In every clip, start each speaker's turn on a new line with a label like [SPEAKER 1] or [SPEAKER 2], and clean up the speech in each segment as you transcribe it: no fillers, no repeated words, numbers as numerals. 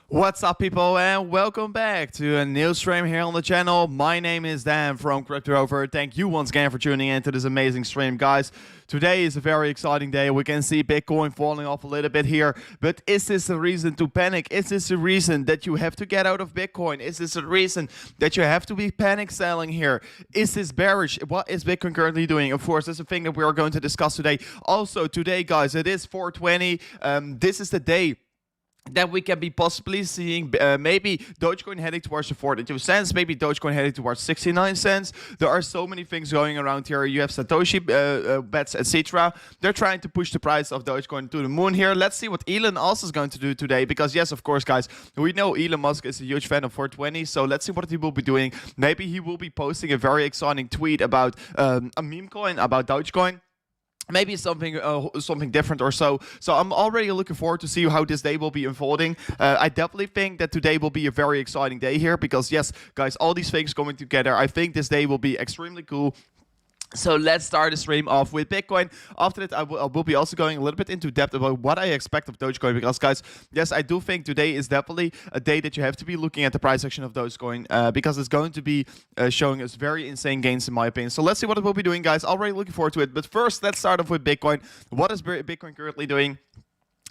[SPEAKER 1] What's up, people, and welcome back to a new stream here on the channel. My name is Dan from Crypto Rover. Thank you once again for tuning in to this amazing stream, guys. Today is a very exciting day. We can see Bitcoin falling off a little bit here, but is this a reason to panic? Is this a reason that you have to get out of Bitcoin? Is this a reason that you have to be panic selling here? Is this bearish? What is Bitcoin currently doing? Of course, that's a thing that we are going to discuss today. Also, today, guys, it is 420. This is the day that we can be possibly seeing maybe Dogecoin heading towards the 42 cents, maybe Dogecoin heading towards 69 cents. There are so many things going around here. You have Satoshi bets, etc. They're trying to push the price of Dogecoin to the moon here. Let's see what Elon also is going to do today, because yes, of course, guys, we know Elon Musk is a huge fan of 420, so let's see what he will be doing. Maybe he will be posting a very exciting tweet about a meme coin, about Dogecoin. Maybe something different or so. So I'm already looking forward to see how this day will be unfolding. I definitely think that today will be a very exciting day here because, yes, guys, all these things coming together. I think this day will be extremely cool. So let's start the stream off with Bitcoin. After that, I will be also going a little bit into depth about what I expect of Dogecoin. Because, guys, yes, I do think today is definitely a day that you have to be looking at the price action of Dogecoin. Because it's going to be showing us very insane gains, in my opinion. So let's see what it will be doing, guys. Already looking forward to it. But first, let's start off with Bitcoin. What is Bitcoin currently doing?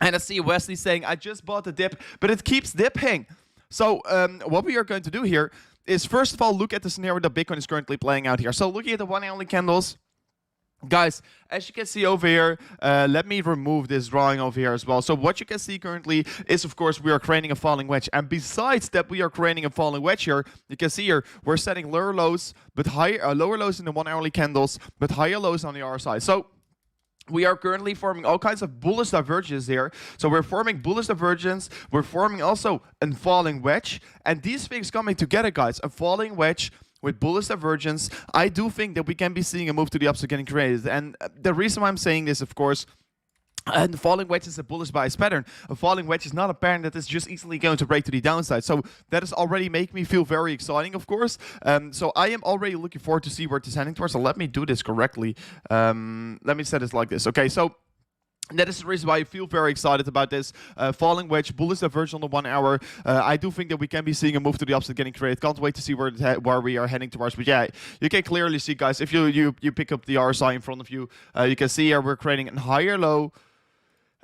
[SPEAKER 1] And I see Wesley saying, I just bought the dip, but it keeps dipping. So what we are going to do here is, first of all, look at the scenario that Bitcoin is currently playing out here. So looking at the one-hourly candles, guys, as you can see over here, let me remove this drawing over here as well. So what you can see currently is, of course, we are creating a falling wedge. And besides that, we are creating a falling wedge here. You can see here, we're setting lower lows, but lower lows in the one-hourly candles, but higher lows on the RSI. So we are currently forming all kinds of bullish divergences here. So we're forming bullish divergence. We're forming also a falling wedge. And these things coming together, guys, a falling wedge with bullish divergence, I do think that we can be seeing a move to the upside getting created. And the reason why I'm saying this, of course, and the falling wedge is a bullish bias pattern. A falling wedge is not a pattern that is just easily going to break to the downside. So that is already making me feel very exciting, of course. So I am already looking forward to see where it is heading towards. So let me do this correctly. Let me set this like this. Okay, so that is the reason why I feel very excited about this. Falling wedge, bullish divergence on the 1 hour. I do think that we can be seeing a move to the upside getting created. Can't wait to see where we are heading towards. But yeah, you can clearly see, guys, if you pick up the RSI in front of you, you can see here we're creating a higher low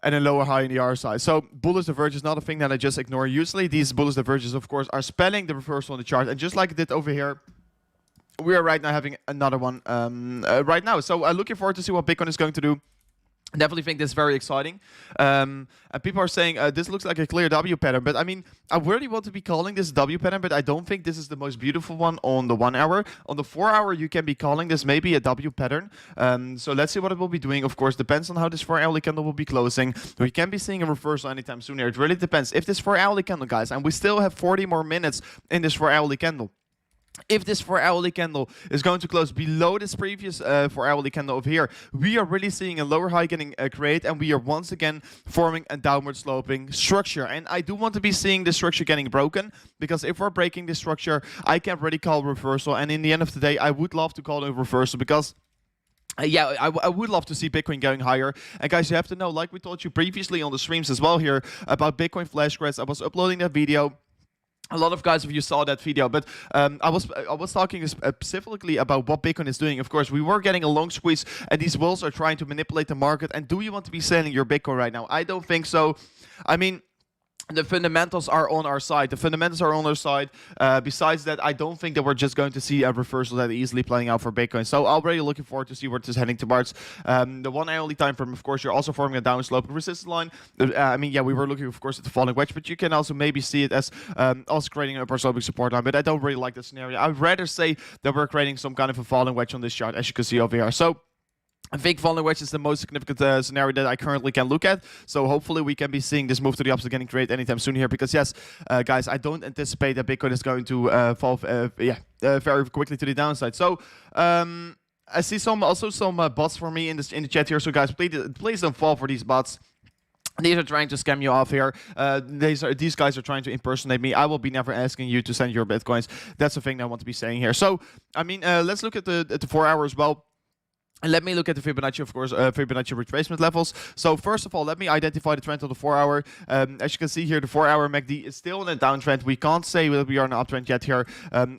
[SPEAKER 1] and a lower high in the RSI. So bullish divergence is not a thing that I just ignore. Usually these bullish divergences, of course, are spelling the reversal on the chart. And just like it did over here, we are right now having another one right now. So I'm looking forward to see what Bitcoin is going to do. I definitely think this is very exciting. And people are saying this looks like a clear W pattern. But I mean, I really want to be calling this W pattern, but I don't think this is the most beautiful one on the 1 hour. On the 4 hour, you can be calling this maybe a W pattern. So let's see what it will be doing. Of course, depends on how this 4 hourly candle will be closing. We can be seeing a reversal anytime soon here. It really depends. If this 4 hourly candle, guys, and we still have 40 more minutes in this 4 hourly candle. If this 4 hourly candle is going to close below this previous 4 hourly candle over here, we are really seeing a lower high getting created, and we are once again forming a downward sloping structure. And I do want to be seeing this structure getting broken, because if we're breaking this structure, I can really call reversal. And in the end of the day, I would love to call a reversal, because yeah, I would love to see Bitcoin going higher. And guys, you have to know, like we told you previously on the streams as well here, about Bitcoin flash crash. I was uploading that video. A lot of guys of you saw that video, but I was talking specifically about what Bitcoin is doing. Of course, we were getting a long squeeze, and these wolves are trying to manipulate the market. And do you want to be selling your Bitcoin right now? I don't think so. I mean, the fundamentals are on our side. The fundamentals are on our side. Besides that, I don't think that we're just going to see a reversal that easily playing out for Bitcoin. So already looking forward to see where it is heading towards. The 1 hourly time frame, of course, you're also forming a down slope resistance line. I mean, yeah, we were looking, of course, at the falling wedge, but you can also maybe see it as also creating an upper sloping support line. But I don't really like the scenario. I'd rather say that we're creating some kind of a falling wedge on this chart, as you can see over here. So I think falling wedge is the most significant scenario that I currently can look at. So hopefully we can be seeing this move to the upside getting created anytime soon here. Because yes, guys, I don't anticipate that Bitcoin is going to fall very quickly to the downside. So I see some bots for me in the chat here. So guys, please don't fall for these bots. These are trying to scam you off here. These guys are trying to impersonate me. I will be never asking you to send your Bitcoins. That's the thing that I want to be saying here. So I mean, let's look at the 4 hours as well. And let me look at the Fibonacci, of course, Fibonacci retracement levels. So first of all, let me identify the trend on the 4-hour. As you can see here, the 4-hour MACD is still in a downtrend. We can't say that we are in an uptrend yet here.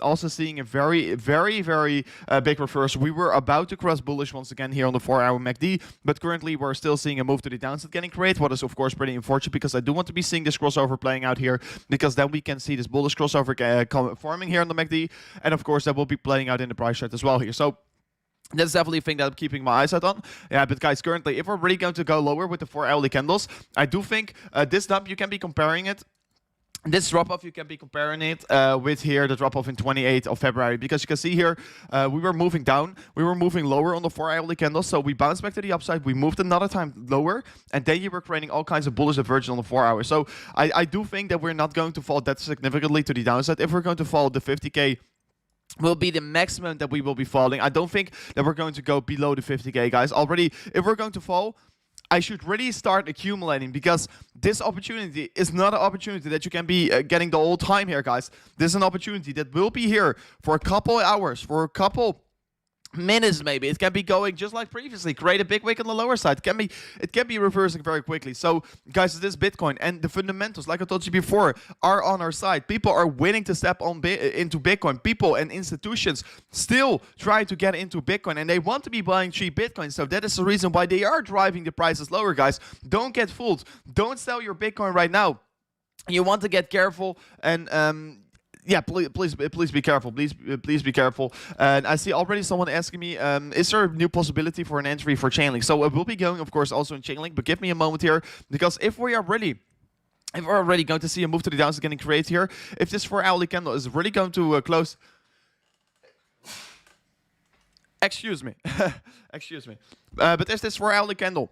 [SPEAKER 1] Also seeing a very, very, very big reversal. We were about to cross bullish once again here on the 4-hour MACD, but currently we're still seeing a move to the downside getting created, what is of course pretty unfortunate because I do want to be seeing this crossover playing out here because then we can see this bullish crossover forming here on the MACD, and of course that will be playing out in the price chart as well here. So that's definitely a thing that I'm keeping my eyes out on. Yeah, but guys, currently, if we're really going to go lower with the 4 hourly candles, I do think this dump, you can be comparing it. This drop-off, you can be comparing it with here, the drop-off in 28th of February. Because you can see here, we were moving down. We were moving lower on the 4 hourly candles. So we bounced back to the upside. We moved another time lower. And then you were creating all kinds of bullish divergence on the 4 hours. So I do think that we're not going to fall that significantly to the downside. If we're going to fall, the 50K will be the maximum that we will be falling. I don't think that we're going to go below the 50K, guys. Already, if we're going to fall, I should really start accumulating because this opportunity is not an opportunity that you can be getting the whole time here, guys. This is an opportunity that will be here for a couple hours, for a couple minutes maybe. It can be going just like previously, create a big wick on the lower side. It can be reversing very quickly. So guys, this Bitcoin and the fundamentals, like I told you before, are on our side. People are willing to step on into Bitcoin. People and institutions still try to get into Bitcoin and they want to be buying cheap Bitcoin. So that is the reason why they are driving the prices lower, guys. Don't get fooled. Don't sell your Bitcoin right now. You want to get careful and yeah, please be careful. Please be careful. And I see already someone asking me, is there a new possibility for an entry for Chainlink? So we'll be going, of course, also in Chainlink. But give me a moment here, because if we're already going to see a move to the downside getting created here, if this 4 hourly candle is really going to close, excuse me, excuse me. But is this 4 hourly candle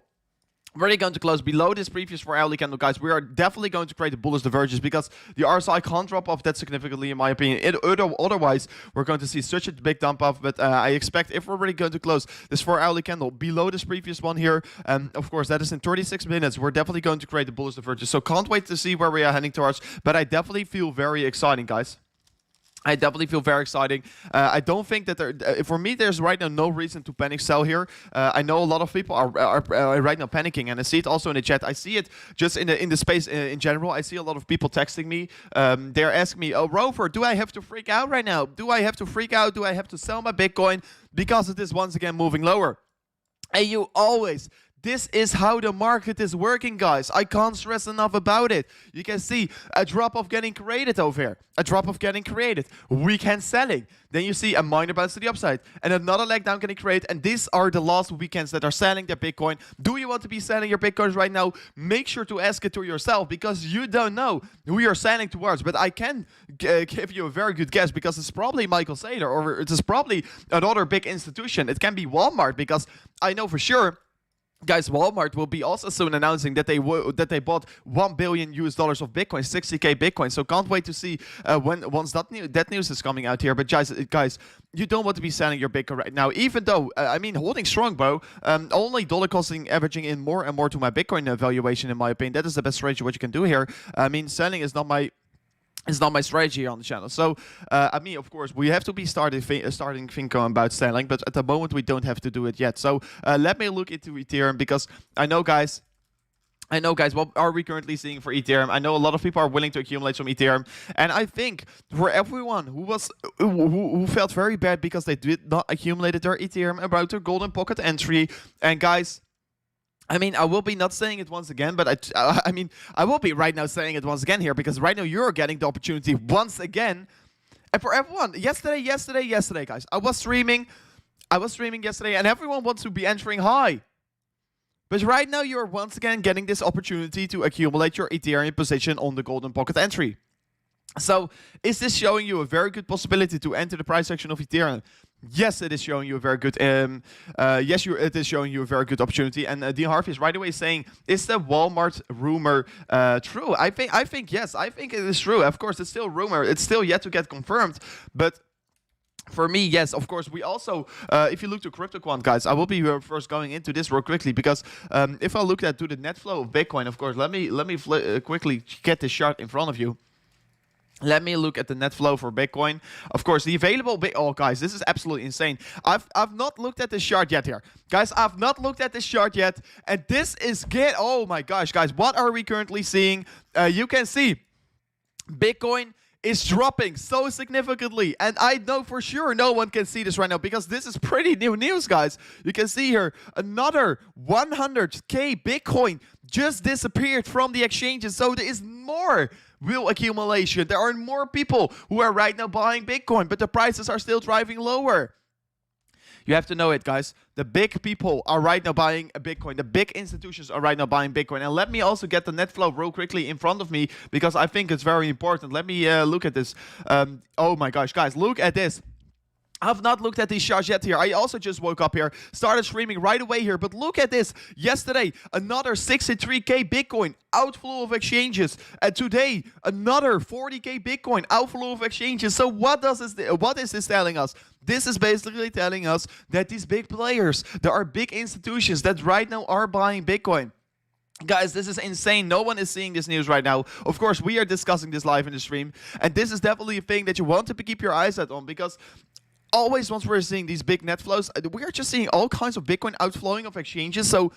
[SPEAKER 1] really going to close below this previous 4 hourly candle, guys, we are definitely going to create a bullish divergence because the RSI can't drop off that significantly, in my opinion. Otherwise, we're going to see such a big dump off. But I expect if we're really going to close this 4 hourly candle below this previous one here, of course, that is in 36 minutes, we're definitely going to create a bullish divergence. So can't wait to see where we are heading towards. But I definitely feel very exciting, guys. I definitely feel very exciting. I don't think that for me, there's right now no reason to panic sell here. I know a lot of people are right now panicking, and I see it also in the chat. I see it just in the space in general. I see a lot of people texting me. They're asking me, "Oh, Rover, do I have to freak out right now? Do I have to freak out? Do I have to sell my Bitcoin because it is once again moving lower?" And you always. This is how the market is working, guys. I can't stress enough about it. You can see a drop-off getting created over here. A drop-off getting created. Weekend selling. Then you see a minor bounce to the upside. And another leg down getting created. And these are the last weekends that are selling their Bitcoin. Do you want to be selling your Bitcoins right now? Make sure to ask it to yourself because you don't know who you're selling towards. But I can give you a very good guess because it's probably Michael Saylor or it is probably another big institution. It can be Walmart because I know for sure, guys, Walmart will be also soon announcing that they bought $1 billion of Bitcoin, 60K Bitcoin. So can't wait to see once that news is coming out here. But guys, you don't want to be selling your Bitcoin right now, even though I mean holding strong, bro. Only dollar costing averaging in more and more to my Bitcoin valuation, in my opinion. That is the best strategy what you can do here. I mean, selling is not my. It's not my strategy here on the channel. So, I mean, of course, we have to be starting thinking about selling, but at the moment, we don't have to do it yet. So, let me look into Ethereum because I know, guys, what are we currently seeing for Ethereum? I know a lot of people are willing to accumulate some Ethereum. And I think for everyone who felt very bad because they did not accumulate their Ethereum about their golden pocket entry. And guys, I mean, I will be not saying it once again, but I mean, I will be right now saying it once again here because right now you're getting the opportunity once again. And for everyone, yesterday, guys, I was streaming yesterday, and everyone wants to be entering high. But right now, you're once again getting this opportunity to accumulate your Ethereum position on the golden pocket entry. So, is this showing you a very good possibility to enter the price action of Ethereum? Yes, it is showing you a very good. It is showing you a very good opportunity. And Dean Harvey is right away saying, "Is the Walmart rumor true?" I think yes. I think it is true. Of course, it's still rumor. It's still yet to get confirmed. But for me, yes, of course. We also, if you look to CryptoQuant, guys, I will be first going into this real quickly because if I look to the net flow of Bitcoin, of course, let me quickly get this chart in front of you. Let me look at the net flow for Bitcoin. Of course, the available oh, guys, this is absolutely insane. I've not looked at this chart yet here. Guys, I've not looked at this chart yet. And this is oh my gosh, guys, what are we currently seeing? You can see Bitcoin is dropping so significantly, and I know for sure no one can see this right now because this is pretty new news, guys. You can see here another 100k Bitcoin just disappeared from the exchanges, so there is more real accumulation. There are more people who are right now buying Bitcoin, but the prices are still driving lower. You have to know it, guys. The big people are right now buying a Bitcoin. The big institutions are right now buying Bitcoin. And let me also get the net flow real quickly in front of me because I think it's very important. Let me look at this. Oh my gosh, guys, look at this. I've not looked at these charts yet here. I also just woke up here, started streaming right away here. But look at this. Yesterday, another 63k Bitcoin outflow of exchanges. And today, another 40k Bitcoin outflow of exchanges. So what is this telling us? This is basically telling us that these big players, there are big institutions that right now are buying Bitcoin. Guys, this is insane. No one is seeing this news right now. Of course, we are discussing this live in the stream. And this is definitely a thing that you want to keep your eyes out on because always once we're seeing these big net flows, we are just seeing all kinds of Bitcoin outflowing of exchanges. So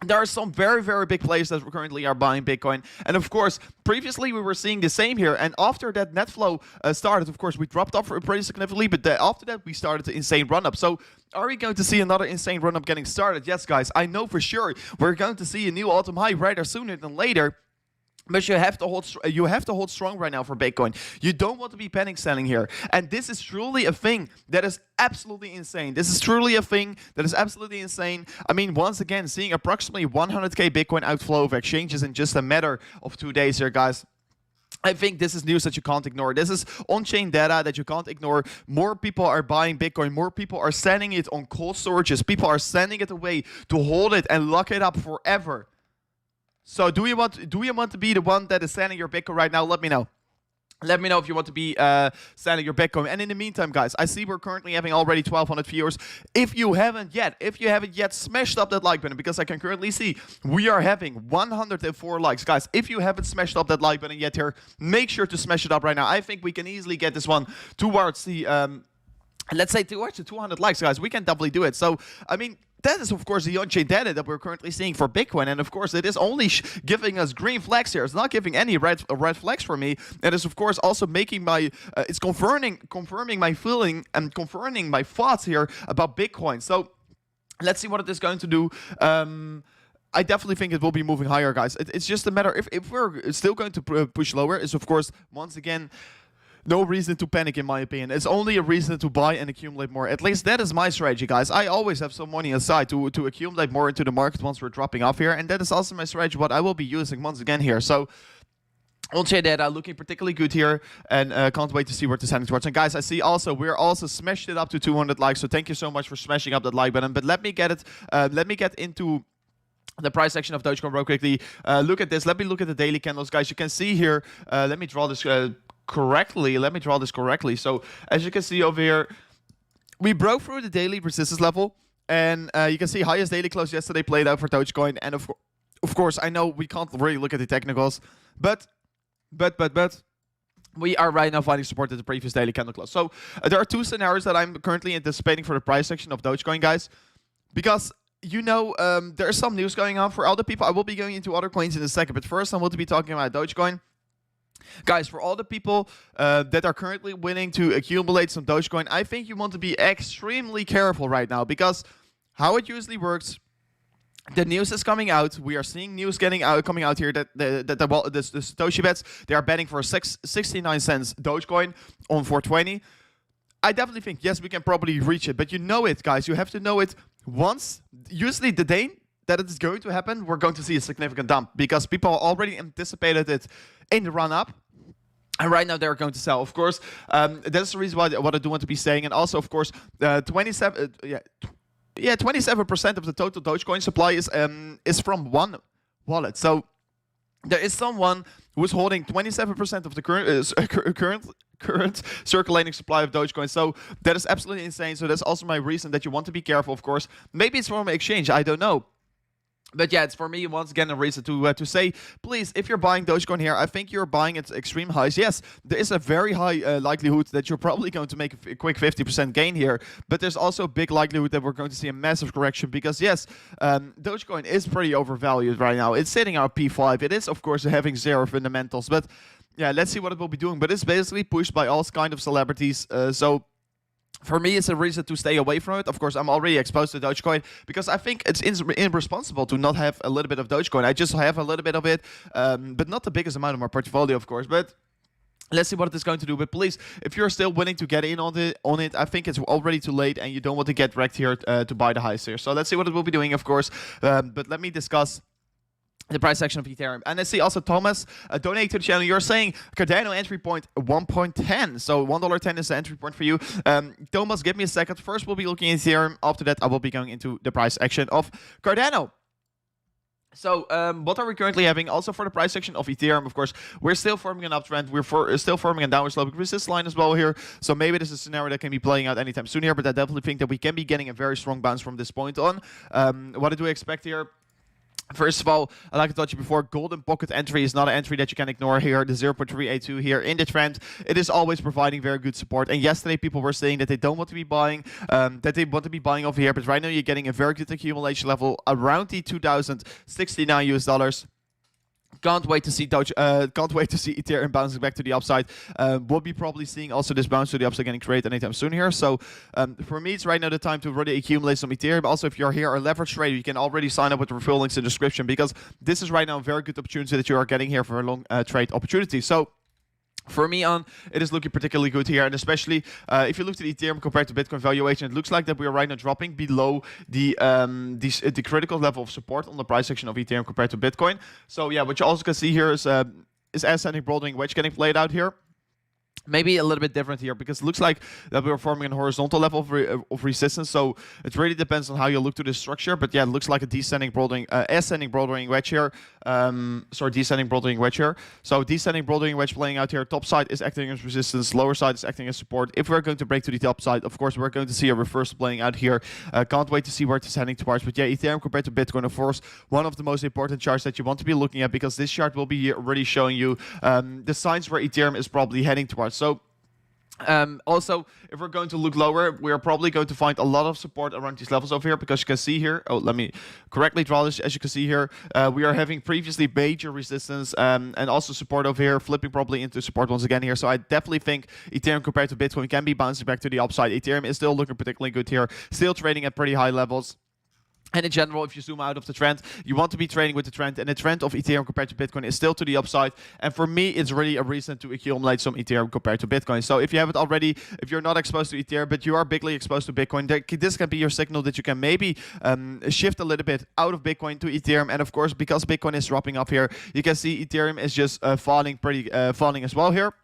[SPEAKER 1] there are some very, very big players that currently are buying Bitcoin. And of course, previously we were seeing the same here. And after that net flow started, of course, we dropped off pretty significantly. But after that, we started the insane run-up. So are we going to see another insane run-up getting started? Yes, guys, I know for sure we're going to see a new all-time high rather sooner than later. But you have to hold strong right now for Bitcoin. You don't want to be panic selling here. And this is truly a thing that is absolutely insane. This is truly a thing that is absolutely insane. I mean, once again, seeing approximately 100k Bitcoin outflow of exchanges in just a matter of 2 days here, guys. I think this is news that you can't ignore. This is on-chain data that you can't ignore. More people are buying Bitcoin. More people are sending it on cold storages. People are sending it away to hold it and lock it up forever. So do you want to be the one that is selling your Bitcoin right now? Let me know. Let me know if you want to be selling your Bitcoin. And in the meantime, guys, I see we're currently having already 1,200 viewers. If you haven't yet smashed up that like button, because I can currently see we are having 104 likes. Guys, if you haven't smashed up that like button yet here, make sure to smash it up right now. I think we can easily get this one towards the, let's say towards the 200 likes, guys. We can definitely do it. So, I mean, that is, of course, the on-chain data that we're currently seeing for Bitcoin. And, of course, it is only giving us green flags here. It's not giving any red flags for me. It is, of course, also making my... it's confirming my feeling and confirming my thoughts here about Bitcoin. So, let's see what it is going to do. I definitely think it will be moving higher, guys. It's just a matter... If we're still going to push lower, is, of course, once again... no reason to panic, in my opinion. It's only a reason to buy and accumulate more. At least that is my strategy, guys. I always have some money aside to accumulate more into the market once we're dropping off here. And that is also my strategy, what I will be using once again here. So, on-chain data looking particularly good here. And can't wait to see where it's heading towards. And guys, I see also, we're also smashed it up to 200 likes. So thank you so much for smashing up that like button. But let me get into the price action of Dogecoin real quickly. Look at this. Let me look at the daily candles, guys. You can see here, let me draw this... correctly. Let me draw this correctly. So as you can see over here, we broke through the daily resistance level, and you can see highest daily close yesterday played out for Dogecoin. And of course, I know we can't really look at the technicals, but we are right now finding support at the previous daily candle close. So there are two scenarios that I'm currently anticipating for the price action of Dogecoin, guys, because you know there is some news going on for other people. I will be going into other coins in a second, but first I want to be talking about Dogecoin. Guys, for all the people that are currently willing to accumulate some Dogecoin, I think you want to be extremely careful right now, because how it usually works, the news is coming out. We are seeing news coming out here that the Satoshi bets, they are betting for 69 cents Dogecoin on 420. I definitely think, yes, we can probably reach it, but you know it, guys. You have to know it once. Usually the day that it is going to happen, we're going to see a significant dump, because people already anticipated it in the run-up. And right now they're going to sell. Of course, that's the reason why what I do want to be saying. And also, of course, 27% of the total Dogecoin supply is from one wallet. So there is someone who is holding 27% of the current circulating supply of Dogecoin. So that is absolutely insane. So that's also my reason that you want to be careful, of course. Maybe it's from an exchange, I don't know. But yeah, it's for me once again a reason to say, please, if you're buying Dogecoin here, I think you're buying at extreme highs. Yes, there is a very high likelihood that you're probably going to make a quick 50% gain here, but there's also a big likelihood that we're going to see a massive correction because yes, Dogecoin is pretty overvalued right now. It's sitting at P5. It is of course having zero fundamentals, but yeah, let's see what it will be doing. But it's basically pushed by all kind of celebrities. So for me, it's a reason to stay away from it. Of course, I'm already exposed to Dogecoin because I think it's irresponsible to not have a little bit of Dogecoin. I just have a little bit of it, but not the biggest amount of my portfolio, of course. But let's see what it is going to do. But please, if you're still willing to get in on it, I think it's already too late, and you don't want to get wrecked here to buy the highs here. So let's see what it will be doing, of course. But let me discuss the price section of Ethereum. And I see also Thomas donate to the channel. You're saying Cardano entry point 1.10. So $1.10 is the entry point for you. Thomas, give me a second. First, we'll be looking at Ethereum. After that, I will be going into the price action of Cardano. So what are we currently having? Also for the price section of Ethereum, of course, we're still forming an uptrend. We're still forming a downward sloping resistance line as well here. So maybe this is a scenario that can be playing out anytime soon here. But I definitely think that we can be getting a very strong bounce from this point on. What do we expect here? First of all, like I told you before, golden pocket entry is not an entry that you can ignore here. The 0.382 here in the trend, it is always providing very good support. And yesterday, people were saying that they don't want to be buying, over here. But right now, you're getting a very good accumulation level around the 2,069 US dollars. Can't wait to see Ethereum bouncing back to the upside. We'll be probably seeing also this bounce to the upside getting created anytime soon here. So for me, it's right now the time to really accumulate some Ethereum. Also, if you're here a leverage trader, you can already sign up with the referral links in the description because this is right now a very good opportunity that you are getting here for a long trade opportunity. So for me it is looking particularly good here, and especially if you look to the Ethereum compared to Bitcoin valuation, it looks like that we are right now dropping below the critical level of support on the price section of Ethereum compared to Bitcoin. So yeah, what you also can see here is ascending broadening wedge getting played out here. Maybe a little bit different here because it looks like that we're forming a horizontal level of resistance. So it really depends on how you look to this structure. But yeah, it looks like a ascending broadening wedge here. Descending broadening wedge here. So descending broadening wedge playing out here. Top side is acting as resistance. Lower side is acting as support. If we're going to break to the top side, of course, we're going to see a reversal playing out here. Can't wait to see where it's heading towards. But yeah, Ethereum compared to Bitcoin, of course, one of the most important charts that you want to be looking at because this chart will be really showing you the signs where Ethereum is probably heading towards. So also, if we're going to look lower, we're probably going to find a lot of support around these levels over here because you can see here, let me correctly draw this, as you can see here, we are having previously major resistance and also support over here, flipping probably into support once again here. So I definitely think Ethereum compared to Bitcoin can be bouncing back to the upside. Ethereum is still looking particularly good here, still trading at pretty high levels. And in general, if you zoom out of the trend, you want to be trading with the trend. And the trend of Ethereum compared to Bitcoin is still to the upside. And for me, it's really a reason to accumulate some Ethereum compared to Bitcoin. So if you haven't already, if you're not exposed to Ethereum, but you are bigly exposed to Bitcoin, this can be your signal that you can maybe shift a little bit out of Bitcoin to Ethereum. And of course, because Bitcoin is dropping up here, you can see Ethereum is just falling as well here.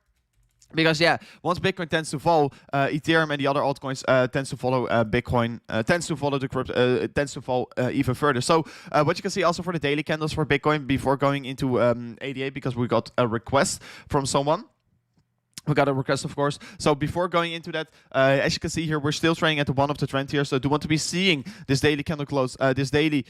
[SPEAKER 1] Because yeah, once Bitcoin tends to fall, Ethereum and the other altcoins tends to follow Bitcoin, tends to follow the crypto, tends to fall even further. So what you can see also for the daily candles for Bitcoin before going into 88, because we got a request from someone. We got a request, of course. So before going into that, as you can see here, we're still trading at the one of the trend here. So I do want to be seeing this daily candle close, this daily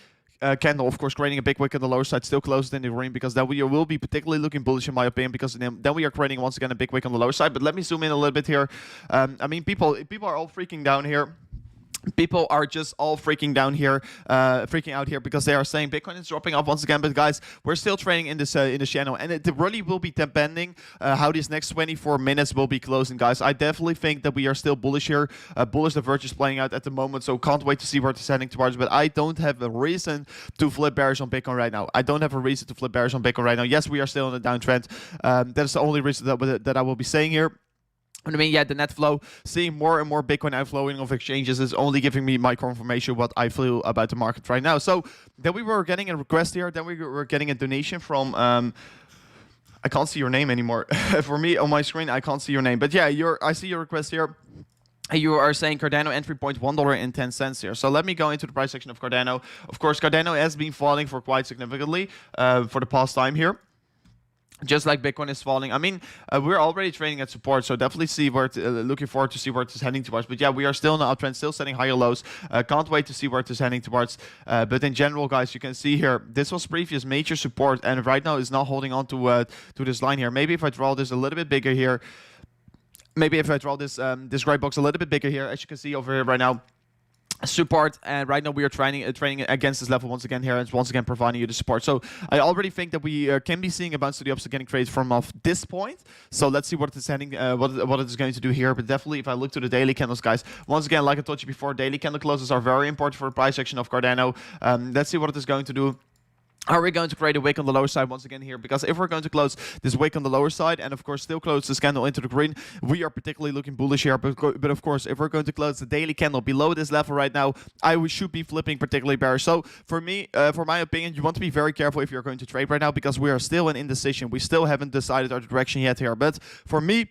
[SPEAKER 1] candle, of course, creating a big wick on the lower side, still closed in the ring, because then we will be particularly looking bullish, in my opinion, because then we are creating once again a big wick on the lower side. But let me zoom in a little bit here. I mean, people are all freaking down here. People are just all freaking out here because they are saying Bitcoin is dropping off once again. But guys, we're still trading in this channel, and it really will be depending how these next 24 minutes will be closing, guys. I definitely think that we are still bullish here. Bullish diverge is playing out at the moment, so can't wait to see where it's heading towards. But I don't have a reason to flip bearish on Bitcoin right now. Yes, we are still in a downtrend. That is the only reason that I will be saying here. I mean, yeah, the net flow, seeing more and more Bitcoin outflowing of exchanges is only giving me my confirmation what I feel about the market right now. So then we were getting a request here. Then we were getting a donation from... I can't see your name anymore. For me, on my screen, I can't see your name. But yeah, I see your request here. You are saying Cardano entry point $1.10 here. So let me go into the price section of Cardano. Of course, Cardano has been falling for quite significantly for the past time here. just like Bitcoin is falling. I mean, we're already trading at support, so definitely see where looking forward to see where it is heading towards. But yeah, we are still in the uptrend, still setting higher lows. Can't wait to see where it is heading towards. But in general, guys, you can see here, this was previous major support, and right now is not holding on to this line here. Maybe if I draw this a little bit bigger here, maybe if I draw this this gray box a little bit bigger here, as you can see over here right now, support, and right now we are trading against this level once again here, and once again providing you the support. So I already think that we can be seeing a bounce to the upside getting created from off this point. So let's see what it's heading, what it is going to do here. But definitely, if I look to the daily candles, guys, once again, like I told you before, daily candle closes are very important for the price action of Cardano. Let's see what it is going to do. Are we going to create a wick on the lower side once again here? Because if we're going to close this wick on the lower side and of course still close this candle into the green, we are particularly looking bullish here. But of course, if we're going to close the daily candle below this level right now, I should be flipping particularly bearish. So for me, for my opinion, you want to be very careful if you're going to trade right now, because we are still in indecision. We still haven't decided our direction yet here. But for me,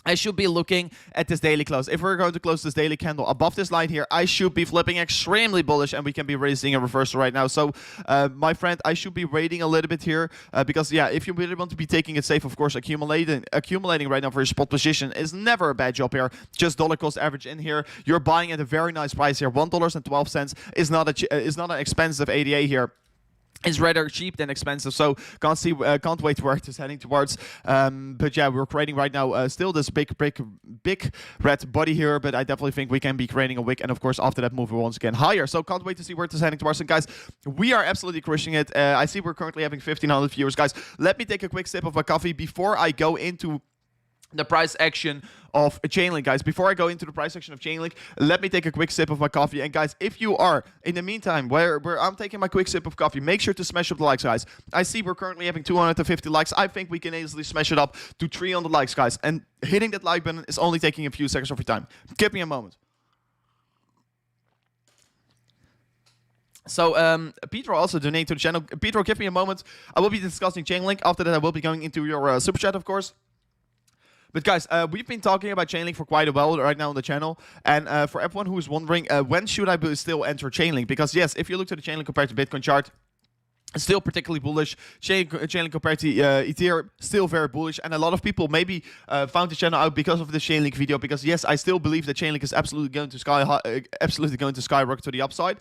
[SPEAKER 1] I should be looking at this daily close. If we're going to close this daily candle above this line here, I should be flipping extremely bullish, and we can be raising a reversal right now. So, my friend, I should be waiting a little bit here because, yeah, if you really want to be taking it safe, of course, accumulating right now for your spot position is never a bad job here. Just dollar cost average in here. You're buying at a very nice price here. $1.12 is not an expensive ADA here. It's rather cheap than expensive, so can't wait where it is heading towards. But yeah, we're creating right now still this big red body here, but I definitely think we can be creating a wick, and of course after that move we're once again higher. So can't wait to see where it is heading towards. And guys, we are absolutely crushing it. I see we're currently having 1,500 viewers. Guys, let me take a quick sip of my coffee before I go into the price action of Chainlink, guys. Before I go into the price action of Chainlink, let me take a quick sip of my coffee. And guys, if you are in the meantime where I'm taking my quick sip of coffee, make sure to smash up the likes, guys. I see we're currently having 250 likes. I think we can easily smash it up to 300 likes, guys. And hitting that like button is only taking a few seconds of your time. Give me a moment. So, Pedro also donated to the channel. Pedro, give me a moment. I will be discussing Chainlink. After that, I will be going into your super chat, of course. But guys, we've been talking about Chainlink for quite a while right now on the channel. And for everyone who is wondering, when should I still enter Chainlink? Because yes, if you look to the Chainlink compared to Bitcoin chart, still particularly bullish. Chainlink compared to Ethereum, still very bullish. And a lot of people maybe found the channel out because of the Chainlink video. Because yes, I still believe that Chainlink is absolutely going to skyrocket to the upside.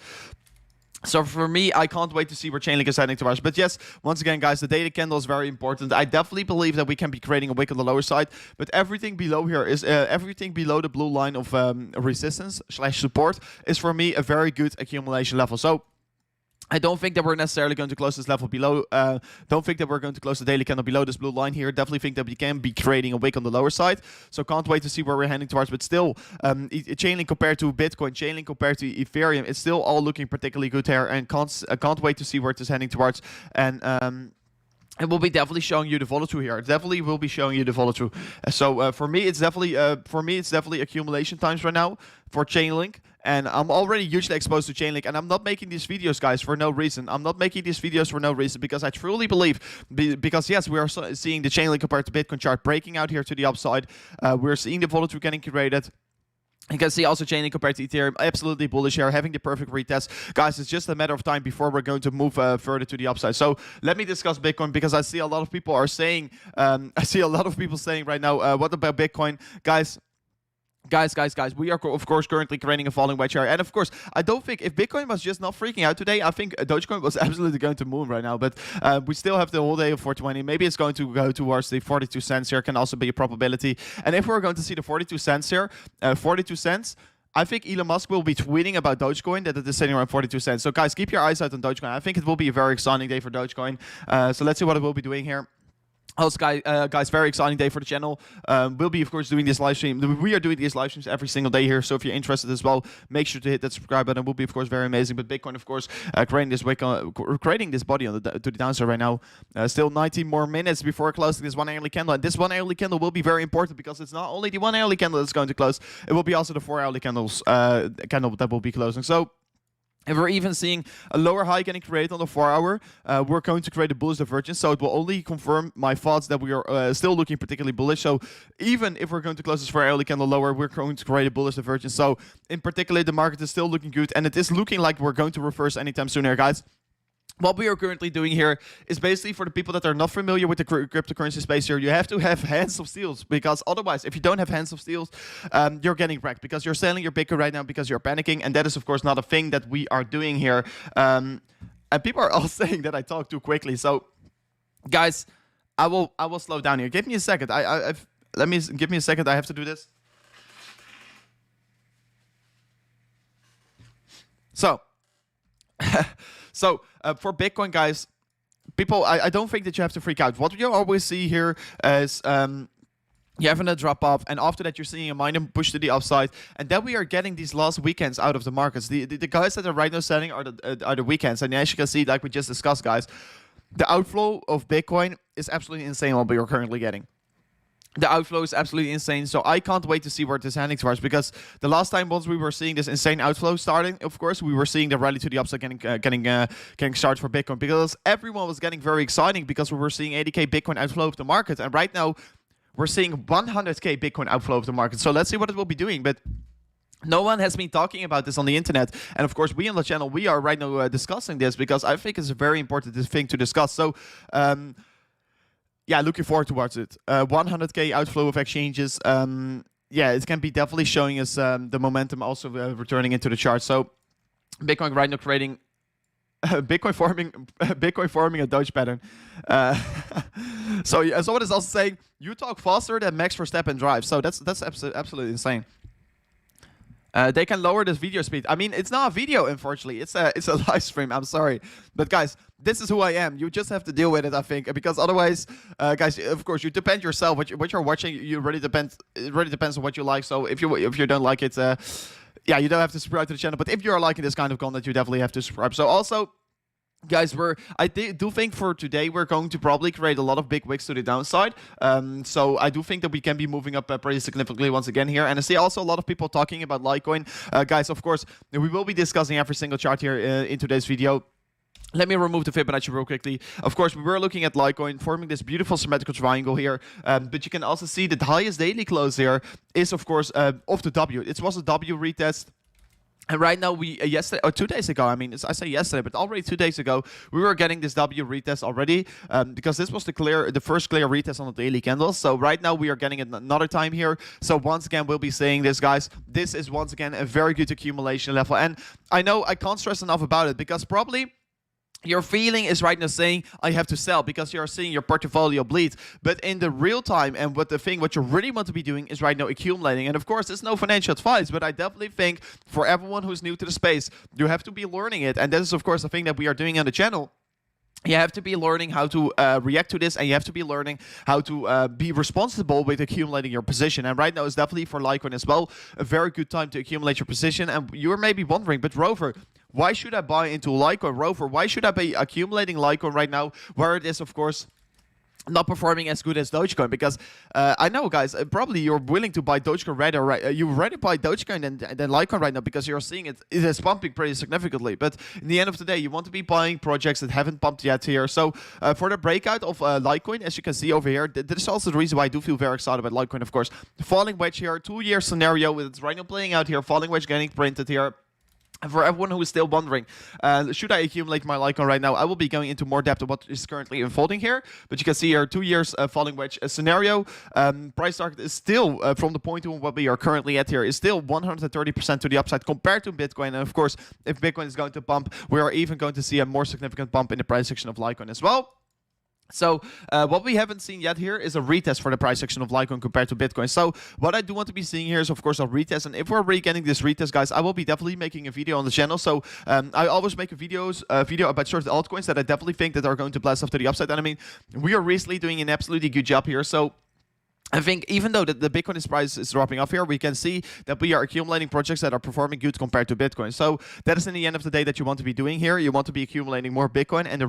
[SPEAKER 1] So for me, I can't wait to see where Chainlink is heading towards. But yes, once again, guys, the daily candle is very important. I definitely believe that we can be creating a wick on the lower side. But everything below here is everything below the blue line of resistance / support is for me a very good accumulation level. So I don't think that we're necessarily going to close this level below. Don't think that we're going to close the daily candle below this blue line here. Definitely think that we can be creating a wick on the lower side. So can't wait to see where we're heading towards. But still, Chainlink compared to Bitcoin, Chainlink compared to Ethereum, it's still all looking particularly good here. And can't wait to see where it is heading towards. And it will be definitely showing you the follow-through here. It definitely will be showing you the follow-through. So for me, it's definitely accumulation times right now for Chainlink. And I'm already hugely exposed to Chainlink, and I'm not making these videos, guys, for no reason. I'm not making these videos for no reason, because I truly believe, because yes, we are seeing the Chainlink compared to Bitcoin chart breaking out here to the upside. We're seeing the follow-through getting created. You can see also Chainlink compared to Ethereum, absolutely bullish here, having the perfect retest. Guys, it's just a matter of time before we're going to move further to the upside. So let me discuss Bitcoin, because I see a lot of people are saying, right now, what about Bitcoin? Guys, we are of course currently creating a falling wedge here. And of course, I don't think, if Bitcoin was just not freaking out today, I think Dogecoin was absolutely going to moon right now. But we still have the whole day of 420. Maybe it's going to go towards the 42 cents here, can also be a probability. And if we're going to see the 42 cents here, 42 cents, I think Elon Musk will be tweeting about Dogecoin that it is sitting around 42 cents. So guys, keep your eyes out on Dogecoin. I think it will be a very exciting day for Dogecoin. So let's see what it will be doing here. Also, guys, very exciting day for the channel. We'll be, of course, doing this live stream. We are doing these live streams every single day here. So if you're interested as well, make sure to hit that subscribe button. It will be, of course, very amazing. But Bitcoin, of course, creating this body on to the downside right now. Still 19 more minutes before closing this one hourly candle. And this one hourly candle will be very important, because it's not only the 1 hourly candle that's going to close. It will be also the 4 hourly candles candle that will be closing. So if we're even seeing a lower high getting created on the 4 hour, we're going to create a bullish divergence. So it will only confirm my thoughts that we are still looking particularly bullish. So even if we're going to close this 4 hourly candle lower, we're going to create a bullish divergence. So in particular, the market is still looking good, and it is looking like we're going to reverse anytime soon here, guys. what we are currently doing here is basically for the people that are not familiar with the cryptocurrency space here, you have to have hands of steels, because otherwise, if you don't have hands of steels, you're getting wrecked because you're selling your Bitcoin right now because you're panicking, and that is of course not a thing that we are doing here. And people are all saying that I talk too quickly, so guys, I will slow down here. Give me a second. Give me a second. I have to do this. So. For Bitcoin, guys, people, I don't think that you have to freak out. What you always see here is you having a drop off, and after that you're seeing a minor push to the upside, and then we are getting these last weekends out of the markets. The guys that are right now selling are the weekends, and as you can see, like we just discussed, guys, the outflow of Bitcoin is absolutely insane what we are currently getting. The outflow is absolutely insane, so I can't wait to see where this heading towards, because the last time once we were seeing this insane outflow starting, of course, we were seeing the rally to the upside getting started for Bitcoin, because everyone was getting very exciting because we were seeing 80k Bitcoin outflow of the market, and right now we're seeing 100k Bitcoin outflow of the market. So let's see what it will be doing, but no one has been talking about this on the internet, and of course we on the channel, we are right now discussing this because I think it's a very important thing to discuss. So yeah, looking forward towards it. 100k outflow of exchanges. Yeah, it can be definitely showing us the momentum also returning into the chart. So Bitcoin right now creating Bitcoin forming a Doge pattern. So yeah, someone is also saying you talk faster than Max Verstappen drives. So that's absolutely insane. They can lower this video speed. I mean, it's not a video, unfortunately. It's a live stream. I'm sorry, but guys, this is who I am. You just have to deal with it, I think, because otherwise, guys, of course, you depend yourself. What you're watching, you really depends. It really depends on what you like. So if you don't like it, yeah, you don't have to subscribe to the channel. But if you are liking this kind of content, you definitely have to subscribe. So also, guys, I do think for today we're going to probably create a lot of big wicks to the downside. So I do think that we can be moving up pretty significantly once again here. And I see also a lot of people talking about Litecoin. Guys, of course, we will be discussing every single chart here in today's video. Let me remove the Fibonacci real quickly. Of course, we were looking at Litecoin forming this beautiful symmetrical triangle here. But you can also see that the highest daily close here is, of course, of the W. It was a W retest. And right now, we yesterday or 2 days ago, I mean, I say yesterday, but already 2 days ago, we were getting this W retest already, because this was the first clear retest on the daily candles. So right now, we are getting it another time here. So once again, we'll be saying this, guys. This is once again a very good accumulation level, and I know I can't stress enough about it, because probably your feeling is right now saying, I have to sell, because you're seeing your portfolio bleed. But in the real time, and what you really want to be doing is right now accumulating. And of course, there's no financial advice, but I definitely think for everyone who's new to the space, you have to be learning it. And that is, of course, the thing that we are doing on the channel. You have to be learning how to react to this, and you have to be learning how to be responsible with accumulating your position. And right now is definitely for Litecoin as well a very good time to accumulate your position. And you're maybe wondering, but Rover, why should I buy into Litecoin? Rover, why should I be accumulating Litecoin right now, where it is, of course, not performing as good as Dogecoin? Because I know, guys, probably you're willing to buy Dogecoin rather, right? You rather buy Dogecoin than Litecoin right now, because you're seeing it is pumping pretty significantly. But in the end of the day, you want to be buying projects that haven't pumped yet here. So for the breakout of Litecoin, as you can see over here, that is also the reason why I do feel very excited about Litecoin, of course. The falling wedge here, 2-year scenario, it's right now playing out here, falling wedge getting printed here. And for everyone who is still wondering, should I accumulate my Litecoin right now? I will be going into more depth of what is currently unfolding here. But you can see here, 2 years falling wedge scenario. Price target is still, from the point of what we are currently at here, is still 130% to the upside compared to Bitcoin. And of course, if Bitcoin is going to pump, we are even going to see a more significant bump in the price section of Litecoin as well. So what we haven't seen yet here is a retest for the price section of Litecoin compared to Bitcoin. So what I do want to be seeing here is, of course, a retest. And if we're really getting this retest, guys, I will be definitely making a video on the channel. So I always make a video about certain altcoins that I definitely think that are going to blast off to the upside. And I mean, we are recently doing an absolutely good job here. So I think even though the Bitcoin price is dropping off here, we can see that we are accumulating projects that are performing good compared to Bitcoin. So that is in the end of the day that you want to be doing here. You want to be accumulating more Bitcoin, and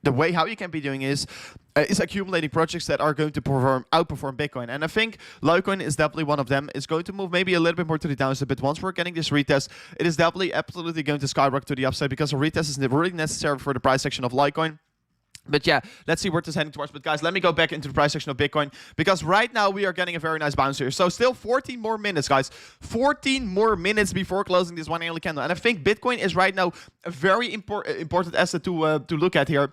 [SPEAKER 1] the way how you can be doing is accumulating projects that are going to outperform Bitcoin. And I think Litecoin is definitely one of them. It's going to move maybe a little bit more to the downside, but once we're getting this retest, it is definitely absolutely going to skyrocket to the upside, because a retest is really necessary for the price section of Litecoin. But yeah, let's see where this is heading towards. But guys, let me go back into the price section of Bitcoin, because right now we are getting a very nice bounce here. So still 14 more minutes, guys. 14 more minutes before closing this one hourly candle. And I think Bitcoin is right now a very important asset to look at here.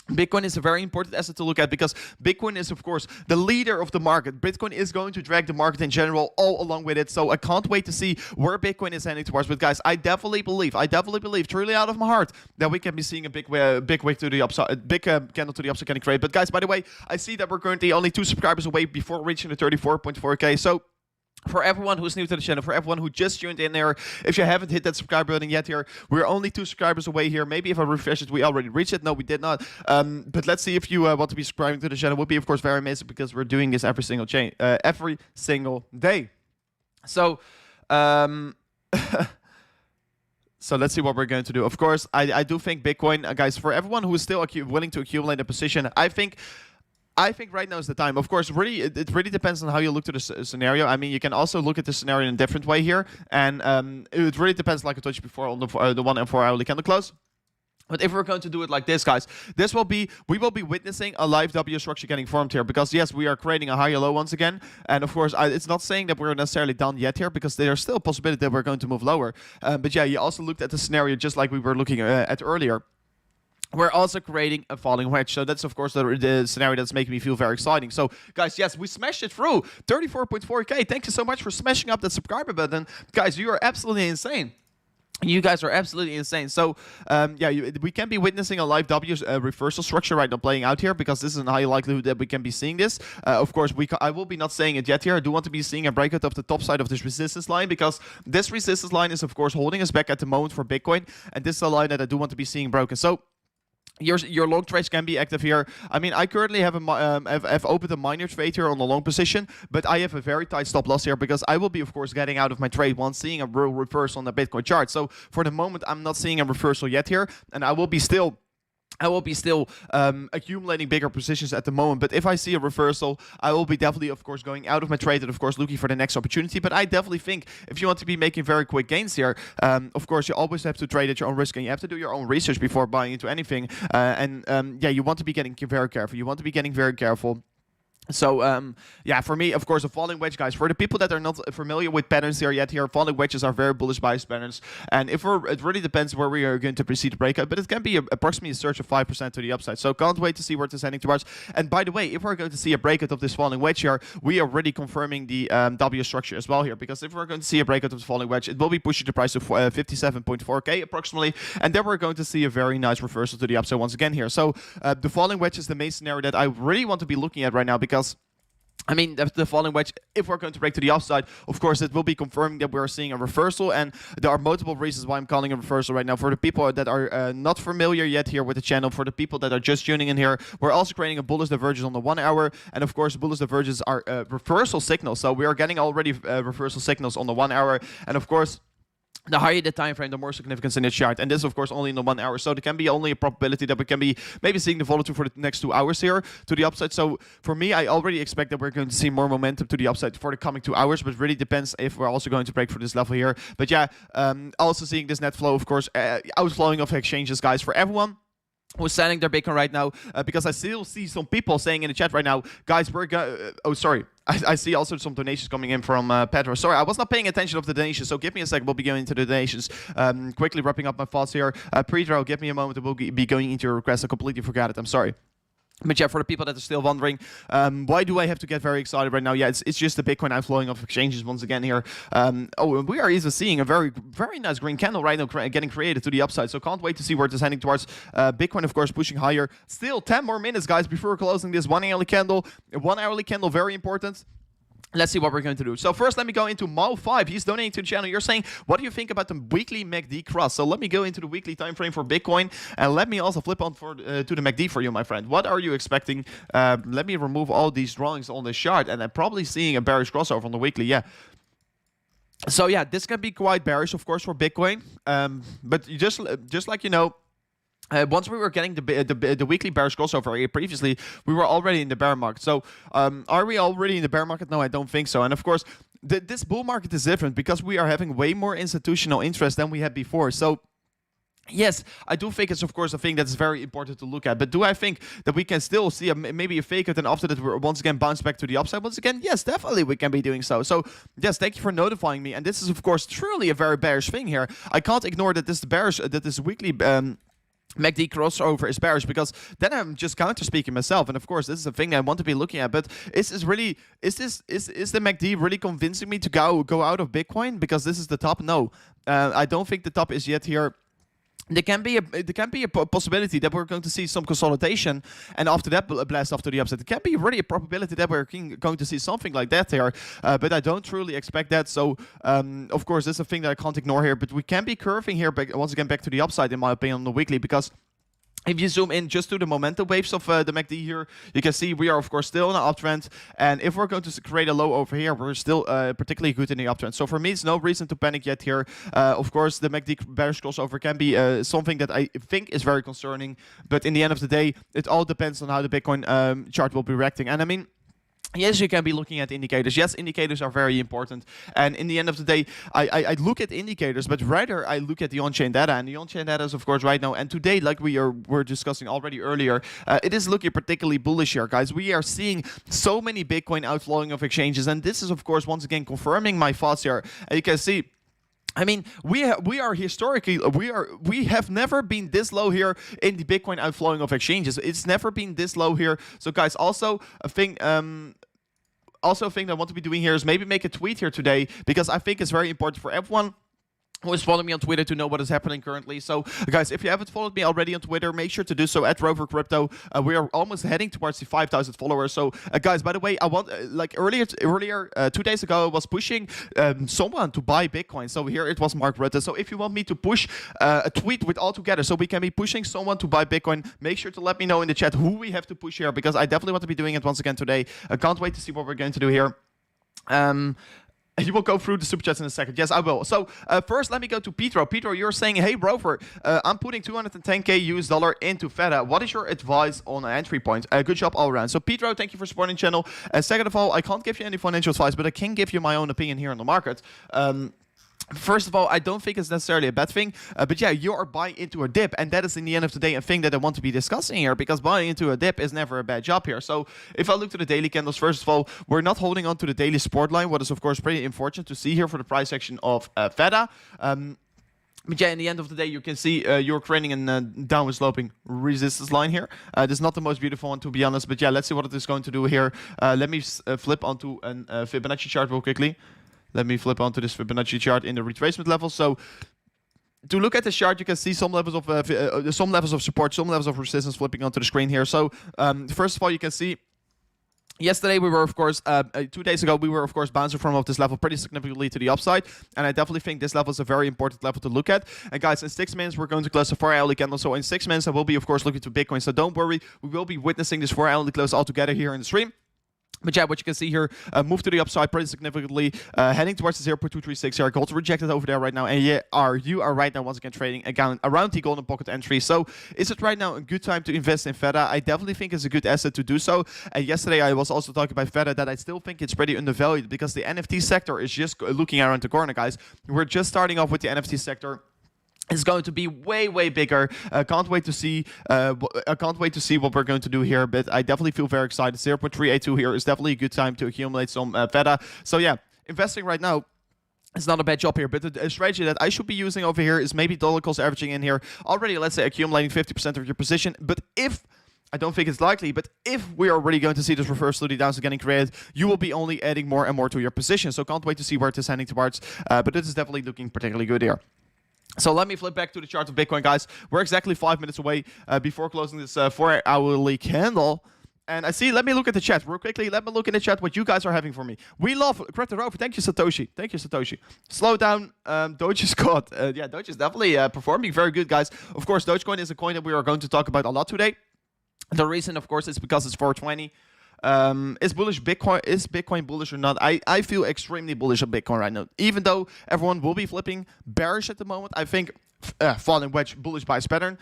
[SPEAKER 1] Bitcoin is a very important asset to look at, because Bitcoin is, of course, the leader of the market. Bitcoin is going to drag the market in general all along with it. So I can't wait to see where Bitcoin is heading towards. But guys, I definitely believe, truly out of my heart, that we can be seeing a big wick to the upside, a big candle to the upside can create. But guys, by the way, I see that we're currently only 2 subscribers away before reaching the 34.4K. So for everyone who's new to the channel, for everyone who just tuned in there, if you haven't hit that subscribe button yet here, we're only 2 subscribers away here. Maybe if I refresh it, we already reached it. No, we did not. But let's see if you want to be subscribing to the channel. It would be, of course, very amazing, because we're doing this every single day. So, so let's see what we're going to do. Of course, I do think Bitcoin, guys, for everyone who is still willing to accumulate a position, I think right now is the time. Of course, it really depends on how you look to the scenario. I mean, you can also look at the scenario in a different way here, and it really depends, like I told you before, on the 1 and 4 hourly candle close. But if we're going to do it like this, guys, we will be witnessing a live W structure getting formed here, because yes, we are creating a higher low once again. And of course, it's not saying that we're necessarily done yet here, because there's still a possibility that we're going to move lower. But yeah, you also looked at the scenario just like we were looking at earlier. We're also creating a falling wedge. So that's, of course, the scenario that's making me feel very exciting. So, guys, yes, we smashed it through. 34.4K. Thank you so much for smashing up that subscriber button. Guys, you are absolutely insane. You guys are absolutely insane. So, yeah, we can be witnessing a live W reversal structure right now playing out here, because this is a high likelihood that we can be seeing this. Of course, I will be not saying it yet here. I do want to be seeing a breakout of the top side of this resistance line, because this resistance line is, of course, holding us back at the moment for Bitcoin. And this is a line that I do want to be seeing broken. So, your long trades can be active here. I mean, I currently have have opened a minor trade here on the long position, but I have a very tight stop loss here, because I will be, of course, getting out of my trade once seeing a real reversal on the Bitcoin chart. So for the moment, I'm not seeing a reversal yet here, and I will be still accumulating bigger positions at the moment. But if I see a reversal, I will be definitely, of course, going out of my trade and, of course, looking for the next opportunity. But I definitely think if you want to be making very quick gains here, of course, you always have to trade at your own risk, and you have to do your own research before buying into anything. Yeah, you want to be getting very careful. So, yeah, for me, of course, a falling wedge, guys. For the people that are not familiar with patterns here yet, falling wedges are very bullish bias patterns. And it really depends where we are going to proceed to breakout, but it can be approximately a surge of 5% to the upside. So can't wait to see where this is heading towards. And by the way, if we're going to see a breakout of this falling wedge here, we are already confirming the W structure as well here. Because if we're going to see a breakout of the falling wedge, it will be pushing the price to 57.4K approximately. And then we're going to see a very nice reversal to the upside once again here. So the falling wedge is the main scenario that I really want to be looking at right now, because I mean, the falling wedge, if we're going to break to the upside, of course, it will be confirming that we're seeing a reversal. And there are multiple reasons why I'm calling a reversal right now. For the people that are not familiar yet here with the channel, for the people that are just tuning in here, we're also creating a bullish divergence on the 1 hour. And of course, bullish divergences are reversal signals. So we are getting already reversal signals on the 1 hour. And of course, the higher the time frame, the more significance in the chart. And this, of course, only in the 1 hour. So there can be only a probability that we can be maybe seeing the volatility for the next 2 hours here to the upside. So for me, I already expect that we're going to see more momentum to the upside for the coming 2 hours. But it really depends if we're also going to break for this level here. But yeah, also seeing this net flow, of course, outflowing of exchanges, guys, for everyone who's selling their Bitcoin right now, because I still see some people saying in the chat right now, guys, we're oh, sorry. I see also some donations coming in from Pedro. Sorry, I was not paying attention of the donations, so give me a sec. We'll be going into the donations. Quickly wrapping up my thoughts here. Pedro, give me a moment. We'll be going into your request. I completely forgot it. I'm sorry. But yeah, for the people that are still wondering, why do I have to get very excited right now? Yeah, it's just the Bitcoin outflowing of exchanges once again here. Oh, we are even seeing a very nice green candle right now getting created to the upside. So can't wait to see where it is heading towards. Bitcoin, of course, pushing higher. Still 10 more minutes, guys, before closing this 1 hourly candle. 1 hourly candle, very important. Let's see what we're going to do. So first, let me go into Mao5. He's donating to the channel. You're saying, what do you think about the weekly MACD cross? So let me go into the weekly time frame for Bitcoin, and let me also flip on to the MACD for you, my friend. What are you expecting? Let me remove all these drawings on the chart, and I'm probably seeing a bearish crossover on the weekly. Yeah. So yeah, this can be quite bearish, of course, for Bitcoin. But just like you know. Once we were getting the weekly bearish crossover here previously, we were already in the bear market. So are we already in the bear market? No, I don't think so. And of course, this bull market is different because we are having way more institutional interest than we had before. So Yes, I do think it's of course a thing that's very important to look at. But do I think that we can still see maybe a fake out and after that we're once again bounce back to the upside once again? Yes, definitely we can be doing so. So yes, thank you for notifying me. And this is of course truly a very bearish thing here. I can't ignore that this weekly MACD crossover is bearish, because then I'm just counter speaking myself. And of course this is a thing that I want to be looking at. But is the MACD really convincing me to go out of Bitcoin because this is the top? No, I don't think the top is yet here. There can be a possibility that we're going to see some consolidation, and after that blast off to the upside. There can be really a probability that we're going to see something like that here, but I don't truly expect that. So of course this is a thing that I can't ignore here, but we can be curving here once again back to the upside in my opinion on the weekly, because if you zoom in just to the momentum waves of the MACD here, you can see we are of course still in an uptrend, and if we're going to create a low over here, we're still particularly good in the uptrend. So for me, it's no reason to panic yet here. Of course, the MACD bearish crossover can be something that I think is very concerning, but in the end of the day, it all depends on how the Bitcoin chart will be reacting. And I mean, yes, you can be looking at indicators. Yes, indicators are very important. And in the end of the day, I look at indicators, but rather I look at the on-chain data. And the on-chain data is, of course, right now. And today, like we're discussing already earlier, it is looking particularly bullish here, guys. We are seeing so many Bitcoin outflowing of exchanges. And this is, of course, once again confirming my thoughts here. And you can see, I mean, we have never been this low here in the Bitcoin outflowing of exchanges. It's never been this low here. So guys, also a thing that I want to be doing here is maybe make a tweet here today, because I think it's very important for everyone who is following me on Twitter to know what is happening currently. So guys, if you haven't followed me already on Twitter, make sure to do so at Rover Crypto. We are almost heading towards the 5,000 followers. So guys, by the way, I want like earlier 2 days ago, I was pushing someone to buy Bitcoin. So here it was Mark Rutte. So if you want me to push a tweet with all together, so we can be pushing someone to buy Bitcoin, make sure to let me know in the chat who we have to push here, because I definitely want to be doing it once again today. I can't wait to see what we're going to do here. You will go through the super chats in a second. Yes, I will. So first, let me go to Pedro. Pedro, you're saying, hey, Rover, I'm putting 210K US dollar into Feta. What is your advice on an entry point? Good job all around. So Pedro, thank you for supporting the channel. Second of all, I can't give you any financial advice, but I can give you my own opinion here on the market. First of all, I don't think it's necessarily a bad thing, but yeah, you are buying into a dip, and that is in the end of the day a thing that I want to be discussing here, because buying into a dip is never a bad job here. So if I look to the daily candles, first of all, we're not holding on to the daily support line, what is of course pretty unfortunate to see here for the price action of Feta. But yeah, in the end of the day, you can see you're creating a downward sloping resistance line here. This is not the most beautiful one, to be honest, but yeah, let's see what it is going to do here. Let me flip onto a Fibonacci chart real quickly. Let me flip onto this Fibonacci chart in the retracement level. So to look at the chart, you can see some levels of support, some levels of resistance flipping onto the screen here. So first of all, you can see yesterday we were, of course, 2 days ago, we were, of course, bouncing from off this level pretty significantly to the upside. And I definitely think this level is a very important level to look at. And guys, in 6 minutes, we're going to close the 4-hourly candle. So in 6 minutes, I will be, of course, looking to Bitcoin. So don't worry, we will be witnessing this 4-hourly close all together here in the stream. But yeah, what you can see here, move to the upside pretty significantly, heading towards the 0.236 here. Gold rejected over there right now, and you are right now once again trading again around the golden pocket entry. So is it right now a good time to invest in Feta? I definitely think it's a good asset to do so. And yesterday I was also talking about Feta that I still think it's pretty undervalued, because the NFT sector is just looking around the corner, guys. We're just starting off with the NFT sector. It's going to be way, way bigger. Can't wait to see. I can't wait to see what we're going to do here. But I definitely feel very excited. 0.382 here is definitely a good time to accumulate some Feta. So yeah, investing right now, it's not a bad job here, but the strategy that I should be using over here is maybe dollar cost averaging in here. Already, let's say, accumulating 50% of your position. But if, I don't think it's likely, but if we are really going to see this reverse to the downside getting created, you will be only adding more and more to your position. So can't wait to see where it is heading towards. But it is definitely looking particularly good here. So let me flip back to the chart of Bitcoin, guys. We're exactly 5 minutes away before closing this 4-hourly candle. And I see, let me look at the chat real quickly. Let me look in the chat what you guys are having for me. We love Crypto Rover. Thank you, Satoshi. Thank you, Satoshi. Slow down, Doge is caught. Yeah, Doge is definitely performing very good, guys. Of course, Dogecoin is a coin that we are going to talk about a lot today. The reason, of course, is because it's 420. Is Bitcoin bullish or not? I feel extremely bullish on Bitcoin right now. Even though everyone will be flipping bearish at the moment, I think falling wedge bullish bias pattern.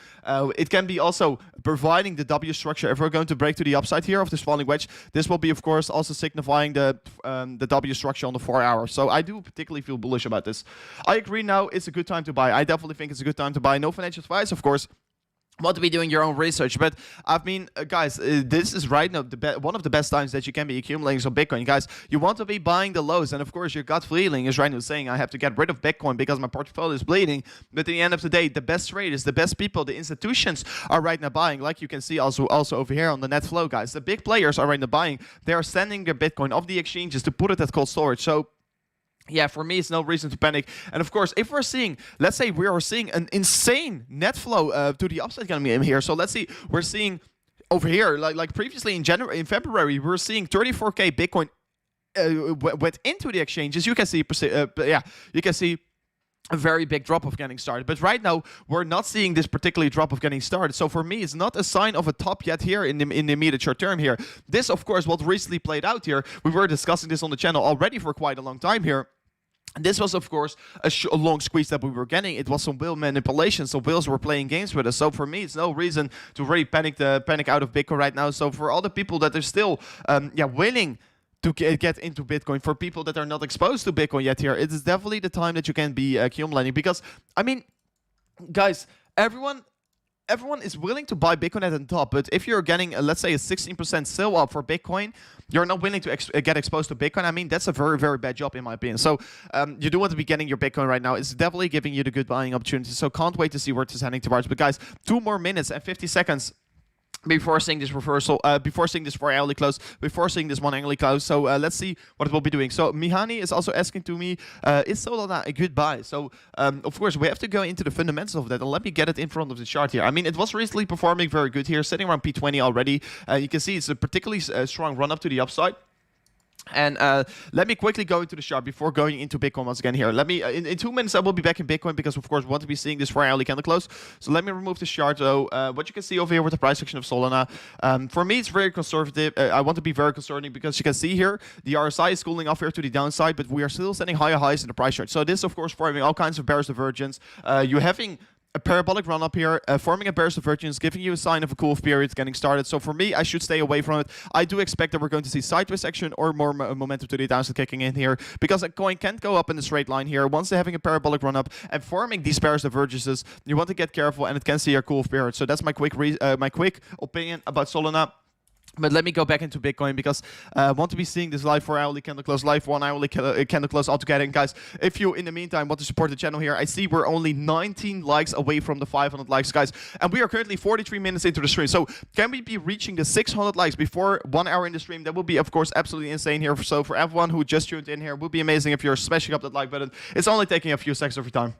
[SPEAKER 1] It can be also providing the W structure. If we're going to break to the upside here of this falling wedge, this will be, of course, also signifying the W structure on the 4 hour. So I do particularly feel bullish about this. I agree now it's a good time to buy. I definitely think it's a good time to buy. No financial advice, of course. Want to be doing your own research, but I mean, guys, this is right now one of the best times that you can be accumulating some Bitcoin. Guys, you want to be buying the lows, and of course your gut feeling is right now saying I have to get rid of Bitcoin because my portfolio is bleeding. But at the end of the day, the best traders, the best people, the institutions are right now buying, like you can see also over here on the net flow, guys. The big players are right now buying. They are sending their Bitcoin off the exchanges to put it at cold storage. So yeah, for me, it's no reason to panic. And of course, if we're seeing, let's say we are seeing an insane net flow to the upside going to be here. So let's see, we're seeing over here, like previously in February, we were seeing 34K Bitcoin went into the exchanges. You can see, you can see a very big drop of getting started. But right now, we're not seeing this particular drop of getting started. So for me, it's not a sign of a top yet here in the immediate short term here. This, of course, what recently played out here. We were discussing this on the channel already for quite a long time here. And this was, of course, a long squeeze that we were getting. It was some whale manipulation, so whales were playing games with us. So for me, it's no reason to really panic out of Bitcoin right now. So for all the people that are still, willing to get into Bitcoin, for people that are not exposed to Bitcoin yet here, it is definitely the time that you can be accumulating. Because, I mean, guys, everyone is willing to buy Bitcoin at the top, but if you're getting, let's say, a 16% sell up for Bitcoin, you're not willing to get exposed to Bitcoin. I mean, that's a very, very bad job, in my opinion. So you do want to be getting your Bitcoin right now. It's definitely giving you the good buying opportunity. So can't wait to see where it's heading towards. But guys, 2 more minutes and 50 seconds before seeing this reversal, before seeing this 4 hourly close, before seeing this 1 hourly close. So let's see what it will be doing. So Mihani is also asking to me, is Solana a good buy? So of course we have to go into the fundamentals of that, and let me get it in front of the chart here. I mean, it was recently performing very good here, sitting around P20 already. You can see it's a particularly strong run up to the upside. And let me quickly go into the chart before going into Bitcoin once again here. Let me, in 2 minutes, I will be back in Bitcoin because, of course, we want to be seeing this 4 hourly candle close. So let me remove the chart, though. What you can see over here with the price section of Solana, for me, it's very conservative. I want to be very conservative because you can see here, the RSI is cooling off here to the downside, but we are still setting higher highs in the price chart. So this, of course, forming all kinds of bearish divergence. You're having a parabolic run up here, forming a bearish divergence, giving you a sign of a cool-off period getting started. So for me, I should stay away from it. I do expect that we're going to see sideways action or more momentum to the downside kicking in here, because a coin can't go up in a straight line here. Once they're having a parabolic run up and forming these bearish divergences, you want to get careful, and it can see a cool-off period. So that's my quick opinion about Solana. But let me go back into Bitcoin because I want to be seeing this live 4 hourly candle close, live 1 hourly candle close altogether. And guys, if you, in the meantime, want to support the channel here, I see we're only 19 likes away from the 500 likes, guys. And we are currently 43 minutes into the stream. So can we be reaching the 600 likes before 1 hour in the stream? That would be, of course, absolutely insane here. So for everyone who just tuned in here, it would be amazing if you're smashing up that like button. It's only taking a few seconds of your time.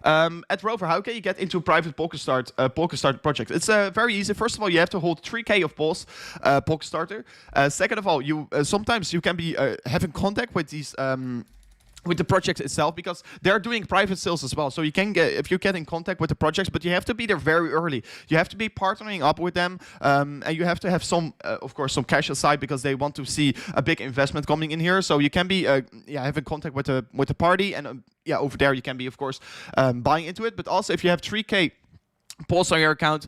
[SPEAKER 1] At Rover, how can you get into a private Polkastar project? It's very easy. First of all, you have to hold 3K of Polkastarter. Second of all, sometimes you can be having contact with these with the project itself, because they're doing private sales as well. So you can get, if you get in contact with the projects, but you have to be there very early. You have to be partnering up with them, and you have to have some, of course, some cash aside, because they want to see a big investment coming in here. So you can be, having contact with the party, and over there you can be, of course, buying into it. But also, if you have 3K pulse on your account,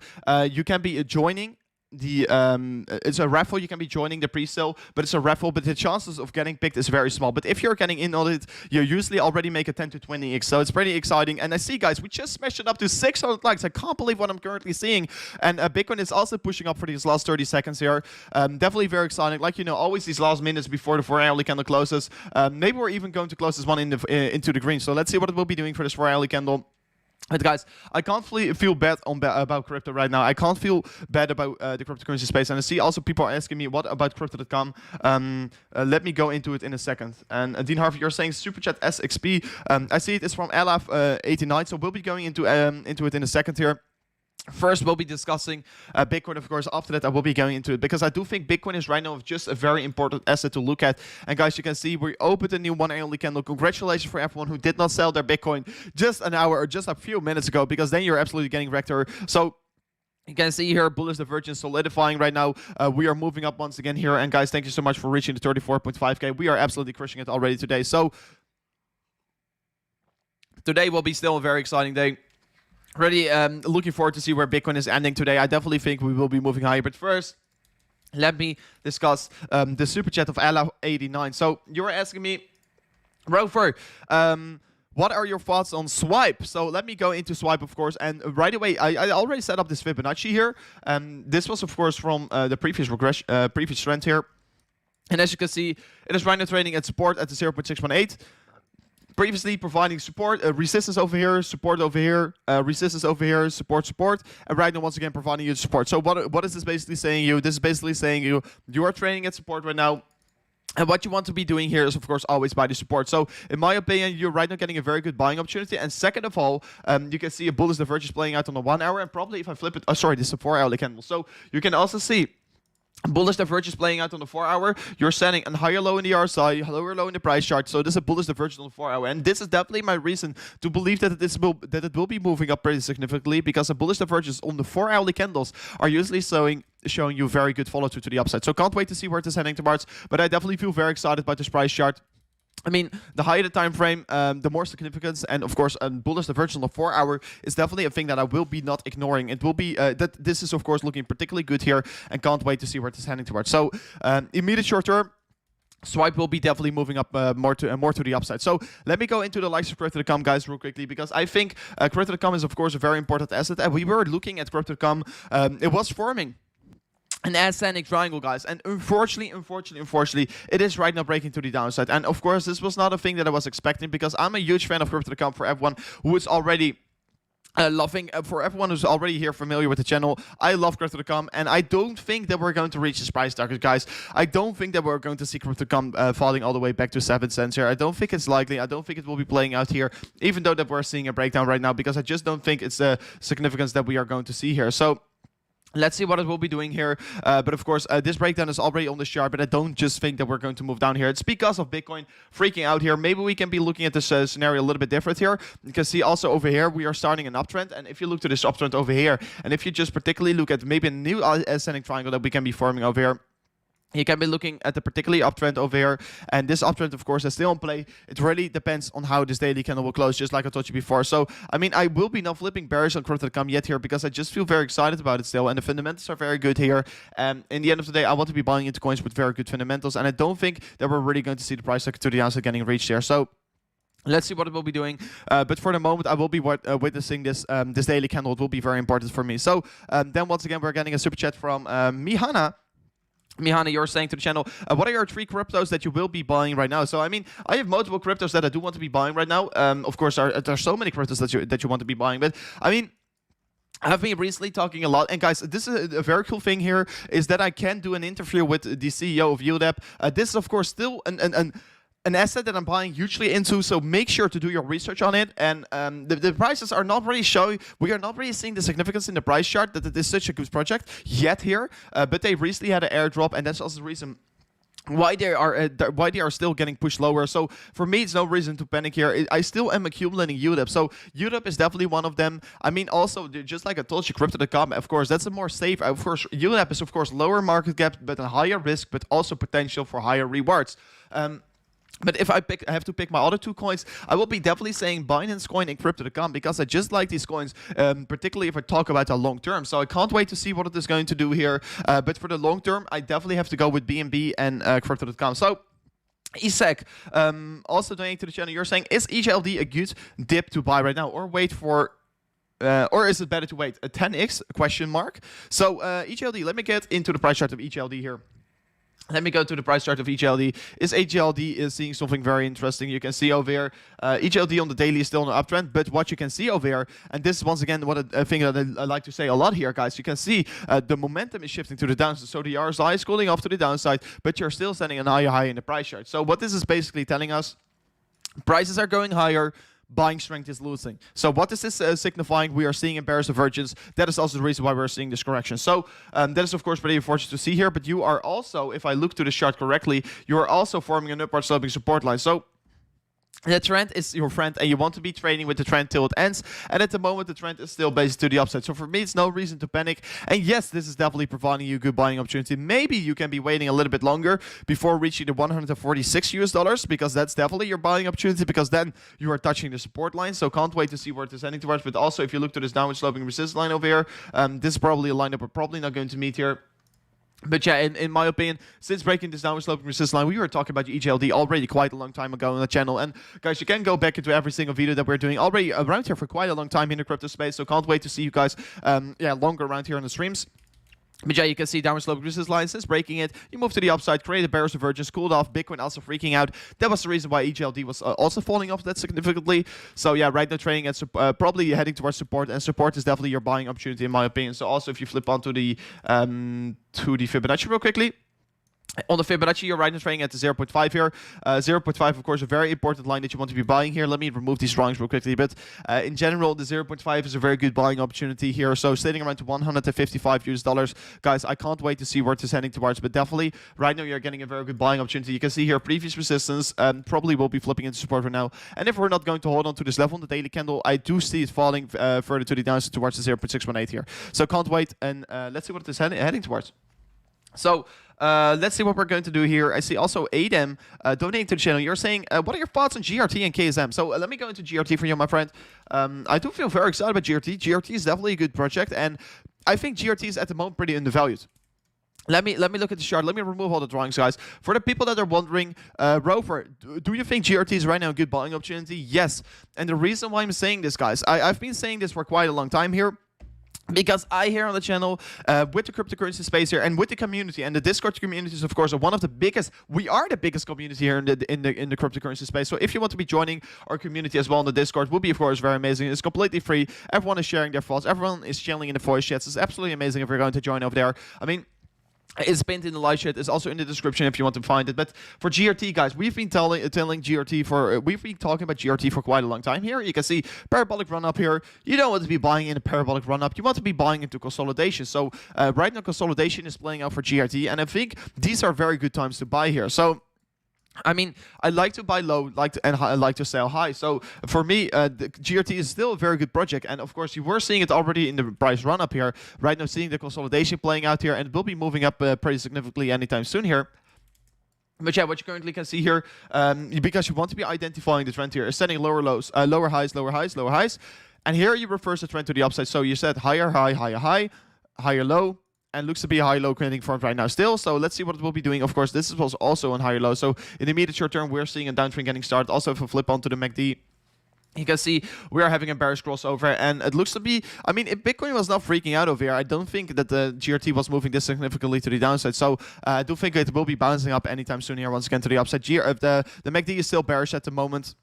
[SPEAKER 1] you can be joining it's a raffle. You can be joining the pre-sale, but it's a raffle, but the chances of getting picked is very small. But if you're getting in on it, you usually already make a 10 to 20x, so it's pretty exciting. And I see, guys, we just smashed it up to 600 likes. I can't believe what I'm currently seeing. And Bitcoin is also pushing up for these last 30 seconds here. Definitely very exciting. Like, always these last minutes before the 4 hourly candle closes. Maybe we're even going to close this one into the green. So let's see what it will be doing for this 4 hourly candle. But guys, I can't feel bad about crypto right now. I can't feel bad about the cryptocurrency space. And I see also people are asking me, what about crypto.com? Let me go into it in a second. And Dean Harvey, you're saying Super Chat SXP. I see it is from Alaf89, so we'll be going into it in a second here. First, we'll be discussing Bitcoin, of course. After that, I will be going into it, because I do think Bitcoin is right now just a very important asset to look at. And guys, you can see we opened a new 1 hourly candle. Congratulations for everyone who did not sell their Bitcoin just an hour or just a few minutes ago, because then you're absolutely getting wrecked. So you can see here, bullish divergence solidifying right now. We are moving up once again here. And guys, thank you so much for reaching the 34.5K. We are absolutely crushing it already today. So Today will be still a very exciting day. Really looking forward to see where Bitcoin is ending today. I definitely think we will be moving higher. But first, let me discuss the super chat of Ella89. So you were asking me, Rover, what are your thoughts on Swipe? So let me go into Swipe, of course. And right away, I already set up this Fibonacci here. This was, of course, from the previous trend here. And as you can see, it is right now trading at support at the 0.618. Previously providing support, resistance over here, support over here, resistance over here, support, and right now once again providing you support. So what is this basically saying you? This is basically saying you are trading at support right now. And what you want to be doing here is, of course, always buy the support. So, in my opinion, you're right now getting a very good buying opportunity. And second of all, you can see a bullish divergence playing out on the 1 hour. And probably if I flip it, oh, sorry, this is a 4 hourly candle. So, you can also see bullish divergence playing out on the 4 hour. You're setting a higher low in the RSI, lower low in the price chart. So this is a bullish divergence on the 4 hour. And this is definitely my reason to believe that it will be moving up pretty significantly, because a bullish divergence on the 4 hourly candles are usually showing you very good follow through to the upside. So can't wait to see where it is heading towards. But I definitely feel very excited about this price chart. I mean, the higher the time frame, the more significance, and of course, bullish divergence on the 4 hour is definitely a thing that I will be not ignoring. It will be that this is of course looking particularly good here, and can't wait to see where it is heading towards. So, immediate short term, Swipe will be definitely moving up more to the upside. So let me go into the likes of Crypto.com, guys, real quickly, because I think Crypto.com is of course a very important asset, and we were looking at Crypto.com. It was forming an ascending triangle, guys, and unfortunately, it is right now breaking to the downside. And of course, this was not a thing that I was expecting, because I'm a huge fan of Crypto.com. For everyone who is already for everyone who's already here familiar with the channel, I love Crypto.com, and I don't think that we're going to reach this price target, guys. I don't think that we're going to see Crypto.com falling all the way back to 7 cents here. I don't think it's likely. I don't think it will be playing out here, even though that we're seeing a breakdown right now, because I just don't think it's the significance that we are going to see here. So let's see what it will be doing here. But of course, this breakdown is already on the chart, but I don't just think that we're going to move down here. It's because of Bitcoin freaking out here. Maybe we can be looking at this scenario a little bit different here. You can see also over here, we are starting an uptrend. And if you look to this uptrend over here, and if you just particularly look at maybe a new ascending triangle that we can be forming over here, you can be looking at the particularly uptrend over here, and this uptrend, of course, is still in play. It really depends on how this daily candle will close, just like I told you before. So, I mean, I will be not flipping bearish on Crypto.com yet here, because I just feel very excited about it still, and the fundamentals are very good here. In the end of the day, I want to be buying into coins with very good fundamentals, and I don't think that we're really going to see the price to the downside getting reached here. So let's see what it will be doing. But for the moment, I will be witnessing this this daily candle. It will be very important for me. So then once again, we're getting a super chat from Mihana. Mihana, you're saying to the channel, what are your 3 cryptos that you will be buying right now? So, I mean, I have multiple cryptos that I do want to be buying right now. Of course, there are so many cryptos that you want to be buying. But, I mean, I've been recently talking a lot, and guys, this is a very cool thing here, is that I can do an interview with the CEO of UDEP. This is, of course, still an asset that I'm buying hugely into, so make sure to do your research on it. And the prices are not really showing, we are not really seeing the significance in the price chart that it is such a good project yet here, but they recently had an airdrop, and that's also the reason why they are still getting pushed lower. So for me, it's no reason to panic here. I still am accumulating UDEP. So UDEP is definitely one of them. I mean, also, just like I told you, Crypto.com, of course, that's a more safe. Of course, UDEP is, of course, lower market cap, but a higher risk, but also potential for higher rewards. But if I have to pick my other 2 coins, I will be definitely saying Binance Coin and Crypto.com, because I just like these coins, particularly if I talk about the long term. So I can't wait to see what it is going to do here. But for the long term, I definitely have to go with BNB and Crypto.com. So Isaac, also donating to the channel, you're saying, is HLD a good dip to buy right now, or wait for... or is it better to wait? A 10x question mark. So HLD, let me get into the price chart of HLD here. Let me go to the price chart of HLD. HLD is seeing something very interesting. You can see over here, HLD on the daily is still on an uptrend, but what you can see over here, and this is once again what a thing that I like to say a lot here, guys. You can see the momentum is shifting to the downside. So the RSI is cooling off to the downside, but you're still setting an higher high in the price chart. So what this is basically telling us, prices are going higher, buying strength is losing. So what is this signifying? We are seeing a bearish divergence. That is also the reason why we're seeing this correction. So that is, of course, pretty unfortunate to see here. But you are also, if I look to the chart correctly, you are also forming an upward sloping support line. So The trend is your friend, and you want to be trading with the trend till it ends. And at the moment, the trend is still based to the upside. So for me, it's no reason to panic. And yes, this is definitely providing you a good buying opportunity. Maybe you can be waiting a little bit longer before reaching the 146 US dollars, because that's definitely your buying opportunity, because then you are touching the support line. So can't wait to see where it is heading towards. But also, if you look to this downward sloping resistance line over here, this is probably a line that we're probably not going to meet here. But yeah, in my opinion, since breaking this downward sloping resistance line, we were talking about EGLD already quite a long time ago on the channel. And guys, you can go back into every single video that we're doing already around here for quite a long time in the crypto space. So can't wait to see you guys, longer around here on the streams. But yeah, you can see downward sloping resistance line. Since breaking it, you move to the upside, create a bearish divergence, cooled off, Bitcoin also freaking out. That was the reason why EGLD was also falling off that significantly. So yeah, right now trading at probably heading towards support, and support is definitely your buying opportunity in my opinion. So also, if you flip onto the Fibonacci real quickly. On the Fibonacci, you're right now trading at the 0.5 here. 0.5, of course, a very important line that you want to be buying here. Let me remove these drawings real quickly. But in general, the 0.5 is a very good buying opportunity here. So sitting around to 155 US dollars. Guys, I can't wait to see where it is heading towards. But definitely, right now, you're getting a very good buying opportunity. You can see here previous resistance. Probably will be flipping into support right now. And if we're not going to hold on to this level on the daily candle, I do see it falling further to the downside towards the 0.618 here. So can't wait. And let's see what it is heading towards. So let's see what we're going to do here. I see also Adam donating to the channel. You're saying, what are your thoughts on GRT and KSM? So let me go into GRT for you, my friend. I do feel very excited about GRT. GRT is definitely a good project, and I think GRT is at the moment pretty undervalued. Let me look at the chart. Let me remove all the drawings, guys. For the people that are wondering, Rover, do you think GRT is right now a good buying opportunity? Yes. And the reason why I'm saying this, guys, I've been saying this for quite a long time here. Because I here on the channel, with the cryptocurrency space here, and with the community, and the Discord communities, of course, are one of the biggest. We are the biggest community here in the cryptocurrency space. So if you want to be joining our community as well on the Discord, would be of course very amazing. It's completely free. Everyone is sharing their thoughts. Everyone is chilling in the voice chats. It's absolutely amazing if you're going to join over there. I mean, it's pinned in the live chat. It's also in the description if you want to find it. But for GRT, guys, we've been telling GRT for we've been talking about GRT for quite a long time here. You can see parabolic run up here. You don't want to be buying in a parabolic run up. You want to be buying into consolidation. So right now consolidation is playing out for GRT, and I think these are very good times to buy here. So I mean, I like to buy low, I like to sell high. So for me, the GRT is still a very good project. And of course, you were seeing it already in the price run up here. Right now, seeing the consolidation playing out here, and it will be moving up pretty significantly anytime soon here. But yeah, what you currently can see here, because you want to be identifying the trend here, is setting lower lows, lower highs, lower highs, lower highs. And here you reverse the trend to the upside. So you set higher high, higher high, higher low. And looks to be a high-low creating front right now still. So let's see what it will be doing. Of course, this was also on higher low. So in the immediate short term, we're seeing a downtrend getting started. Also, if we flip onto the MACD, you can see we are having a bearish crossover, and it looks to be, I mean, if Bitcoin was not freaking out over here, I don't think that the GRT was moving this significantly to the downside. So I do think it will be bouncing up anytime soon here once again to the upside. The MACD is still bearish at the moment.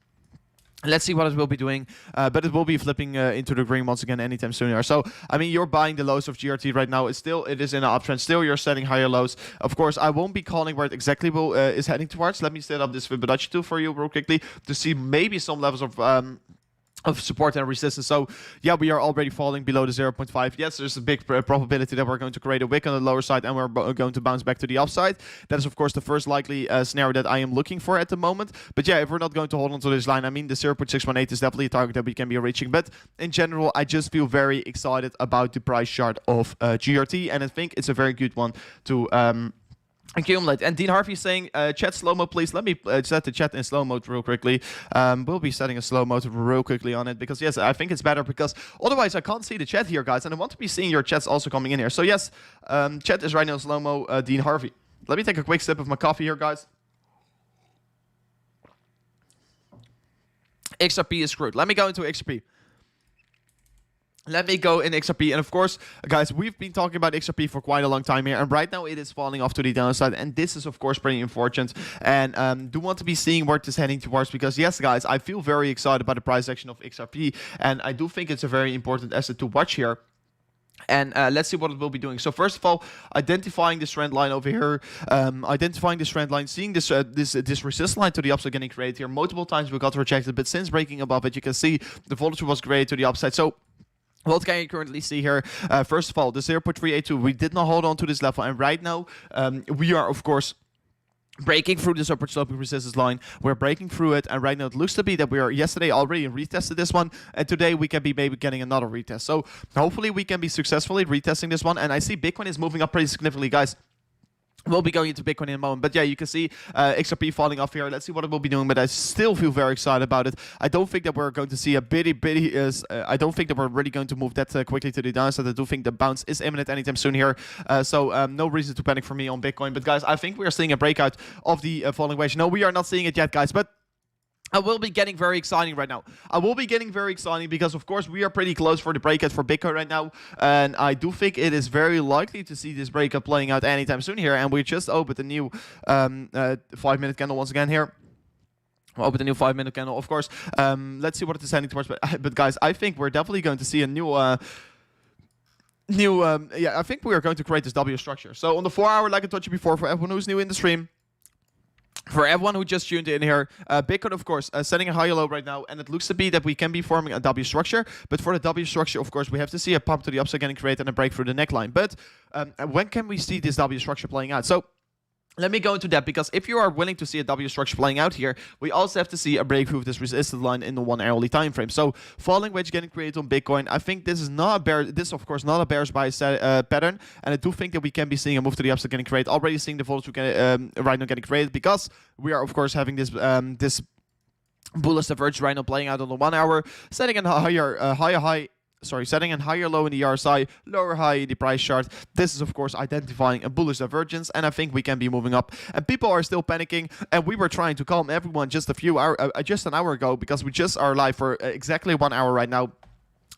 [SPEAKER 1] Let's see what it will be doing, but it will be flipping into the green once again anytime soon here. So, I mean, you're buying the lows of GRT right now. It is in an uptrend. Still, you're setting higher lows. Of course, I won't be calling where it exactly is heading towards. Let me set up this Fibonacci tool for you real quickly to see maybe some levels of support and resistance. So yeah, we are already falling below the 0.5. Yes, there's a big probability that we're going to create a wick on the lower side, and we're going to bounce back to the upside. That is of course the first likely scenario that I am looking for at the moment. But yeah, if we're not going to hold on to this line, I mean, the 0.618 is definitely a target that we can be reaching. But in general, I just feel very excited about the price chart of GRT, and I think it's a very good one to accumulate. And Dean Harvey is saying, chat slow mode, please. Let me set the chat in slow mode real quickly. We'll be setting a slow mode real quickly on it, because yes, I think it's better, because otherwise I can't see the chat here, guys, and I want to be seeing your chats also coming in here. So yes, chat is right now in slow mo. Dean Harvey. Let me take a quick sip of my coffee here, guys. XRP is screwed. Let me go into XRP. Let me go in XRP, and of course, guys, we've been talking about XRP for quite a long time here, and right now it is falling off to the downside, and this is of course pretty unfortunate, and do want to be seeing where it is heading towards, because yes, guys, I feel very excited about the price action of XRP, and I do think it's a very important asset to watch here. And let's see what it will be doing. So first of all, identifying this trend line over here, seeing this this resistance line to the upside getting created here. Multiple times we got rejected, but since breaking above it, you can see the volatility was created to the upside. So what can you currently see here? First of all, the 0.382, we did not hold on to this level, and right now we are, of course, breaking through this upward sloping resistance line. We're breaking through it, and right now it looks to be that we are yesterday already retested this one, and today we can be maybe getting another retest. So hopefully we can be successfully retesting this one, and I see Bitcoin is moving up pretty significantly, guys. We'll be going into Bitcoin in a moment, but yeah, you can see XRP falling off here. Let's see what it will be doing, but I still feel very excited about it. I don't think that we're going to see a I don't think that we're really going to move that quickly to the downside. I do think the bounce is imminent anytime soon here, so no reason to panic for me on Bitcoin. But guys, I think we are seeing a breakout of the falling wedge. No, we are not seeing it yet, guys, but I will be getting very exciting right now. I will be getting very exciting because, of course, we are pretty close for the breakout for Bitcoin right now. And I do think it is very likely to see this breakout playing out anytime soon here. And we just opened a new 5-minute candle once again here. We'll open a new 5-minute candle, of course. Let's see what it is heading towards. But guys, I think we're definitely going to see a new... I think we are going to create this W structure. So on the 4-hour, like I told you before, for everyone who's new in the stream, for everyone who just tuned in here, Bitcoin, of course, setting a higher low right now, and it looks to be that we can be forming a W structure. But for the W structure, of course, we have to see a pump to the upside getting created and a break through the neckline. But when can we see this W structure playing out? So let me go into that, because if you are willing to see a W structure playing out here, we also have to see a breakthrough of this resistance line in the 1 hourly time frame. So falling wedge getting created on Bitcoin, I think this is not a bear. This, of course, not a bearish buy pattern, and I do think that we can be seeing a move to the upside getting created. Already seeing the voltage right now getting created, because we are, of course, having this this bullish divergence right now playing out on the 1 hour, setting a setting a higher low in the RSI, lower high in the price chart. This is, of course, identifying a bullish divergence, and I think we can be moving up. And people are still panicking, and we were trying to calm everyone just an hour ago, because we just are live for exactly 1 hour right now.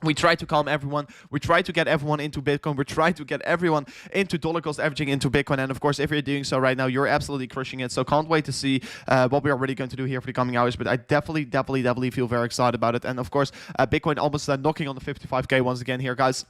[SPEAKER 1] We try to calm everyone. We try to get everyone into Bitcoin. We try to get everyone into dollar cost averaging into Bitcoin. And of course, if you're doing so right now, you're absolutely crushing it. So can't wait to see what we are really going to do here for the coming hours. But I definitely feel very excited about it. And of course, Bitcoin almost knocking on the 55K once again here, guys.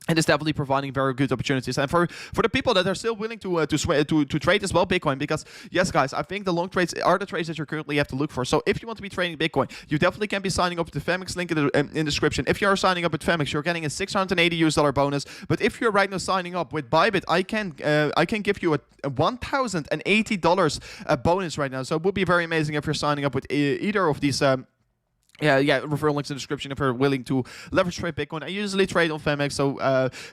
[SPEAKER 1] And it's definitely providing very good opportunities. And for the people that are still willing to trade as well Bitcoin, because yes, guys, I think the long trades are the trades that you currently have to look for. So if you want to be trading Bitcoin, you definitely can be signing up with the Femex link in the description. If you are signing up with Femex, you're getting a $680 bonus. But if you're right now signing up with Bybit, I can give you a $1,080 bonus right now. So it would be very amazing if you're signing up with either of these. Referral links in the description if you're willing to leverage trade Bitcoin. I usually trade on Femex, so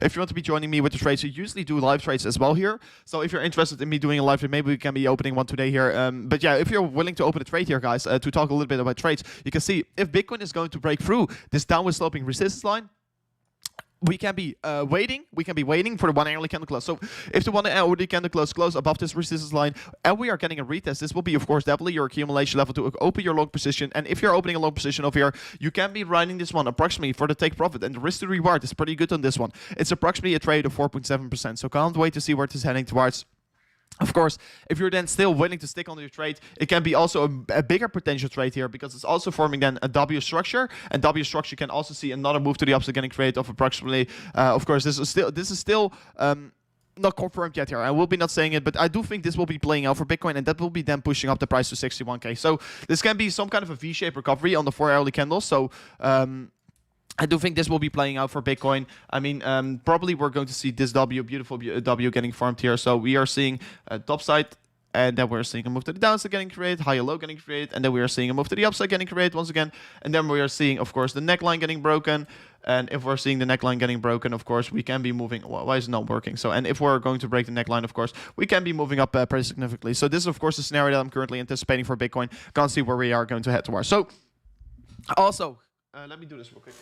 [SPEAKER 1] if you want to be joining me with the trades, I usually do live trades as well here. So if you're interested in me doing a live trade, maybe we can be opening one today here. But yeah, if you're willing to open a trade here, guys, to talk a little bit about trades, you can see if Bitcoin is going to break through this downward sloping resistance line, we can be waiting. We can be waiting for the 1 hourly candle close. So if the 1 hourly candle close above this resistance line, and we are getting a retest, this will be, of course, definitely your accumulation level to open your long position. And if you're opening a long position over here, you can be running this one approximately for the take profit. And the risk to reward is pretty good on this one. It's approximately a trade of 4.7%. So can't wait to see where it is heading towards. Of course, if you're then still willing to stick on your trade, it can be also a bigger potential trade here, because it's also forming then a W structure, and W structure can also see another move to the upside getting created of approximately. Of course, this is still not confirmed yet here. I will be not saying it, but I do think this will be playing out for Bitcoin, and that will be then pushing up the price to 61K. So this can be some kind of a V-shaped recovery on the 4 hourly candle. So I do think this will be playing out for Bitcoin. I mean, probably we're going to see this beautiful W getting formed here. So we are seeing a top side, and then we're seeing a move to the downside getting created, higher low getting created, and then we are seeing a move to the upside getting created once again. And then we are seeing, of course, the neckline getting broken. And if we're seeing the neckline getting broken, of course, we can be moving. Well, why is it not working? So, and if we're going to break the neckline, of course, we can be moving up pretty significantly. So this is, of course, the scenario that I'm currently anticipating for Bitcoin. Can't see where we are going to head towards. So also, let me do this real quick.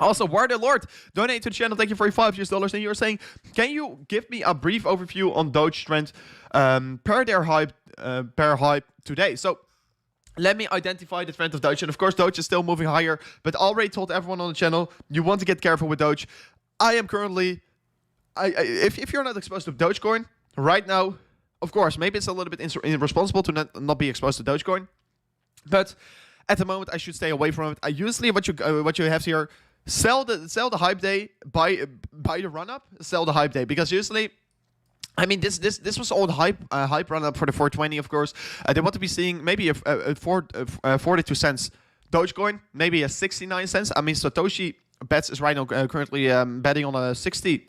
[SPEAKER 1] Also, Warder Lord, donate to the channel. Thank you for your $5. And you're saying, can you give me a brief overview on Doge trend per their hype today? So let me identify the trend of Doge. And of course, Doge is still moving higher, but already told everyone on the channel, you want to get careful with Doge. I am currently, if you're not exposed to Dogecoin right now, of course, maybe it's a little bit irresponsible to not be exposed to Dogecoin, but at the moment, I should stay away from it. I usually what you have here. Sell the hype day, buy the run up, sell the hype day, because usually, I mean, this was all the hype run up for the 420, of course. They want to be seeing maybe a 42 cents Dogecoin, maybe a 69 cents. I mean, Satoshi bets is right now currently betting on a 60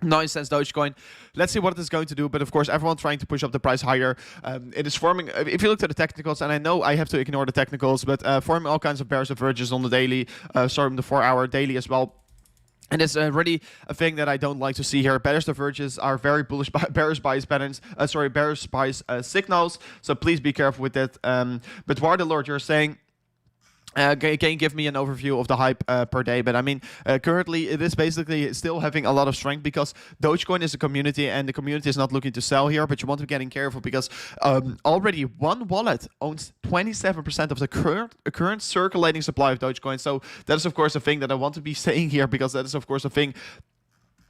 [SPEAKER 1] 9 cents Dogecoin. Let's see what it is going to do. But of course, everyone trying to push up the price higher. It is forming, if you look at the technicals, and I know I have to ignore the technicals, but forming all kinds of bears and verges on the daily, sorry, the 4-hour daily as well. And it's really a thing that I don't like to see here. Bearish diverges are very bullish, bearish bias patterns. Bearish bias signals. So please be careful with that. But War the Lord, you're saying, can you give me an overview of the hype per day? But I mean, currently it is basically still having a lot of strength because Dogecoin is a community and the community is not looking to sell here. But you want to be getting careful because already one wallet owns 27% of the current circulating supply of Dogecoin. So that is of course a thing that I want to be saying here, because that is of course a thing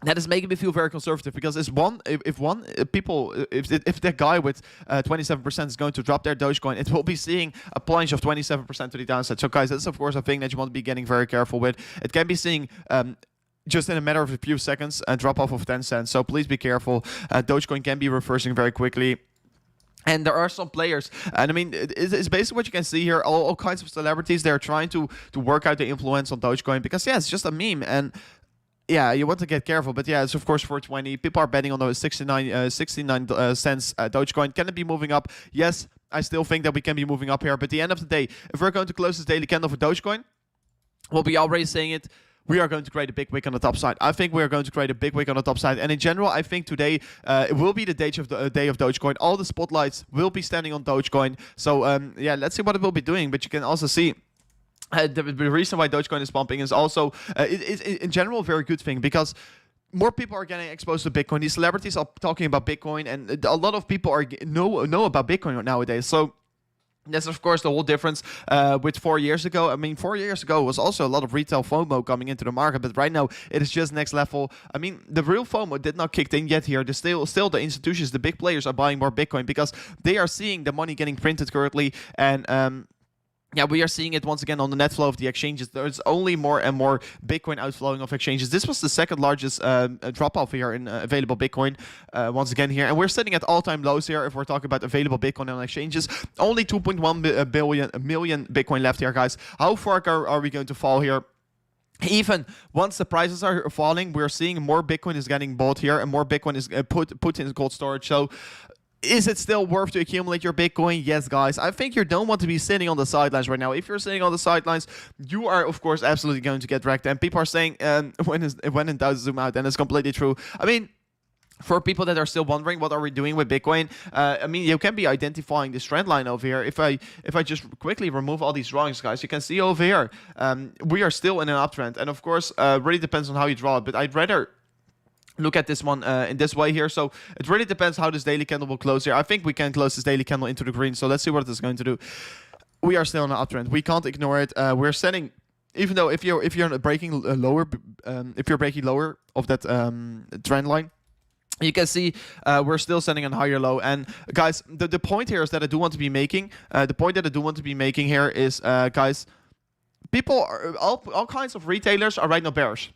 [SPEAKER 1] that is making me feel very conservative, because if that guy with 27% is going to drop their Dogecoin, it will be seeing a plunge of 27% to the downside. So guys, that's of course a thing that you want to be getting very careful with. It can be seeing just in a matter of a few seconds a drop off of 10 cents. So please be careful. Dogecoin can be reversing very quickly. And there are some players, and I mean, it's basically what you can see here. All kinds of celebrities, they're trying to work out the influence on Dogecoin, because yeah, it's just a meme. And yeah, you want to get careful, but yeah, it's of course 420. People are betting on those 69 cents Dogecoin. Can it be moving up? Yes, I still think that we can be moving up here. But at the end of the day, if we're going to close this daily candle for Dogecoin, we'll be already saying it. We are going to create a big wick on the top side. I think we are going to create a big wick on the top side. And in general, I think today it will be the day of Dogecoin. All the spotlights will be standing on Dogecoin. So yeah, let's see what it will be doing. But you can also see the reason why Dogecoin is pumping is also, it's in general a very good thing, because more people are getting exposed to Bitcoin. These celebrities are talking about Bitcoin, and a lot of people know about Bitcoin nowadays. So that's of course the whole difference with 4 years ago. I mean, 4 years ago was also a lot of retail FOMO coming into the market, but right now it is just next level. I mean, the real FOMO did not kick in yet here. There's still the institutions, the big players are buying more Bitcoin because they are seeing the money getting printed currently, and yeah, we are seeing it once again on the net flow of the exchanges. There's only more and more Bitcoin outflowing of exchanges. This was the second largest drop-off here in available Bitcoin once again here. And we're sitting at all-time lows here if we're talking about available Bitcoin on exchanges. Only 2.1 million Bitcoin left here, guys. How far are we going to fall here? Even once the prices are falling, we're seeing more Bitcoin is getting bought here and more Bitcoin is put in cold storage. So is it still worth to accumulate your Bitcoin? Yes, guys. I think you don't want to be sitting on the sidelines right now. If you're sitting on the sidelines, you are, of course, absolutely going to get wrecked. And people are saying, when in doubt, zoom out. And it's completely true. I mean, for people that are still wondering what are we doing with Bitcoin, I mean, you can be identifying this trend line over here. If I just quickly remove all these drawings, guys, you can see over here, we are still in an uptrend. And of course, really depends on how you draw it. But I'd rather look at this one in this way here. So it really depends how this daily candle will close here. I think we can close this daily candle into the green. So let's see what it is going to do. We are still on an uptrend. We can't ignore it. We're setting, even though if you're breaking lower, if you're breaking lower of that trend line, you can see we're still sending a higher low. And guys, the point here is that I do want to be making. The point that I do want to be making here is, guys, people are all kinds of retailers are right now bearish.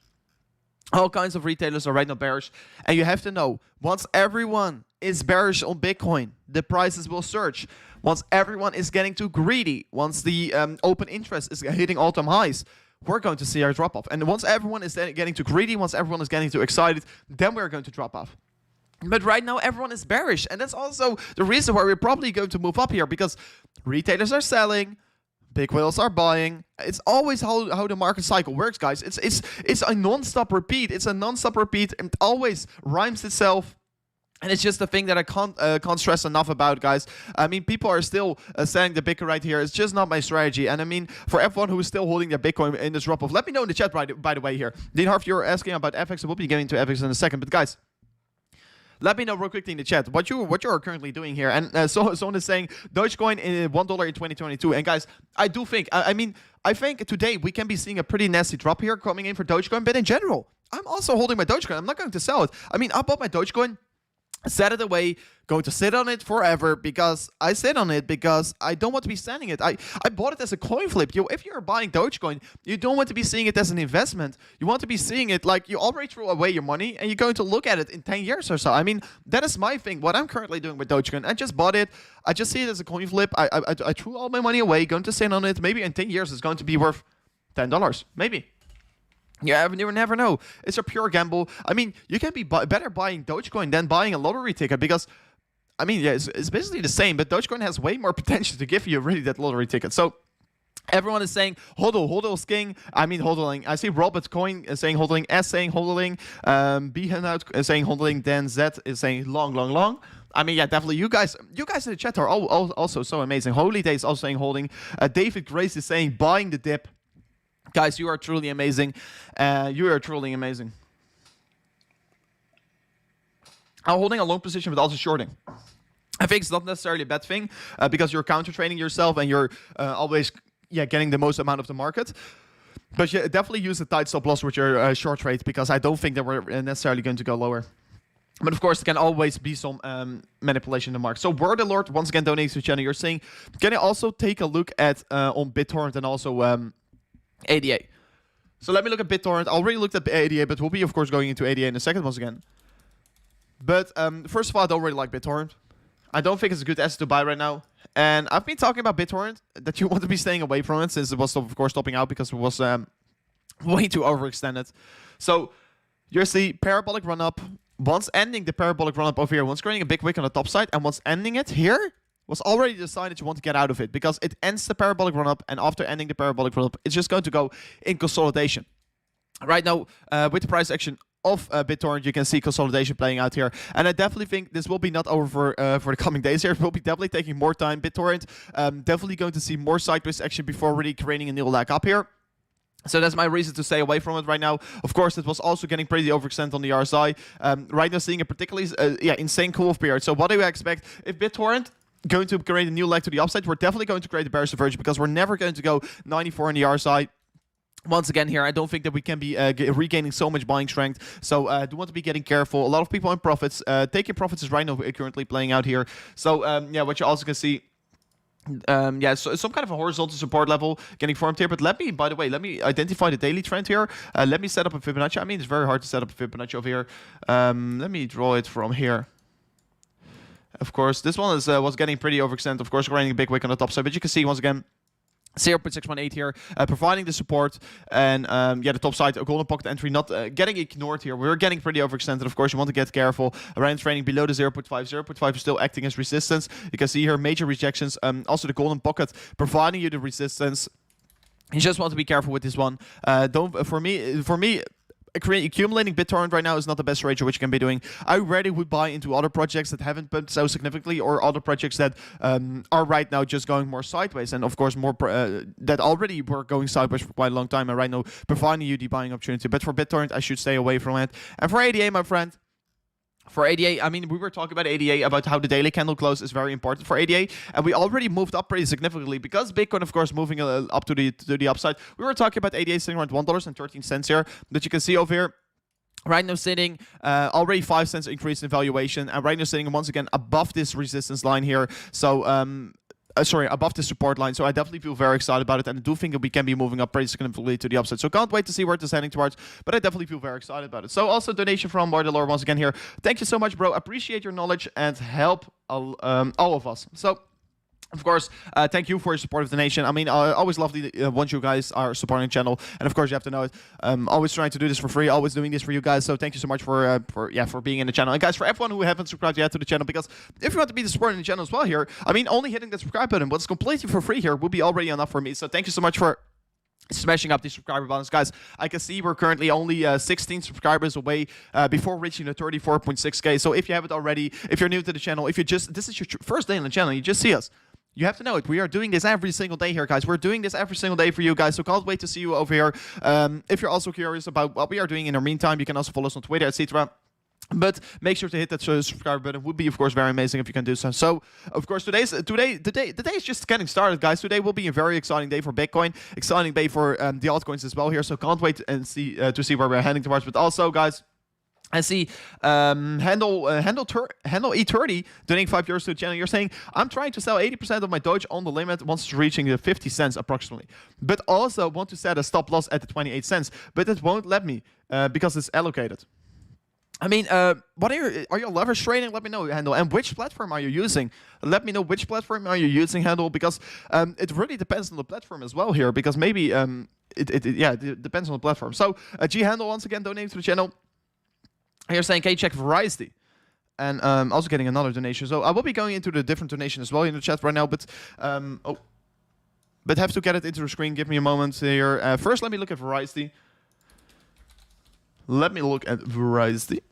[SPEAKER 1] All kinds of retailers are right now bearish. And you have to know, once everyone is bearish on Bitcoin, the prices will surge. Once everyone is getting too greedy, once the open interest is hitting all-time highs, we're going to see our drop-off. And once everyone is getting too greedy, once everyone is getting too excited, then we're going to drop off. But right now, everyone is bearish. And that's also the reason why we're probably going to move up here, because retailers are selling, big whales are buying. It's always how the market cycle works, guys. It's a non-stop repeat. It's a non-stop repeat, and it always rhymes itself. And it's just a thing that I can't stress enough about, guys. I mean, people are still selling the Bitcoin right here. It's just not my strategy. And I mean, for everyone who is still holding their Bitcoin in this drop-off, let me know in the chat, by the way, here. Dean Harf, you're asking about FX. We'll be getting to FX in a second. But guys, let me know real quickly in the chat what you are currently doing here. And someone is saying Dogecoin in $1 in 2022. And guys, I do think, I think today we can be seeing a pretty nasty drop here coming in for Dogecoin. But in general, I'm also holding my Dogecoin. I'm not going to sell it. I mean, I bought my Dogecoin, set it away, going to sit on it forever, because I sit on it because I don't want to be selling it. I bought it as a coin flip. If you're buying Dogecoin, you don't want to be seeing it as an investment. You want to be seeing it like you already threw away your money and you're going to look at it in 10 years or so. I mean, that is my thing, what I'm currently doing with Dogecoin. I just bought it. I just see it as a coin flip. I threw all my money away, going to sit on it. Maybe in 10 years it's going to be worth $10. Maybe. Yeah, you never know. It's a pure gamble. I mean, you can be better buying Dogecoin than buying a lottery ticket because, I mean, yeah, it's basically the same, but Dogecoin has way more potential to give you really that lottery ticket. So everyone is saying hodl is king. I mean hodling. I see Robert Coin is saying hodling, S saying hodling, Behannout is saying hodling, then Z is saying long. I mean, yeah, definitely. You guys in the chat are also so amazing. Holy Day is also saying holding. David Grace is saying buying the dip. Guys, you are truly amazing. You are truly amazing. I'm holding a long position, but also shorting. I think it's not necessarily a bad thing because you're counter trading yourself and you're always getting the most amount of the market. But you definitely use a tight stop loss with your short trade because I don't think that we're necessarily going to go lower. But of course, there can always be some manipulation in the market. So Word Alert, once again, donating to the channel. You're saying, can you also take a look at on BitTorrent and also ADA? So let me look at BitTorrent. I already looked at ADA, but we'll be, of course, going into ADA in a second once again. But first of all, I don't really like BitTorrent. I don't think it's a good asset to buy right now. And I've been talking about BitTorrent, that you want to be staying away from it since it was, of course, stopping out because it was way too overextended. So you see parabolic run-up. Once ending the parabolic run-up over here, once creating a big wick on the top side, and once ending it here, was already decided you want to get out of it because it ends the parabolic run-up, and after ending the parabolic run-up, it's just going to go in consolidation. Right now, with the price action of BitTorrent, you can see consolidation playing out here. And I definitely think this will be not over for the coming days here. It will be definitely taking more time. BitTorrent definitely going to see more sideways action before really creating a new leg up here. So that's my reason to stay away from it right now. Of course, it was also getting pretty overextended on the RSI. Right now, seeing a particularly insane cool-off period. So what do I expect? If BitTorrent going to create a new leg to the upside, we're definitely going to create a bearish divergence because we're never going to go 94 on the RSI. Once again here, I don't think that we can be regaining so much buying strength. So I do want to be getting careful. A lot of people in profits. Taking profits is right now currently playing out here. So what you also can see, so some kind of a horizontal support level getting formed here. But by the way, let me identify the daily trend here. Let me set up a Fibonacci. I mean, it's very hard to set up a Fibonacci over here. Let me draw it from here. Of course, this one was getting pretty overextended. Of course, running a big wick on the top side. But you can see once again, 0.618 here, providing the support, and the top side, a golden pocket entry, not getting ignored here. We're getting pretty overextended. Of course, you want to get careful. Around trading below the 0.5. 0.5 is still acting as resistance. You can see here major rejections. Also, the golden pocket providing you the resistance. You just want to be careful with this one. For me. Accumulating BitTorrent right now is not the best ratio which you can be doing. I rarely would buy into other projects that haven't bumped so significantly, or other projects that are right now just going more sideways, and of course more that already were going sideways for quite a long time and right now providing you the buying opportunity. But for BitTorrent, I should stay away from it. And for ADA, my friend, for ADA, I mean, we were talking about ADA, about how the daily candle close is very important for ADA, and we already moved up pretty significantly because Bitcoin, of course, moving up to the upside. We were talking about ADA sitting around $1.13 here, that you can see over here. Right now sitting already 5 cents increase in valuation, and right now sitting once again above this resistance line here. So above the support line. So I definitely feel very excited about it, and I do think that we can be moving up pretty significantly to the upside. So can't wait to see where it's heading towards, but I definitely feel very excited about it. So also donation from Bardelor once again here. Thank you so much, bro. Appreciate your knowledge and help all of us. So of course, thank you for your support of the nation. I mean, I always love once you guys are supporting the channel, and of course you have to know it. Always trying to do this for free, always doing this for you guys. So thank you so much for being in the channel, and guys, for everyone who haven't subscribed yet to the channel, because if you want to be supporting the channel as well here, I mean, only hitting the subscribe button, what's completely for free here, will be already enough for me. So thank you so much for smashing up the subscriber balance, guys. I can see we're currently only 16 subscribers away before reaching the 34.6k. So if you haven't already, if you're new to the channel, if you this is your first day on the channel, you just see us, you have to know it. We are doing this every single day here, guys. We're doing this every single day for you guys, so can't wait to see you over here. If you're also curious about what we are doing in the meantime, you can also follow us on Twitter, etc. But make sure to hit that subscribe button. It would be, of course, very amazing if you can do so. So, of course, the day is just getting started, guys. Today will be a very exciting day for Bitcoin, exciting day for the altcoins as well here. So can't wait and see to see where we're heading towards. But also, guys, I see Handle E30 donating €5 to the channel. You're saying, I'm trying to sell 80% of my Doge on the limit once it's reaching the 50 cents approximately. But also want to set a stop loss at the 28 cents. But it won't let me because it's allocated. I mean, what are you leverage trading? Let me know, Handel. And which platform are you using? Let me know which platform are you using, Handel, because it really depends on the platform as well here. Because maybe it depends on the platform. So G Handel once again donating to the channel. You're saying, can you check Variety? And also getting another donation. So I will be going into the different donation as well in the chat right now. But but have to get it into the screen. Give me a moment here. First, let me look at Variety. Let me look at Variety.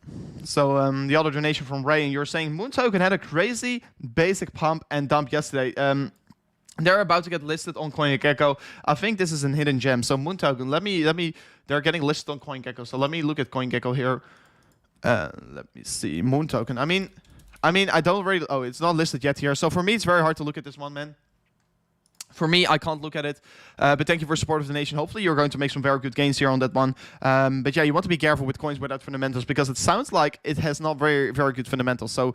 [SPEAKER 1] So the other donation from Ray, and you're saying Moon Token had a crazy basic pump and dump yesterday. They're about to get listed on CoinGecko. I think this is a hidden gem. So Moon Token, let me. They're getting listed on CoinGecko. So let me look at CoinGecko here. Let me see Moon Token. I mean, I don't really. Oh, it's not listed yet here. So for me, it's very hard to look at this one, man. For me, I can't look at it, but thank you for support of the nation. Hopefully, you're going to make some very good gains here on that one. But yeah, you want to be careful with coins without fundamentals because it sounds like it has not very good fundamentals. So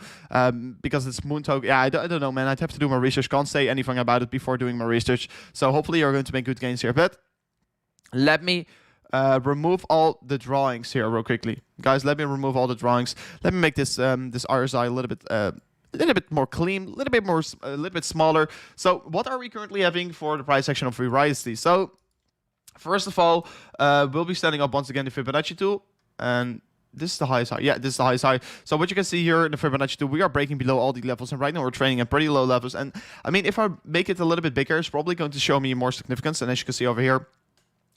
[SPEAKER 1] because it's Moon Token, yeah, I don't know, man. I'd have to do my research. Can't say anything about it before doing my research. So hopefully, you're going to make good gains here. But let me remove all the drawings here real quickly, guys. Let me remove all the drawings. Let me make this this RSI a little bit more clean, a little bit smaller. So what are we currently having for the price action of Variety? So first of all, we'll be setting up once again the Fibonacci tool, and this is the highest high. Yeah, this is the highest high. So what you can see here in the Fibonacci tool, we are breaking below all the levels, and right now we're trading at pretty low levels. And I mean, if I make it a little bit bigger, it's probably going to show me more significance. And as you can see over here,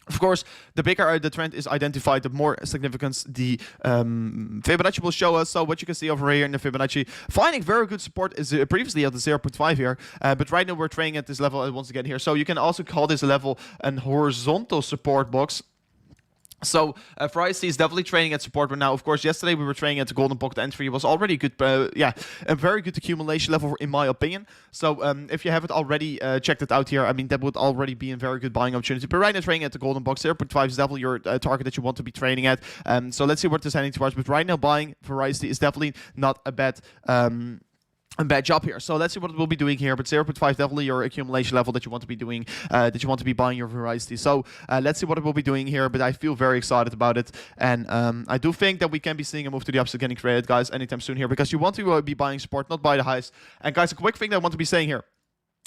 [SPEAKER 1] of course, the bigger the trend is identified, the more significance the Fibonacci will show us. So what you can see over here in the Fibonacci, finding very good support is previously at the 0.5 here, but right now we're trading at this level once again here. So you can also call this level an horizontal support box. So Variety is definitely trading at support right now. Of course, yesterday we were trading at the golden pocket entry. It was already good, yeah, a very good accumulation level in my opinion. So if you haven't already checked it out here, I mean, that would already be a very good buying opportunity. But right now trading at the golden box, 0.5 is definitely your target that you want to be trading at. So let's see what this is heading towards. But right now buying Variety is definitely not a bad job here. So let's see what we'll be doing here. But 0.5 definitely your accumulation level that you want to be doing, that you want to be buying your Variety. So let's see what we'll be doing here. But I feel very excited about it, and I do think that we can be seeing a move to the upside getting created, guys, anytime soon here, because you want to be buying support, not buy the highs. And guys, a quick thing that I want to be saying here.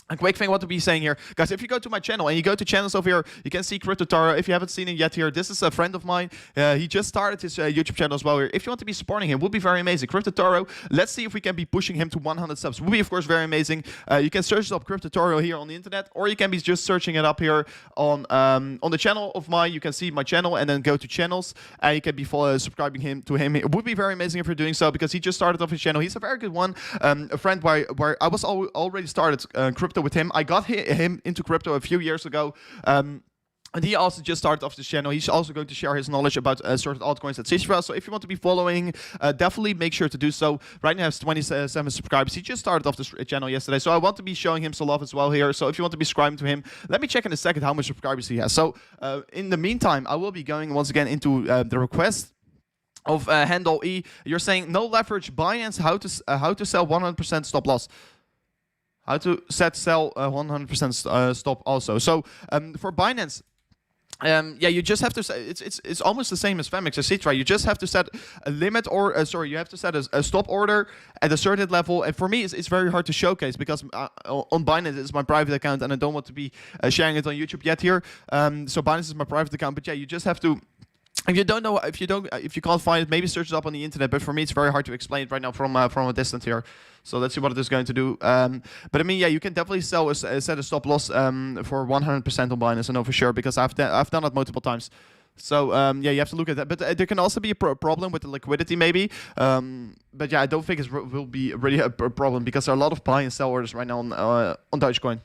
[SPEAKER 1] A quick thing I want to be saying here, guys, if you go to my channel and you go to channels over here, you can see Crypto Taro. If you haven't seen it yet here, this is a friend of mine. He just started his YouTube channel as well here. If you want to be supporting him, it would be very amazing. Crypto Taro, let's see if we can be pushing him to 100 subs. It would be, of course, very amazing. You can search up Crypto Taro here on the internet, or you can be just searching it up here on the channel of mine. You can see my channel and then go to channels, and you can be subscribing to him. It would be very amazing if you're doing so, because he just started off his channel. He's a very good one. A friend where I was already started crypto with him. I got him into crypto a few years ago. And he also just started off this channel. He's also going to share his knowledge about certain altcoins, etc. So if you want to be following, definitely make sure to do so. Right now he has 27 subscribers. He just started off this channel yesterday. So I want to be showing him some love as well here. So if you want to be subscribing to him, let me check in a second how much subscribers he has. So in the meantime, I will be going once again into the request of Handel E. You're saying no leverage Binance, how to sell 100% stop loss. How to sell 100% stop also. So for Binance, yeah, you just have to set, it's almost the same as Femix, etc. You just have to set a limit, or you have to set a stop order at a certain level. And for me, it's very hard to showcase because on Binance it's my private account, and I don't want to be sharing it on YouTube yet here. So Binance is my private account, but yeah, you just have to. If you don't know, if you can't find it, maybe search it up on the internet. But for me, it's very hard to explain it right now from a distance here. So let's see what it is going to do. But I mean, yeah, you can definitely set a stop loss for 100% on Binance. I know for sure because I've done it multiple times. So yeah, you have to look at that. But there can also be a problem with the liquidity, maybe. But yeah, I don't think it will be really a problem because there are a lot of buy and sell orders right now on Dogecoin.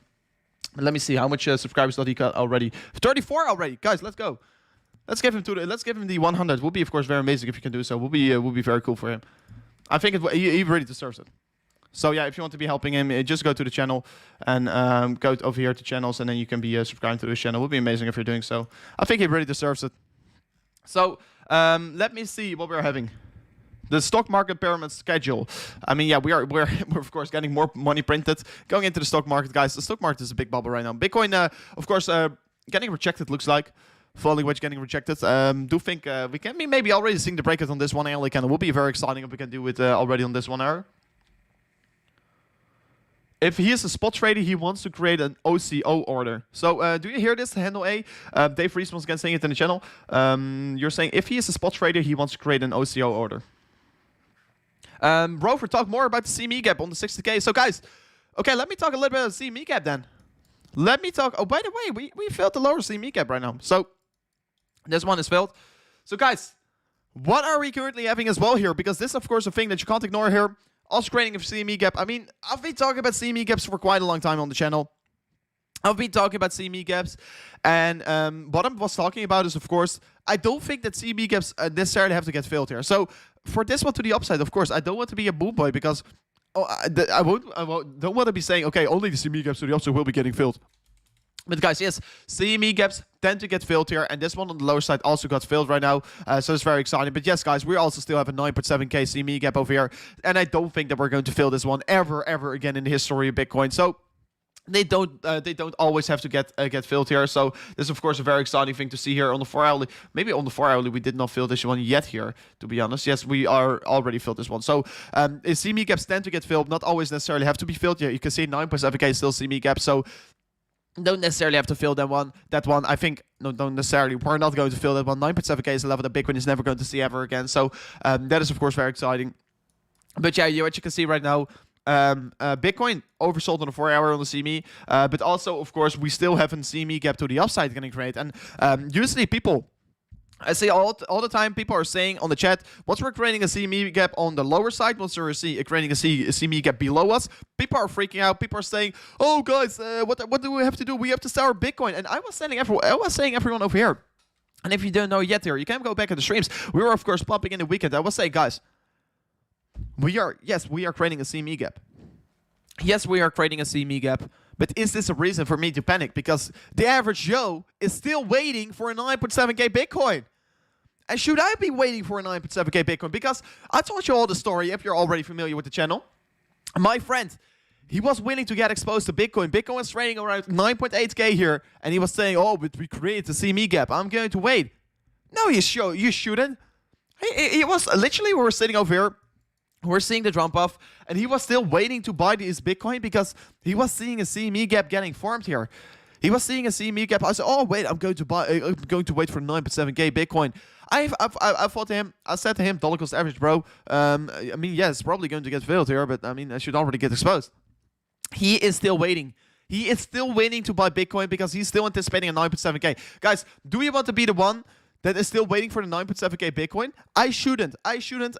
[SPEAKER 1] Let me see how much subscribers does he got already. 34 already, guys. Let's go. Let's give him the 100. Would be, of course, very amazing if you can do so. Would be very cool for him. I think he really deserves it. So yeah, if you want to be helping him, just go to the channel and go over here to channels, and then you can be subscribing to his channel. Would be amazing if you're doing so. I think he really deserves it. So let me see what we're having. The stock market pyramid schedule. I mean, yeah, we're of course getting more money printed. Going into the stock market, guys. The stock market is a big bubble right now. Bitcoin, of course, getting rejected looks like. falling wedge getting rejected. Do think we can be maybe already seeing the breakout on this 1 hourly candle. Will be very exciting if we can do it already on this 1 hour. If he is a spot trader, he wants to create an OCO order. So, do you hear this, handle A? Dave Reese once again saying it in the channel. You're saying if he is a spot trader, he wants to create an OCO order. Rover, talk more about the CME gap on the 60K. So, guys, okay, let me talk a little bit about the CME gap then. Let me talk. Oh, by the way, we failed the lower CME gap right now. So, this one is failed. So, guys, what are we currently having as well here? Because this, of course, a thing that you can't ignore here. Also creating a CME gap. I mean, I've been talking about CME gaps for quite a long time on the channel. I've been talking about CME gaps. And what I was talking about is, of course, I don't think that CME gaps necessarily have to get filled here. So, for this one to the upside, of course, I don't want to be a boom boy because don't want to be saying, okay, only the CME gaps to the upside will be getting filled. But guys, yes, CME gaps tend to get filled here, and this one on the lower side also got filled right now, so it's very exciting. But yes, guys, we also still have a 9.7k CME gap over here, and I don't think that we're going to fill this one ever again in the history of Bitcoin. So they don't always have to get filled here. So this is of course a very exciting thing to see here on the 4 hourly. Maybe on the 4 hourly we did not fill this one yet here, to be honest. Yes, we are already filled this one. So CME gaps tend to get filled, not always necessarily have to be filled. Yeah, you can see 9.7k still CME gap. So don't necessarily have to fill that one. I think, no, don't necessarily. We're not going to fill that one. 9.7k is a level that Bitcoin is never going to see ever again. So that is, of course, very exciting. But yeah, what you can see right now, Bitcoin oversold on the 4 hour on the CME. But also, of course, we still have a CME gap to the upside getting created. And usually people, I see all the time people are saying on the chat, once we're creating a CME gap on the lower side, once we're creating a CME gap below us, people are freaking out. People are saying, oh guys, what do we have to do? We have to sell our Bitcoin. And I was saying everyone over here. And if you don't know yet here, you can go back in the streams. We were of course pumping in the weekend. I was saying, guys, we are creating a CME gap. Yes, we are creating a CME gap. But is this a reason for me to panic? Because the average Joe is still waiting for a 9.7k Bitcoin. And should I be waiting for a 9.7k Bitcoin? Because I told you all the story, if you're already familiar with the channel. My friend, he was willing to get exposed to Bitcoin. Bitcoin was trading around 9.8k here. And he was saying, oh, but we created a CME gap. I'm going to wait. No, you shouldn't. He was literally, we were sitting over here. We're seeing the drop off, and he was still waiting to buy his Bitcoin because he was seeing a CME gap getting formed here. He was seeing a CME gap. I said, "Oh wait, I'm going to wait for 9.7k Bitcoin." I thought to him, I said to him, dollar cost average, bro. I mean, yeah, it's probably going to get filled here, but I mean, I should already get exposed. He is still waiting. He is still waiting to buy Bitcoin because he's still anticipating a 9.7k. Guys, do you want to be the one that is still waiting for the 9.7k Bitcoin? I shouldn't,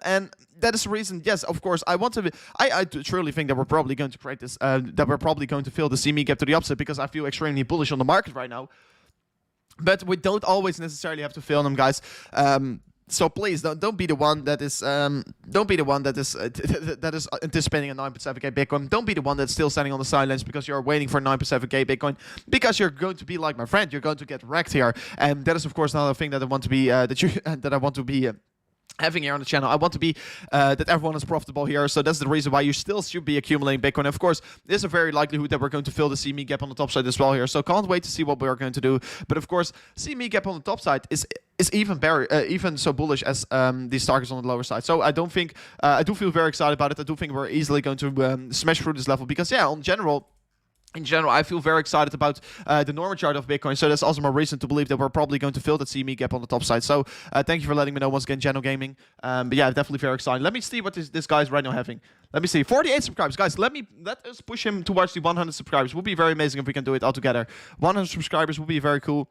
[SPEAKER 1] and that is the reason. Yes, of course, I want to be. I truly think that we're probably going to create this. That we're probably going to fill the CME gap to the upside because I feel extremely bullish on the market right now. But we don't always necessarily have to fill them, guys. So please don't be the one that is anticipating a 9.7k Bitcoin. Don't be the one that's still standing on the sidelines because you're waiting for 9.7k Bitcoin, because you're going to be like my friend. You're going to get wrecked here, and that is of course another thing that I want to be having here on the channel. I want to be that everyone is profitable here, so that's the reason why you still should be accumulating Bitcoin. Of course, there's a very likelihood that we're going to fill the CME gap on the top side as well here, so can't wait to see what we are going to do. But of course, CME gap on the top side is even so bullish as these targets on the lower side. So I don't think I do feel very excited about it. I do think we're easily going to smash through this level because yeah, in general, I feel very excited about the normal chart of Bitcoin, so that's also my reason to believe that we're probably going to fill that CME gap on the top side. So thank you for letting me know once again, General Gaming. But yeah, definitely very excited. Let me see what this guy's right now having. Let me see, 48 subscribers, guys. Let us push him towards the 100 subscribers. Would be very amazing if we can do it all together. 100 subscribers would be very cool.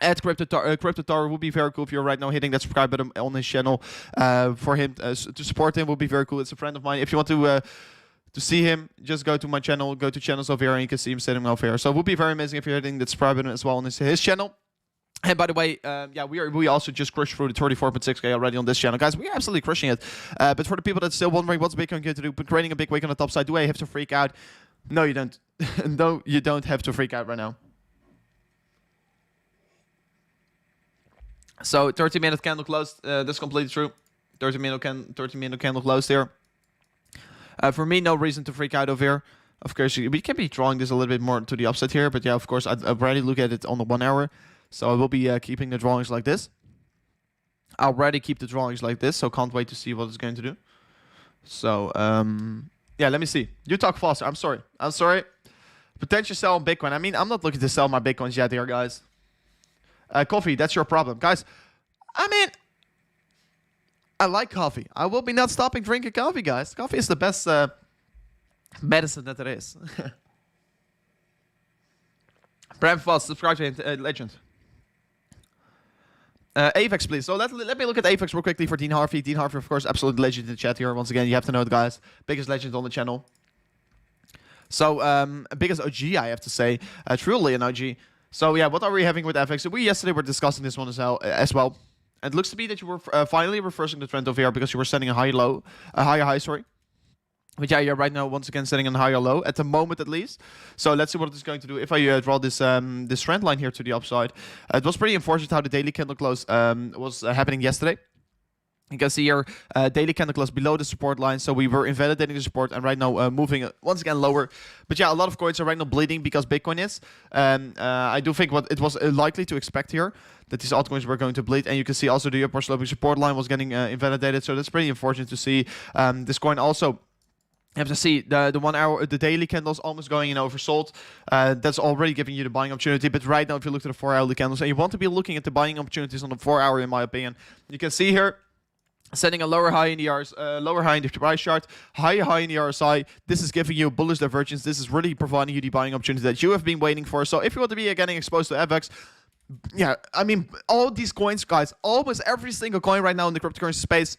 [SPEAKER 1] At Cryptotar would be very cool if you're right now hitting that subscribe button on his channel. For him to support him would be very cool. It's a friend of mine. If you want to see him, just go to my channel, go to channels over here, and you can see him sitting over here. So it would be very amazing if you're hitting that subscribe button as well on his channel. And by the way, yeah, we also just crushed through the 34.6k already on this channel, guys. We are absolutely crushing it. But for the people that's still wondering what's Bitcoin going to do, creating a big wick on the top side, do I have to freak out? No, you don't. No, you don't have to freak out right now. So 30-minute candle closed. That's completely true. 30-minute candle closed here. For me, no reason to freak out over here. Of course, we can be drawing this a little bit more to the upside here, but yeah, of course, I'd already look at it on the 1 hour. So I will be keeping the drawings like this. I'll already keep the drawings like this, so can't wait to see what it's going to do. So, yeah, let me see. You talk faster. I'm sorry. Potential sell on Bitcoin. I mean, I'm not looking to sell my Bitcoins yet here, guys. Coffee, that's your problem. Guys, I mean, I like coffee. I will be not stopping drinking coffee, guys. Coffee is the best medicine that there is. Bram Fast, subscribe to Legend. Avex, please. So let me look at Avex real quickly for Dean Harvey. Dean Harvey, of course, absolute legend in the chat here. Once again, you have to know the guys. Biggest legend on the channel. So, biggest OG, I have to say. Truly an OG. So, yeah, what are we having with FX? So we yesterday were discussing this one as well. It looks to be that you were finally reversing the trend over here because you were setting a higher high, sorry. But yeah, you're right now once again setting a higher low at the moment at least. So let's see what it's going to do. If I draw this this trend line here to the upside, it was pretty unfortunate how the daily candle close was happening yesterday. You can see here daily candle close below the support line, so we were invalidating the support and right now moving once again lower. But yeah, a lot of coins are right now bleeding because Bitcoin is. I do think what it was likely to expect here, that these altcoins were going to bleed, and you can see also the upward sloping support line was getting invalidated. So that's pretty unfortunate to see. This coin also. You have to see the 1 hour, the daily candles almost going in oversold. That's already giving you the buying opportunity. But right now, if you look at the 4 hourly candles, and you want to be looking at the buying opportunities on the 4 hour, in my opinion, you can see here. Setting a lower high in the lower high in the price chart, higher high in the RSI. This is giving you bullish divergence. This is really providing you the buying opportunity that you have been waiting for. So if you want to be getting exposed to FX, yeah, I mean, all these coins, guys, almost every single coin right now in the cryptocurrency space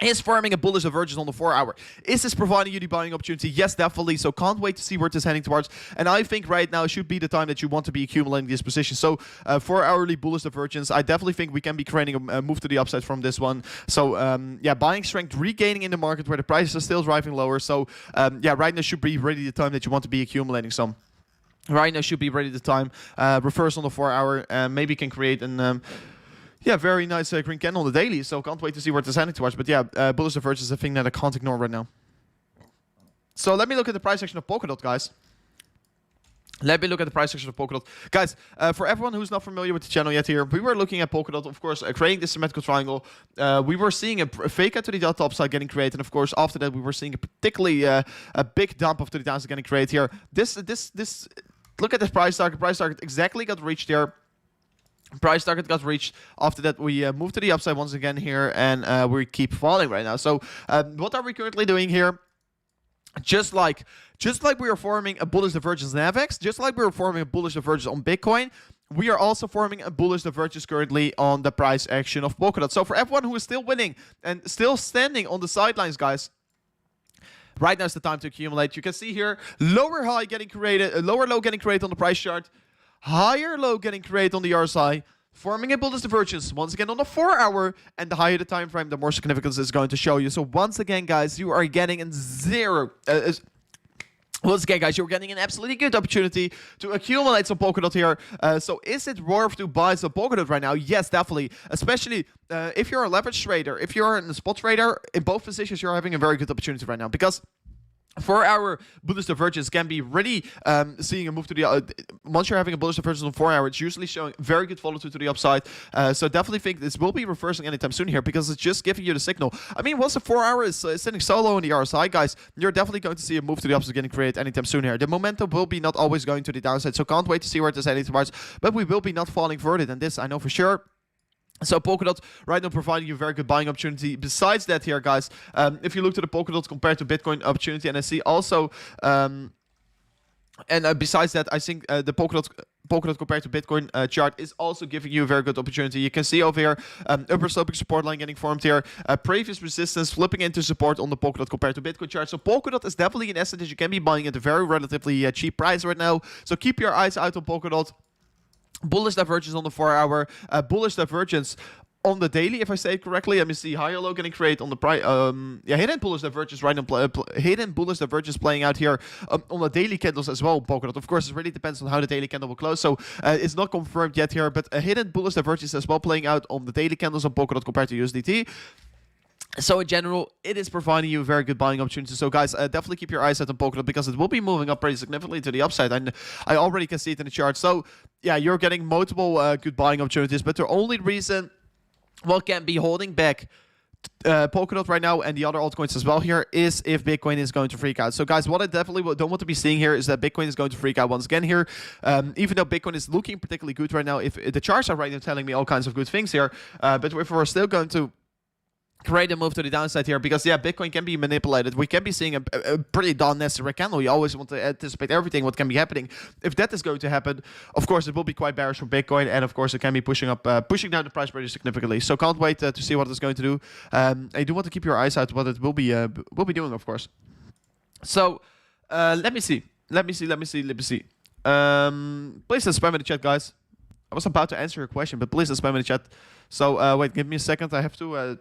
[SPEAKER 1] is forming a bullish divergence on the 4 hour. Is this providing you the buying opportunity? Yes, definitely. So can't wait to see where it is heading towards. And I think right now should be the time that you want to be accumulating this position. So 4 hourly bullish divergence, I definitely think we can be creating a move to the upside from this one. So yeah, buying strength regaining in the market where the prices are still driving lower. So yeah, right now should be really the time that you want to be accumulating some. Right now should be really the time. Reverse on the 4 hour, maybe can create an... yeah, very nice green candle on the daily, so can't wait to see where it's heading towards. But yeah, bullish divergence is a thing that I can't ignore right now. So let me look at the price action of Polkadot, guys. Let me look at the price action of Polkadot. Guys, for everyone who's not familiar with the channel yet here, we were looking at Polkadot, of course, creating this symmetrical triangle. We were seeing a fake out to the delta upside getting created, and of course, after that, we were seeing a particularly a big dump of to the downside getting created here. Look at this price target. Price target exactly got reached there. Price target got reached. After that, we moved to the upside once again here, and we keep falling right now. So, what are we currently doing here? Just like we are forming a bullish divergence in FX, just like we are forming a bullish divergence on Bitcoin, we are also forming a bullish divergence currently on the price action of Polkadot. So, for everyone who is still winning and still standing on the sidelines, guys, right now is the time to accumulate. You can see here lower high getting created, lower low getting created on the price chart. Higher low getting created on the RSI, forming a bullish divergence once again on the 4 hour, and the higher the time frame, the more significance is going to show you. So once again, guys, you are getting in once again, guys, you're getting an absolutely good opportunity to accumulate some Polkadot here. So is it worth to buy some Polkadot right now? Yes, definitely. Especially if you're a leverage trader, if you're a spot trader, in both positions, you're having a very good opportunity right now because 4 hour bullish divergence can be really seeing a move to the once you're having a bullish divergence on 4 hour, it's usually showing very good follow through to the upside. So definitely think this will be reversing anytime soon here because it's just giving you the signal. I mean, once the 4 hour is sitting so low in the RSI, guys, you're definitely going to see a move to the upside getting created anytime soon here. The momentum will be not always going to the downside, so can't wait to see where it is heading towards. But we will be not falling further than this, I know for sure. So Polkadot right now providing you a very good buying opportunity. Besides that here, guys, if you look to the Polkadot compared to Bitcoin opportunity, and I see also, besides that, I think the Polkadot compared to Bitcoin chart is also giving you a very good opportunity. You can see over here, upper sloping support line getting formed here. Previous resistance flipping into support on the Polkadot compared to Bitcoin chart. So Polkadot is definitely an asset that you can be buying at a very relatively cheap price right now. So keep your eyes out on Polkadot. Bullish divergence on the 4 hour, bullish divergence on the daily, if I say it correctly. Let me see, higher low getting created on the price. Yeah, hidden bullish divergence right now. Hidden bullish divergence playing out here on the daily candles as well. Polkadot, of course, it really depends on how the daily candle will close. So it's not confirmed yet here, but a hidden bullish divergence as well playing out on the daily candles on Polkadot compared to USDT. So in general, it is providing you a very good buying opportunity. So guys, definitely keep your eyes out on Polkastar because it will be moving up pretty significantly to the upside, and I already can see it in the chart. So yeah, you're getting multiple good buying opportunities, but the only reason what can be holding back Polkadot right now and the other altcoins as well here is if Bitcoin is going to freak out. So guys, what I definitely don't want to be seeing here is that Bitcoin is going to freak out once again here. Even though Bitcoin is looking particularly good right now, if the charts are right now telling me all kinds of good things here, but if we're still going to create a move to the downside here, because yeah, Bitcoin can be manipulated. We can be seeing a pretty darn necessary candle. You always want to anticipate everything what can be happening. If that is going to happen, of course it will be quite bearish for Bitcoin, and of course it can be pushing down the price pretty significantly. So can't wait to see what it's going to do. I do want to keep your eyes out what it will be doing, of course. So let me see. Please don't spam in the chat, guys. I was about to answer your question, but please don't spam in the chat. So wait, give me a second. I have to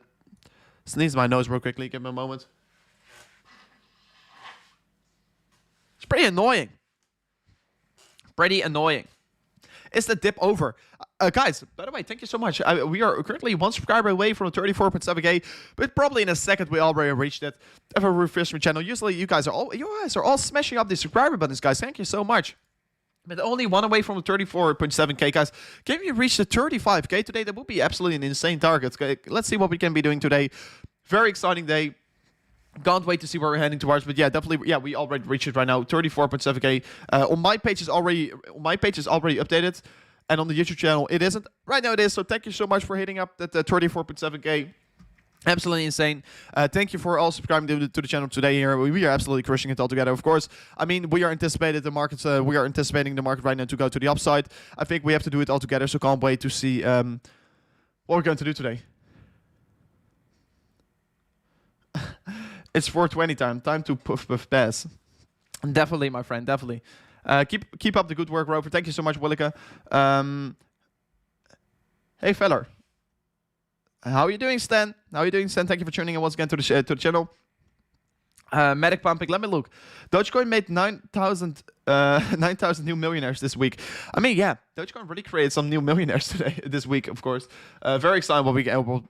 [SPEAKER 1] sneeze my nose real quickly. Give me a moment. It's pretty annoying. Is the dip over? Guys, by the way, thank you so much. We are currently 1 subscriber away from the 34.7k, but probably in a second we already reached it. If I refresh my channel, usually you guys are all smashing up the subscriber buttons, guys. Thank you so much. But only 1 away from the 34.7k, guys. Can we reach the 35k today? That would be absolutely an insane target. Let's see what we can be doing today. Very exciting day. Can't wait to see where we're heading towards. But yeah, definitely, yeah, we already reached it right now. 34.7k. On my page is already updated, and on the YouTube channel it isn't. Right now it is. So thank you so much for hitting up that 34.7k. Absolutely insane. Thank you for all subscribing to the channel today here. We are absolutely crushing it all together, of course. I mean, we are anticipating the market right now to go to the upside. I think we have to do it all together, so can't wait to see what we're going to do today. It's 4:20 time. Time to puff pass. Definitely, my friend, definitely. Keep up the good work, Rover. Thank you so much, Willika. Hey, feller. How are you doing, Stan? Thank you for tuning in once again to the channel. Medic pumping. Let me look. Dogecoin made 9,000 new millionaires this week. I mean, yeah, Dogecoin really created some new millionaires this week, of course. Very excited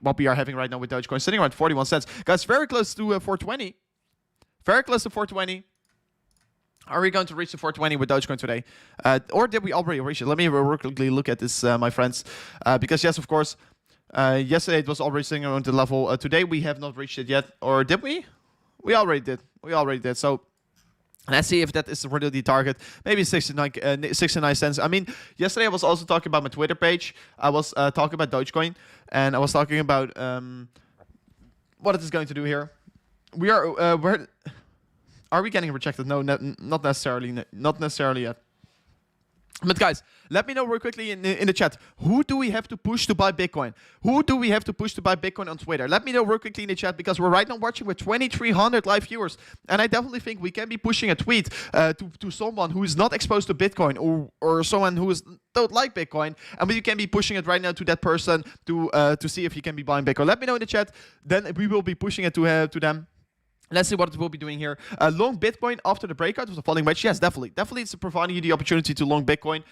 [SPEAKER 1] what we are having right now with Dogecoin, sitting around 41 cents. Guys, very close to 420. Very close to 420. Are we going to reach the 420 with Dogecoin today? Or did we already reach it? Let me quickly look at this, my friends. Because yes, of course, yesterday it was already sitting around the level. Today we have not reached it yet. Or did we? We already did. So let's see if that is really the target. Maybe 69 cents. I mean, yesterday I was also talking about my Twitter page. I was talking about Dogecoin, and I was talking about what it is going to do here. We are where are we getting rejected? No, not necessarily. Not necessarily yet. But guys, let me know real quickly in the chat. Who do we have to push to buy Bitcoin? Who do we have to push to buy Bitcoin on Twitter? Let me know real quickly in the chat, because we're right now watching with 2,300 live viewers. And I definitely think we can be pushing a tweet to someone who is not exposed to Bitcoin, or someone who don't like Bitcoin. And we can be pushing it right now to that person to see if he can be buying Bitcoin. Let me know in the chat. Then we will be pushing it to them. Let's see what it will be doing here. Long Bitcoin after the breakout with the falling wedge. Yes, definitely. Definitely it's providing you the opportunity to long Bitcoin.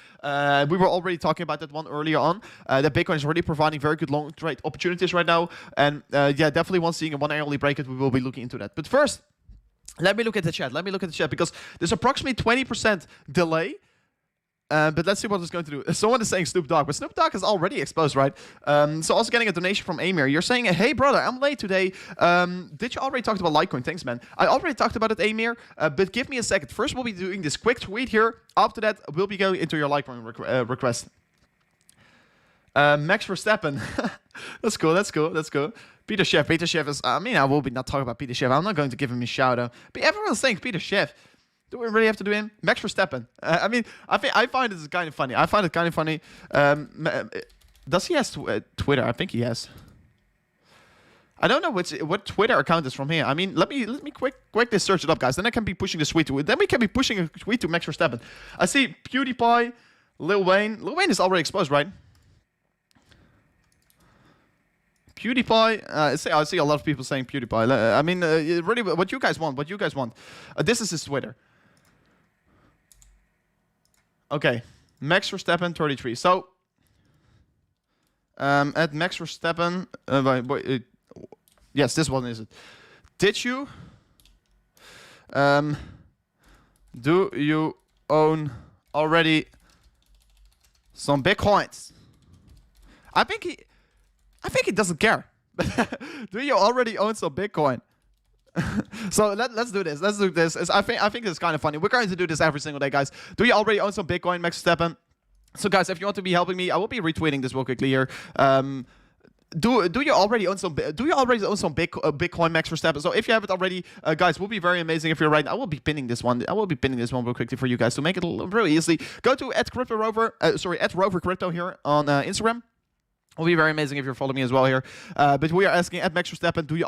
[SPEAKER 1] We were already talking about that one earlier on. That Bitcoin is really providing very good long trade opportunities right now. And yeah, definitely once seeing a 1 hourly breakout, we will be looking into that. But first, let me look at the chat. Because there's approximately 20% delay. But let's see what it's going to do. Someone is saying Snoop Dogg, but Snoop Dogg is already exposed, right? So also getting a donation from Amir. You're saying, hey, brother, I'm late today. Did you already talk about Litecoin? Thanks, man. I already talked about it, Amir, but give me a second. First, we'll be doing this quick tweet here. After that, we'll be going into your Litecoin request. Max Verstappen. That's cool. Peter Schiff is, I mean, I will be not talking about Peter Schiff. I'm not going to give him a shout out. But everyone's saying Peter Schiff. Do we really have to do him? Max Verstappen. I mean, I find it kind of funny. Does he have Twitter? I think he has. I don't know what Twitter account is from here. I mean, let me quickly search it up, guys. Then I can be pushing this tweet to it. Then we can be pushing a tweet to Max Verstappen. I see PewDiePie, Lil Wayne. Lil Wayne is already exposed, right? PewDiePie. I see a lot of people saying PewDiePie. I mean, really, what you guys want? This is his Twitter. Okay, Max Verstappen 33. So, at Max Verstappen, Yes, this one is it. Did you? Do you own already some Bitcoins? I think he doesn't care. Do you already own some Bitcoin? So let's do this. Let's do this. I think it's kind of funny. We're going to do this every single day, guys. Do you already own some Bitcoin, Max Verstappen? So guys, if you want to be helping me, I will be retweeting this real quickly here. Do you already own some Bitcoin, Max Verstappen? So if you have it already, guys, it will be very amazing if you're right. I will be pinning this one. Real quickly for you guys to make it really easily. Go to @RoverCrypto here on Instagram. It will be very amazing if you're following me as well here. But we are asking @Max Verstappen, do you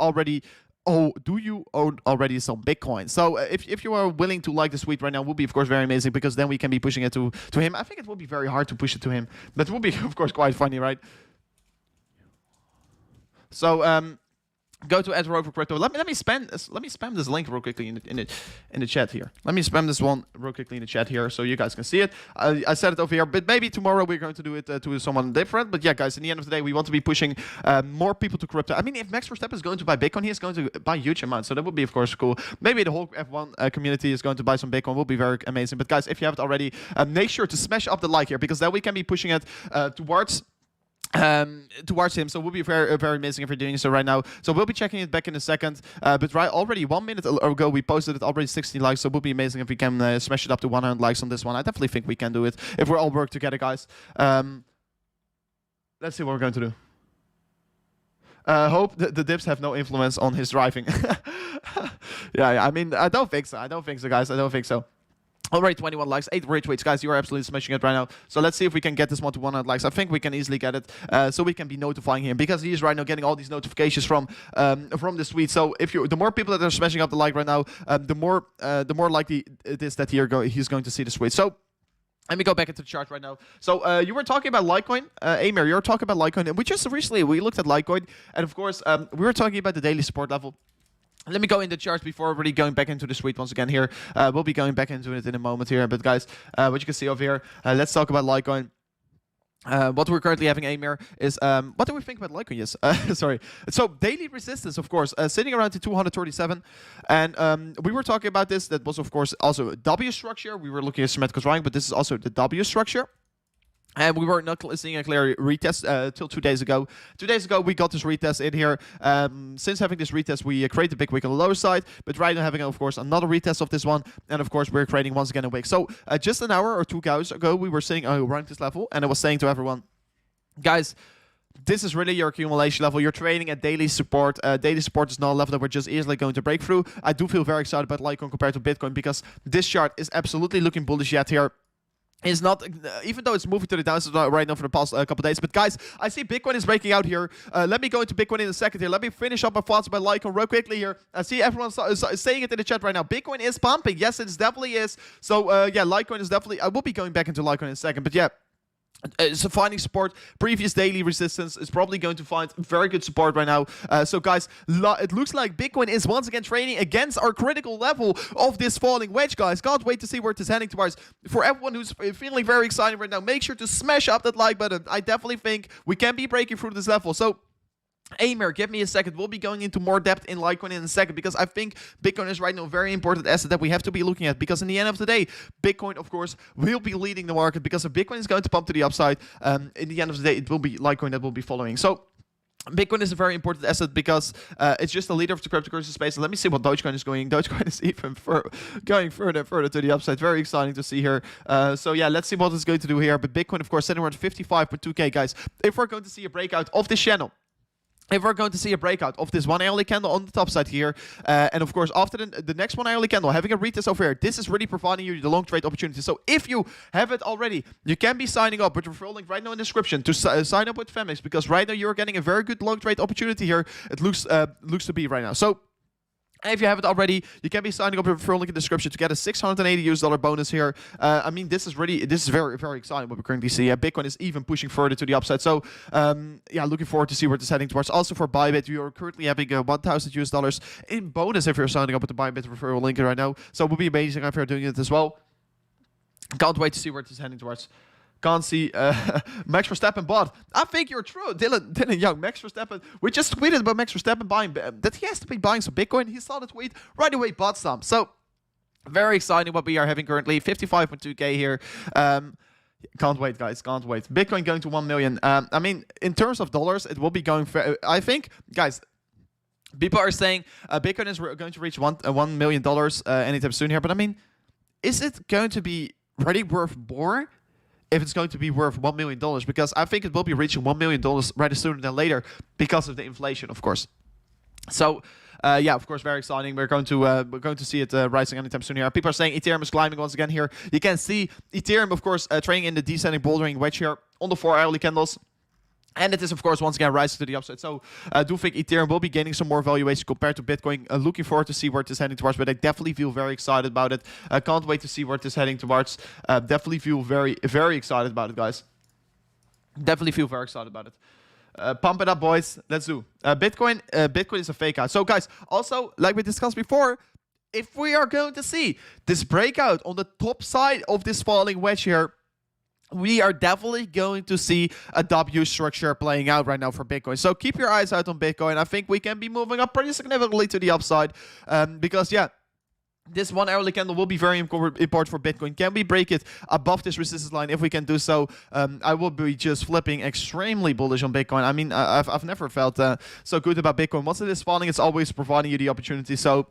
[SPEAKER 1] own already some Bitcoin? So if you are willing to like the tweet right now, it will be of course very amazing, because then we can be pushing it to him. I think it will be very hard to push it to him, but it will be of course quite funny, right? So go to @RoverCrypto. Let me spam this link real quickly in the chat here. Let me spam this one real quickly in the chat here so you guys can see it. I said it over here, but maybe tomorrow we're going to do it to someone different. But yeah, guys, in the end of the day, we want to be pushing more people to crypto. I mean, if Max Verstappen is going to buy Bitcoin, he is going to buy huge amounts. So that would be of course cool. Maybe the whole F1 community is going to buy some Bitcoin. Will be very amazing. But guys, if you have it already, make sure to smash up the like here, because then we can be pushing it towards him. So we'll be very amazing if you're doing so right now. So we'll be checking it back in a second, but already 1 minute ago we posted it, already 60 likes. So it will be amazing if we can smash it up to 100 likes on this one. I definitely think we can do it if we all work together, guys. Let's see what we're going to do. Hope the dips have no influence on his driving. Yeah, I mean, I don't think so, guys. I don't think so. Already 21 likes, 8 retweets. Guys, you are absolutely smashing it right now. So let's see if we can get this one to 100 likes. I think we can easily get it, so we can be notifying him, because he is right now getting all these notifications from this tweet. So the more people that are smashing up the like right now, the more likely it is that he's going to see this tweet. So let me go back into the chart right now. So you were talking about Litecoin, Amir. You were talking about Litecoin, and we looked at Litecoin, and of course we were talking about the daily support level. Let me go in the charts before really going back into the suite once again here. We'll be going back into it in a moment here. But guys, what you can see over here, let's talk about Litecoin. What we're currently having, Amir, is what do we think about Litecoin? Yes, sorry. So daily resistance, of course, sitting around to 237, and we were talking about this. That was, of course, also a W structure. We were looking at symmetrical drawing, but this is also the W structure. And we were not seeing a clear retest till 2 days ago. 2 days ago, we got this retest in here. Since having this retest, we created a big wick on the lower side. But right now, having, of course, another retest of this one. And, of course, we're creating once again a wick. So just an hour or 2 hours ago, we were saying around this level. And I was saying to everyone, guys, this is really your accumulation level. You're trading at daily support. Daily support is not a level that we're just easily going to break through. I do feel very excited about Litecoin compared to Bitcoin, because this chart is absolutely looking bullish yet here. Is not, even though it's moving to the downside right now for the past couple days. But guys, I see Bitcoin is breaking out here. Let me go into Bitcoin in a second here. Let me finish up my thoughts about Litecoin real quickly here. I see everyone saying it in the chat right now. Bitcoin is pumping. Yes, it definitely is. So yeah, Litecoin is definitely, I will be going back into Litecoin in a second. But yeah, so finding support, previous daily resistance is probably going to find very good support right now. So guys, it looks like Bitcoin is once again trading against our critical level of this falling wedge, guys. Can't wait to see where it is heading towards. For everyone who's feeling very excited right now, make sure to smash up that like button. I definitely think we can be breaking through this level. So Amir, give me a second. We'll be going into more depth in Litecoin in a second, because I think Bitcoin is right now a very important asset that we have to be looking at, because in the end of the day, Bitcoin, of course, will be leading the market, because if Bitcoin is going to pump to the upside, in the end of the day, it will be Litecoin that will be following. So Bitcoin is a very important asset, because it's just the leader of the cryptocurrency space. And let me see what Dogecoin is going. Dogecoin is even going further and further to the upside. Very exciting to see here. So yeah, let's see what it's going to do here. But Bitcoin, of course, sitting around 55.2K, guys. If we're going to see a breakout of this channel, if we're going to see a breakout of this 1 hourly candle on the top side here, and of course after the next 1 hourly candle, having a retest over here, this is really providing you the long trade opportunity. So if you have it already, you can be signing up with the referral link right now in the description to sign up with Femix, because right now you're getting a very good long trade opportunity here. It looks to be right now. So if you have it already, you can be signing up with the referral link in the description to get a $680 bonus here. I mean, this is very, very exciting what we currently see. Bitcoin is even pushing further to the upside. So, yeah, looking forward to see where it's heading towards. Also for Bybit, we are currently having $1,000 in bonus if you're signing up with the Bybit referral link right now. So it would be amazing if you're doing it as well. Can't wait to see where it's heading towards. Can't see Max Verstappen bought. I think you're true, Dylan Young. Max Verstappen. We just tweeted about Max Verstappen buying that he has to be buying some Bitcoin. He saw the tweet right away, bought some. So very exciting what we are having currently. 55.2k here. Can't wait, guys. Can't wait. Bitcoin going to 1 million. I mean, in terms of dollars, it will be going. I think, guys. People are saying Bitcoin is going to reach $1 million anytime soon here. But I mean, is it going to be really worth more if it's going to be worth $1 million? Because I think it will be reaching $1 million rather sooner than later because of the inflation, of course. So, yeah, of course, very exciting. We're going to see it rising anytime soon here. People are saying Ethereum is climbing once again here. You can see Ethereum, of course, trading in the descending bouldering wedge here on the 4-hourly candles. And it is, of course, once again rising to the upside. So I do think Ethereum will be gaining some more valuation compared to Bitcoin. Looking forward to see where it is heading towards, but I definitely feel very excited about it. I can't wait to see where it is heading towards. Definitely feel very, very excited about it, guys. Definitely feel very excited about it. Pump it up, boys. Let's do. Bitcoin is a fake out. So, guys, also, like we discussed before, if we are going to see this breakout on the top side of this falling wedge here, we are definitely going to see a W structure playing out right now for Bitcoin. So keep your eyes out on Bitcoin. I think we can be moving up pretty significantly to the upside because, yeah, this 1-hourly candle will be very important for Bitcoin. Can we break it above this resistance line? If we can do so, I will be just flipping extremely bullish on Bitcoin. I mean, I've never felt so good about Bitcoin. Once it is falling, it's always providing you the opportunity. So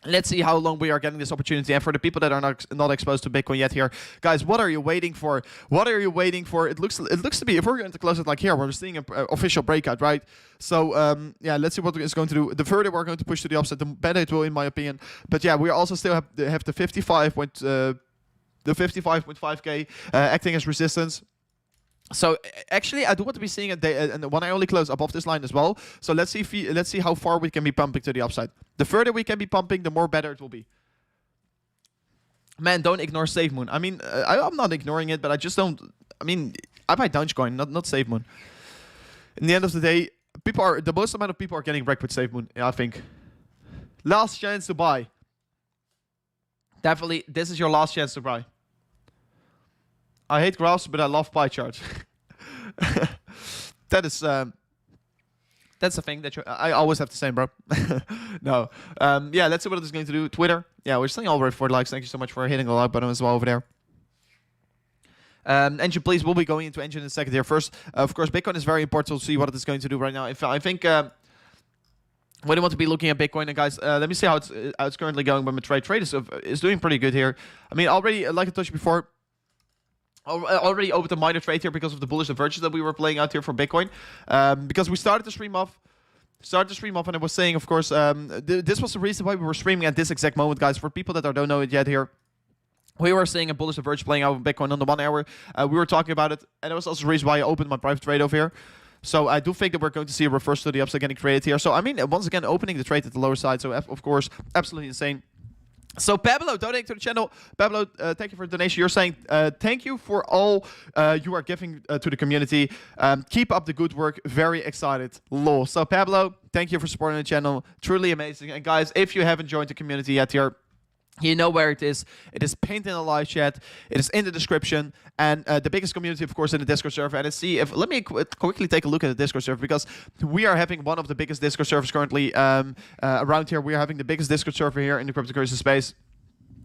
[SPEAKER 1] let's see how long we are getting this opportunity. And for the people that are not exposed to Bitcoin yet here, guys, what are you waiting for? What are you waiting for? It looks to be, if we're going to close it like here, we're seeing an official breakout, right? So, yeah, let's see what it's going to do. The further we're going to push to the upside, the better it will, in my opinion. But yeah, we also still have the 55.5k acting as resistance. So actually, I do want to be seeing a 1-hourly close above this line as well. So let's see how far we can be pumping to the upside. The further we can be pumping, the more better it will be. Man, don't ignore SafeMoon. I mean, I'm not ignoring it, but I just don't. I mean, I buy Dogecoin, not SafeMoon. In the end of the day, the most amount of people are getting wrecked with SafeMoon. Yeah, I think. Last chance to buy. Definitely, this is your last chance to buy. I hate graphs, but I love pie charts. That's the thing that I always have to say, bro. No. Yeah, let's see what it's going to do. Twitter. Yeah, we're still already for likes. Thank you so much for hitting the like button as well over there. Engine, please. We'll be going into Engine in a second here. First, of course, Bitcoin is very important to see what it is going to do right now. I think when you want to be looking at Bitcoin, and guys, let me see how it's currently going when my trade is doing pretty good here. I mean, already, like I touched before, already opened a minor trade here because of the bullish divergence that we were playing out here for Bitcoin. Because we started the stream off, and I was saying, of course, this was the reason why we were streaming at this exact moment, guys. For people that don't know it yet here, we were seeing a bullish divergence playing out with Bitcoin on the 1 hour. We were talking about it, and that was also the reason why I opened my private trade over here. So I do think that we're going to see a reverse to the upside getting created here. So, I mean, once again, opening the trade at the lower side. So, of course, absolutely insane. So Pablo, donating to the channel. Pablo, thank you for the donation. You're saying thank you for all you are giving to the community. Keep up the good work. Very excited. Lol. So Pablo, thank you for supporting the channel. Truly amazing. And guys, if you haven't joined the community yet here, you know where it is. It is pinned in the live chat. It is in the description. And the biggest community, of course, in the Discord server. And let me quickly take a look at the Discord server, because we are having one of the biggest Discord servers currently around here. We are having the biggest Discord server here in the cryptocurrency space.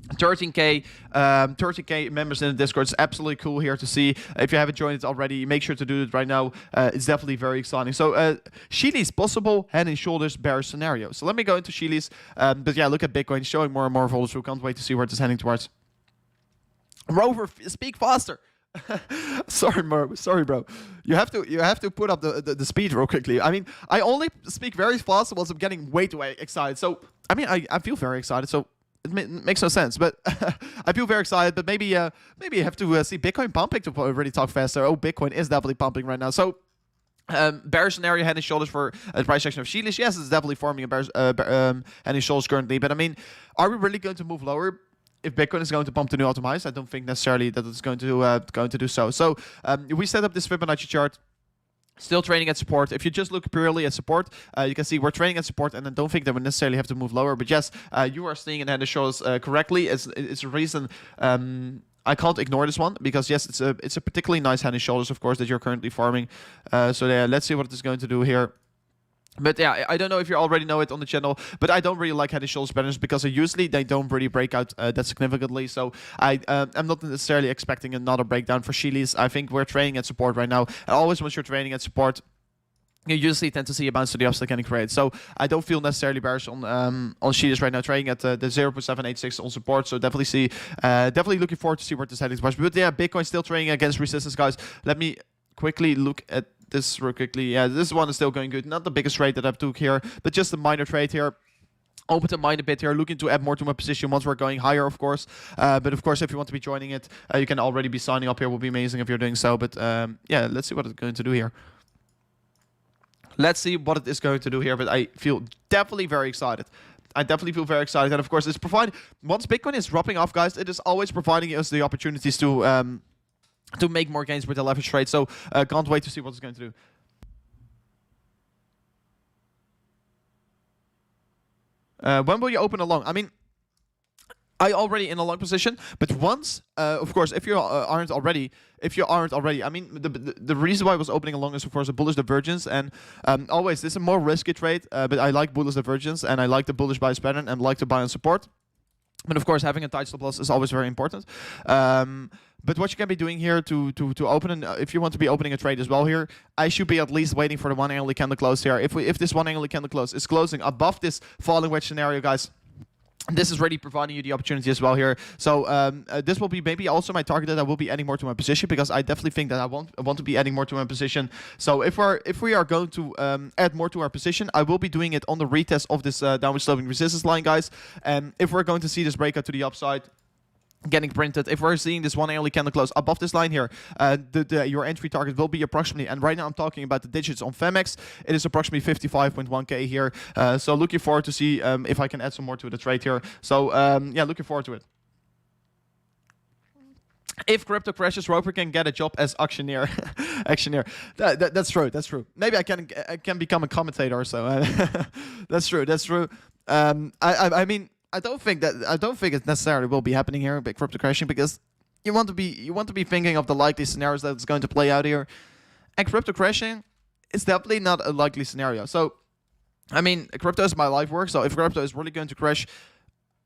[SPEAKER 1] 13k members in the Discord. It's absolutely cool here to see. If you haven't joined it already, make sure to do it right now. It's definitely very exciting. So Sheely's possible head and shoulders bearish scenario. So let me go into Sheely's. But yeah, look at Bitcoin showing more and more volume. So we can't wait to see where it's heading towards. Rover, speak faster. Sorry, bro. You have to put up the speed real quickly. I mean, I only speak very fast once I'm getting way too excited. So I mean, I feel very excited. So it makes no sense, but I feel very excited. But maybe you have to see Bitcoin pumping to really talk faster. Oh, Bitcoin is definitely pumping right now. So bearish scenario, head and shoulders for the price action of Sheelish. Yes, it's definitely forming a bearish head and shoulders currently. But I mean, are we really going to move lower if Bitcoin is going to pump to new all-time highs? I don't think necessarily that it's going to do so. So we set up this Fibonacci chart. Still trading at support. If you just look purely at support, you can see we're trading at support, and I don't think that we necessarily have to move lower. But yes, you are seeing it head and shoulders correctly. It's a reason I can't ignore this one because yes, it's a particularly nice head and shoulders, of course, that you're currently farming. So yeah, let's see what it's going to do here. But yeah, I don't know if you already know it on the channel, but I don't really like head and shoulders patterns because usually they don't really break out that significantly. So I'm not necessarily expecting another breakdown for Chilis. I think we're trading at support right now. And always once you're trading at support, you usually tend to see a bounce to the upside getting created. So I don't feel necessarily bearish on Chilis right now, trading at the 0.786 on support. So definitely looking forward to see where this heading is. But yeah, Bitcoin still trading against resistance, guys. Let me quickly look at this real quickly. Yeah, this one is still going good. Not the biggest trade that I've took here, but just a minor trade here. Open to mind a bit here, looking to add more to my position once we're going higher, of course. But of course, if you want to be joining it, you can already be signing up here. It would be amazing if you're doing so. But yeah, let's see what it's going to do here. Let's see what it is going to do here. But I feel definitely very excited. I definitely feel very excited. And of course, it's providing, once Bitcoin is dropping off, guys, it is always providing us the opportunities to make more gains with the leverage trade. So can't wait to see what it's going to do. When will you open a long? I mean, I already in a long position, but once, of course, if you aren't already, I mean, the reason why I was opening a long is of course a bullish divergence, and always this is a more risky trade, but I like bullish divergence and I like the bullish bias pattern and like to buy on support. But of course, having a tight stop loss is always very important. But what you can be doing here to open, if you want to be opening a trade as well here, I should be at least waiting for the one hourly candle close here. If this one hourly candle close is closing above this falling wedge scenario, guys, this is really providing you the opportunity as well here. So this will be maybe also my target that I will be adding more to my position, because I definitely think that I want to be adding more to my position. So if we are going to add more to our position, I will be doing it on the retest of this downward sloping resistance line, guys. And if we're going to see this breakout to the upside getting printed, if we're seeing this one hourly candle close above this line here, your entry target will be approximately, and right now I'm talking about the digits on Femex, it is approximately 55.1k here. So looking forward to see if I can add some more to the trade here. So yeah, looking forward to it. If crypto crashes, Roper can get a job as auctioneer. That's true. That's true. Maybe I can become a commentator or so. That's true. That's true. I mean, I don't think it necessarily will be happening here, big crypto crashing, because you want to be thinking of the likely scenarios that it's going to play out here. And crypto crashing is definitely not a likely scenario. So, I mean, crypto is my life work. So if crypto is really going to crash,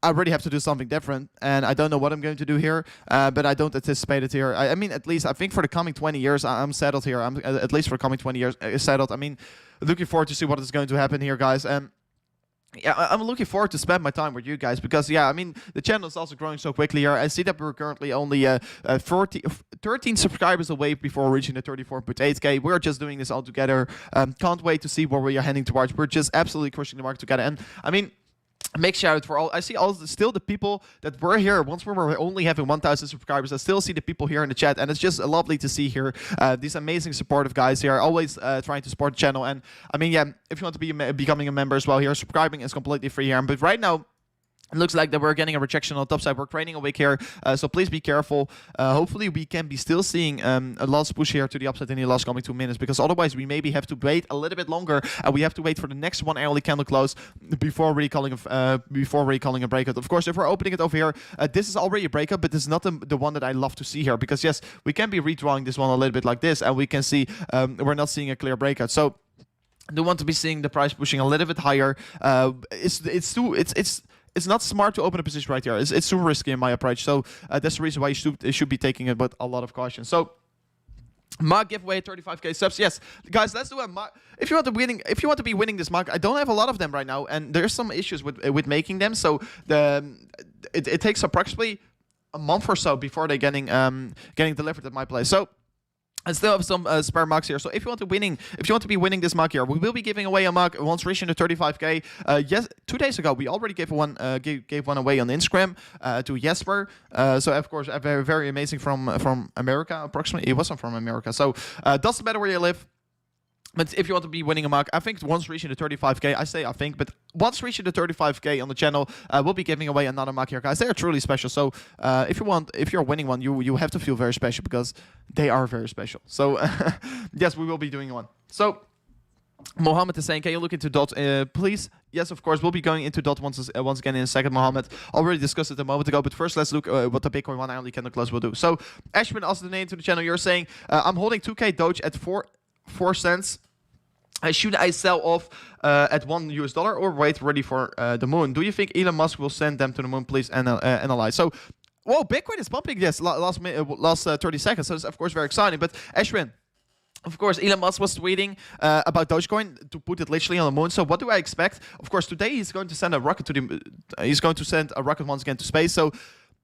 [SPEAKER 1] I really have to do something different, and I don't know what I'm going to do here, but I don't anticipate it here. I mean, at least I think for the coming 20 years, I'm settled here. I'm at least for the coming 20 years settled. I mean, looking forward to see what is going to happen here, guys. Yeah, I'm looking forward to spend my time with you guys, because yeah, I mean, the channel is also growing so quickly here. I see that we're currently only 13 subscribers away before reaching the 34.8k. We're just doing this all together. Can't wait to see where we are heading towards. We're just absolutely crushing the market together. And I mean, make shout out for all. I see still the people that were here once we were only having 1,000 subscribers. I still see the people here in the chat, and it's just lovely to see here these amazing supportive guys here, always trying to support the channel. And I mean, yeah, if you want to be becoming a member as well here, subscribing is completely free here. But right now, it looks like that we're getting a rejection on the top side. We're trading a wick here, so please be careful. Hopefully, we can be still seeing a last push here to the upside in the last coming 2 minutes, because otherwise we maybe have to wait a little bit longer, and we have to wait for the next one hourly candle close before recalling a breakout. Of course, if we're opening it over here, this is already a breakout, but this is not the one that I love to see here, because yes, we can be redrawing this one a little bit like this, and we can see we're not seeing a clear breakout. So I do want to be seeing the price pushing a little bit higher. It's not smart to open a position right here. It's too risky in my approach. So that's the reason why you should be taking it with a lot of caution. So mock giveaway 35k subs. Yes, guys, let's do a mock. If you want to be winning this mock, I don't have a lot of them right now, and there's some issues with making them. So it takes approximately a month or so before they're getting delivered at my place. So I still have some spare mugs here. So if you want to be winning this mug here, we will be giving away a mug once reaching the 35k. Yes, 2 days ago we already gave one away on Instagram to Jesper. So of course, very very amazing from America. Approximately, it wasn't from America. So doesn't matter where you live. But if you want to be winning a mug, I think once reaching the 35k, I think, but once reaching the 35k on the channel, we'll be giving away another mug here, guys. They are truly special. So if you're winning one, you have to feel very special, because they are very special. So yes, we will be doing one. So Mohammed is saying, can you look into DOT, please? Yes, of course. We'll be going into DOT once again in a second, Mohammed. Already discussed it a moment ago, but first let's look what the Bitcoin 1 hourly candle close will do. So, Ashwin, also the name to the channel, you're saying, I'm holding 2K Doge at 4 cents. Should I sell off at $1 or wait ready for the moon? Do you think Elon Musk will send them to the moon? Please analyze. So, whoa, Bitcoin is pumping this last 30 seconds. So, it's of course very exciting. But, Ashwin, of course, Elon Musk was tweeting about Dogecoin to put it literally on the moon. So what do I expect? Of course, today he's going to send a rocket to the. He's going to send a rocket once again to space. So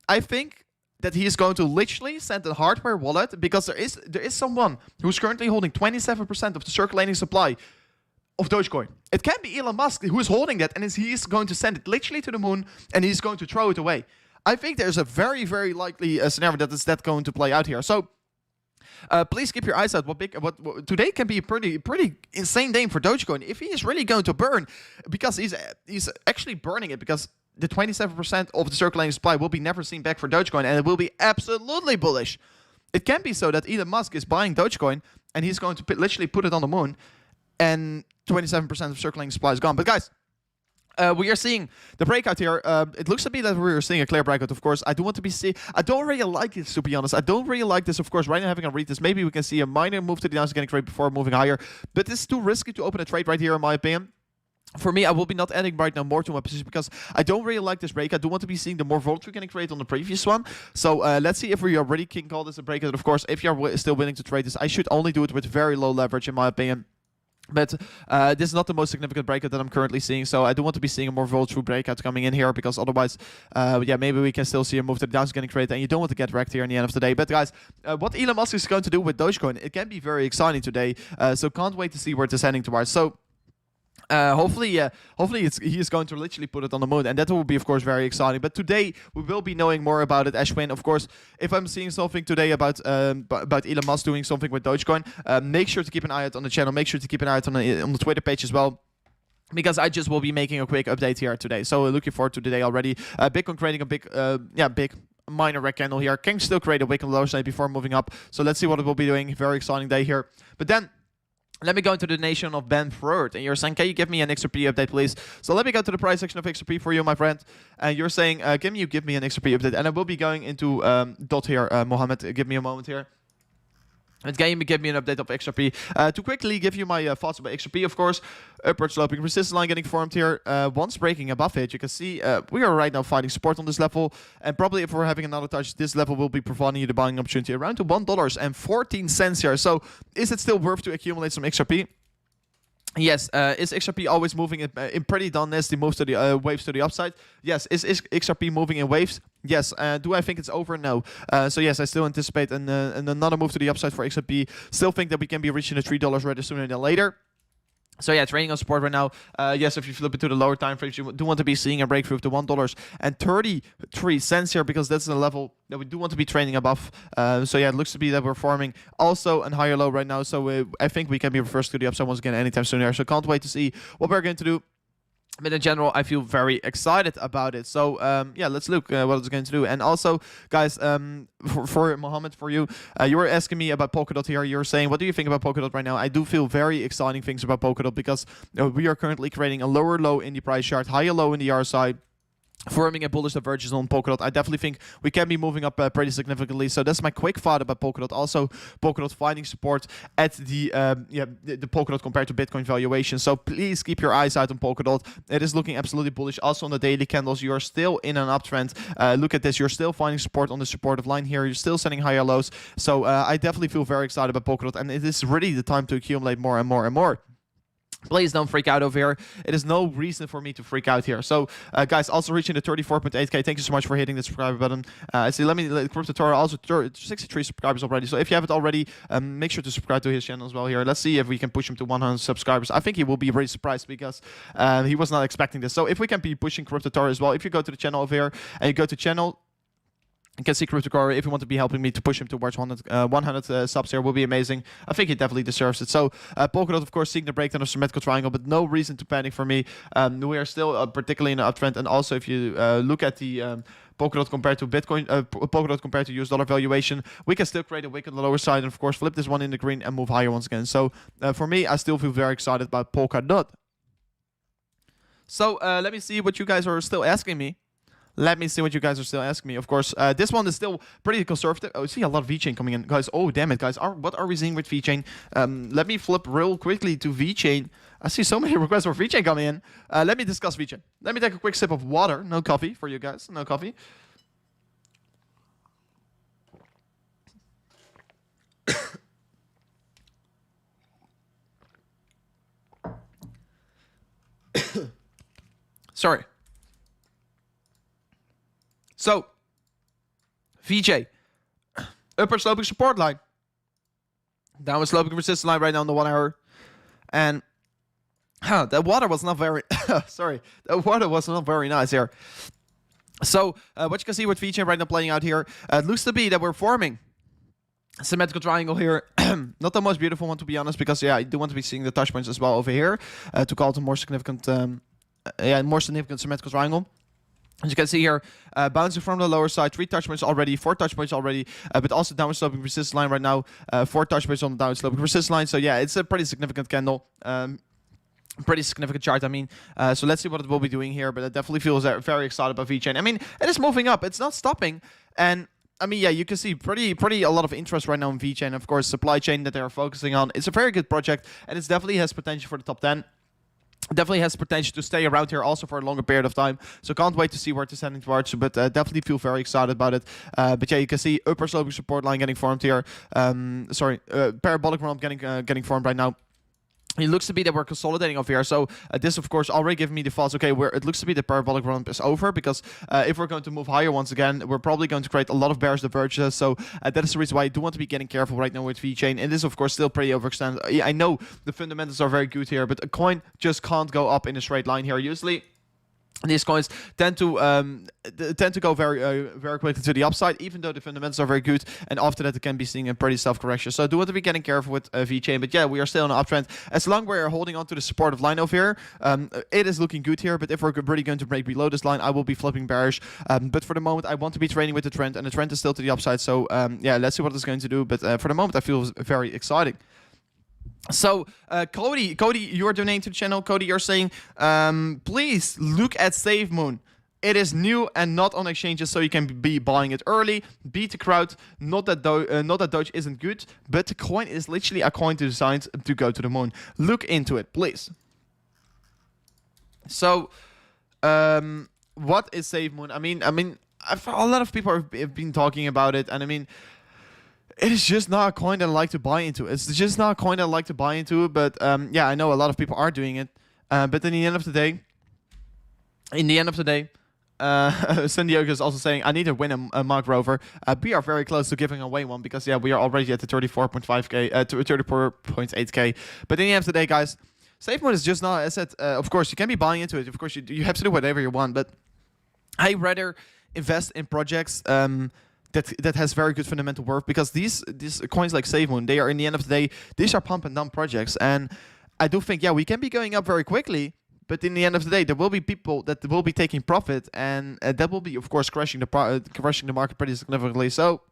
[SPEAKER 1] I think that he is going to literally send a hardware wallet because there is someone who's currently holding 27% of the circulating supply of Dogecoin. It can be Elon Musk who is holding that, and he's going to send it literally to the moon, and he's going to throw it away. I think there's a very, very likely scenario that is going to play out here. So. Please keep your eyes out. What today can be a pretty insane day for Dogecoin if he is really going to burn, because he's actually burning it because the 27% of the circulating supply will be never seen back for Dogecoin, and it will be absolutely bullish. It can be so that Elon Musk is buying Dogecoin and he's going to literally put it on the moon, and 27% of circulating supply is gone. But guys. We are seeing the breakout here. It looks to be that we are seeing a clear breakout, of course. I don't really like this, to be honest. I don't really like this, of course. Right now, having a read this, maybe we can see a minor move to the downside getting trade before moving higher. But it's too risky to open a trade right here, in my opinion. For me, I will be not adding right now more to my position because I don't really like this breakout. I do want to be seeing the more volatile getting created on the previous one. So let's see if we already can call this a breakout. Of course, if you're still willing to trade this, I should only do it with very low leverage, in my opinion. But this is not the most significant breakout that I'm currently seeing, so I do want to be seeing a more volatile breakout coming in here, because otherwise, yeah, maybe we can still see a move to the downside getting created, and you don't want to get wrecked here in the end of the day. But guys, what Elon Musk is going to do with Dogecoin, it can be very exciting today, so can't wait to see where it is heading towards. So. Hopefully he is going to literally put it on the moon, and that will be, of course, very exciting. But today we will be knowing more about it, Ashwin. Of course, if I'm seeing something today about Elon Musk doing something with Dogecoin, make sure to keep an eye out on the channel. Make sure to keep an eye out on the Twitter page as well, because I just will be making a quick update here today. So looking forward to today already. Bitcoin creating a big minor red candle here. Can still create a wick on the low side before moving up. So let's see what it will be doing. Very exciting day here. But then. Let me go into the nation of Ben Froert. And you're saying, can you give me an XRP update, please? So let me go to the price section of XRP for you, my friend. And you're saying, can you give me an XRP update? And I will be going into DOT here, Mohammed. Give me a moment here. And can you give me an update of XRP? To quickly give you my thoughts about XRP, of course. Upward sloping resistance line getting formed here. Once breaking above it, you can see we are right now fighting support on this level. And probably if we're having another touch, this level will be providing you the buying opportunity around to $1.14 here. So is it still worth to accumulate some XRP? Yes, is XRP always moving in pretty down nasty moves to the waves to the upside? Yes. Is XRP moving in waves? Yes. Do I think it's over? No. So yes, I still anticipate another move to the upside for XRP. Still think that we can be reaching the $3 rather sooner than later. So yeah, trading on support right now. Yes, if you flip it to the lower time frames, you do want to be seeing a breakthrough of the $1.33 here, because that's the level that we do want to be trading above. So yeah, it looks to be that we're forming also a higher low right now. So I think we can be reversed to the upside once again anytime soon here. So can't wait to see what we're going to do. But in general, I feel very excited about it. So, yeah, let's look what it's going to do. And also, guys, for Mohammed, for you, you were asking me about Polkadot here. You're saying, what do you think about Polkadot right now? I do feel very exciting things about Polkadot, because we are currently creating a lower low in the price chart, higher low in the RSI, forming a bullish divergence on Polkadot. I definitely think we can be moving up pretty significantly. So that's my quick thought about Polkadot. Also, Polkadot finding support at the Polkadot compared to Bitcoin valuation. So please keep your eyes out on Polkadot. It is looking absolutely bullish. Also on the daily candles, you are still in an uptrend. Look at this. You're still finding support on the supportive line here. You're still sending higher lows. So I definitely feel very excited about Polkadot, and it is really the time to accumulate more and more and more. Please don't freak out over here. It is no reason for me to freak out here. So, guys, also reaching the 34.8k. Thank you so much for hitting the subscribe button. See, Crypto also 63 subscribers already. So if you haven't already, make sure to subscribe to his channel as well here. Let's see if we can push him to 100 subscribers. I think he will be very surprised, because he was not expecting this. So if we can be pushing Crypto as well, if you go to the channel over here and you go to channel, You can see Cryptocurrency, if you want to be helping me to push him towards 100 subs here, will be amazing. I think he definitely deserves it. So, Polkadot, of course, seeing the breakdown of symmetrical triangle, but no reason to panic for me. We are still particularly in an uptrend. And also, if you look at the Polkadot compared to Bitcoin, Polkadot compared to US dollar valuation, we can still create a wick on the lower side and, of course, flip this one in the green and move higher once again. So, for me, I still feel very excited about Polkadot. So, let me see what you guys are still asking me. Of course, this one is still pretty conservative. Oh, I see a lot of VeChain coming in. Guys, oh, damn it, guys. What are we seeing with VeChain? Let me flip real quickly to VeChain. I see so many requests for VeChain coming in. Let me discuss VeChain. Let me take a quick sip of water. No coffee for you guys. No coffee. Sorry. So, VJ, upper sloping support line, downward sloping resistance line right now on the 1 hour, and that water was not very, sorry, that water was not very nice here. So, what you can see with VJ right now playing out here, it looks to be that we're forming a symmetrical triangle here. Not the most beautiful one, to be honest, because yeah, I do want to be seeing the touch points as well over here to call it a more significant, symmetrical triangle. As you can see here, bouncing from the lower side, 3 touch points already, 4 touch points already, but also downward sloping resistance line right now, 4 touch points on the downward sloping resistance line. So yeah, it's a pretty significant candle, pretty significant chart. I mean, so let's see what it will be doing here. But I definitely feel very excited about VeChain. I mean, it is moving up; it's not stopping, and I mean, yeah, you can see pretty a lot of interest right now in VeChain. Of course, supply chain that they are focusing on. It's a very good project, and it definitely has potential for the top 10. Definitely has potential to stay around here also for a longer period of time. So can't wait to see where it's heading towards. But definitely feel very excited about it. But yeah, you can see upper sloping support line getting formed here. Parabolic ramp getting formed right now. It looks to be that we're consolidating over here. So this, of course, already giving me the thoughts, okay, where it looks to be the parabolic ramp is over, because if we're going to move higher once again, we're probably going to create a lot of bearish divergences. So that is the reason why I do want to be getting careful right now with VeChain. It is, of course, still pretty overextended. Yeah, I know the fundamentals are very good here, but a coin just can't go up in a straight line here. Usually, these coins tend to go very quickly to the upside, even though the fundamentals are very good. And after that, it can be seeing a pretty self-correction. So I do want to be getting careful with VeChain. But yeah, we are still on an uptrend. As long as we're holding on to the supportive line over here, it is looking good here. But if we're really going to break below this line, I will be flipping bearish. But for the moment, I want to be trading with the trend, and the trend is still to the upside. So yeah, let's see what it's going to do. But for the moment, I feel very exciting. So, Cody, you are donating to the channel. Cody, you're saying, please look at SafeMoon. It is new and not on exchanges, so you can be buying it early. Beat the crowd. Not that Doge isn't good, but the coin is literally a coin designed to go to the moon. Look into it, please. So, what is SafeMoon? I mean, a lot of people have been talking about it, and I mean, it is just not a coin that I like to buy into. It's just not a coin that I like to buy into, but yeah, I know a lot of people are doing it. But in the end of the day, San Diego is also saying, I need to win a Mark Rover. We are very close to giving away one, because yeah, we are already at the 34.5k, 34.8k. But in the end of the day, guys, SafeMoon is just not an asset. Of course, you can be buying into it. Of course, you have to do whatever you want, but I rather invest in projects that has very good fundamental worth, because these coins like SafeMoon, they are, in the end of the day, these are pump and dump projects, and I do think, yeah, we can be going up very quickly, but in the end of the day, there will be people that will be taking profit, and that will be, of course, crashing the market pretty significantly. So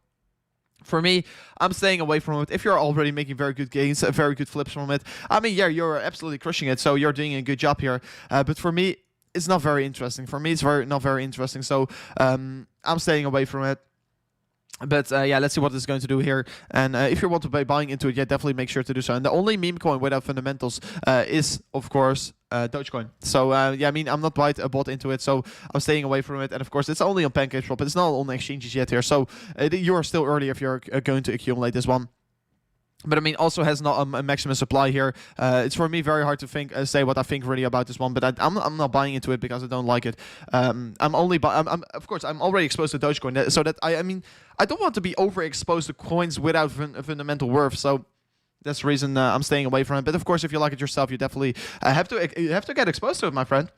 [SPEAKER 1] for me, I'm staying away from it. If you're already making very good gains, very good flips from it, I mean, yeah, you're absolutely crushing it, so you're doing a good job here. But for me, it's not very interesting. For me, it's not very interesting. So I'm staying away from it. But yeah, let's see what it's going to do here. And if you want to be buying into it, yeah, definitely make sure to do so. And the only meme coin without fundamentals is, of course, Dogecoin. So yeah, I mean, I'm not bought into it, so I'm staying away from it. And of course, it's only on PancakeSwap, but it's not on exchanges yet here. So you are still early if you're going to accumulate this one. But I mean, also has not a maximum supply here. It's for me very hard to say what I think really about this one. But I'm not buying into it because I don't like it. Of course, I'm already exposed to Dogecoin, so that I mean, I don't want to be overexposed to coins without fundamental worth. So that's the reason I'm staying away from it. But of course, if you like it yourself, you definitely have to get exposed to it, my friend.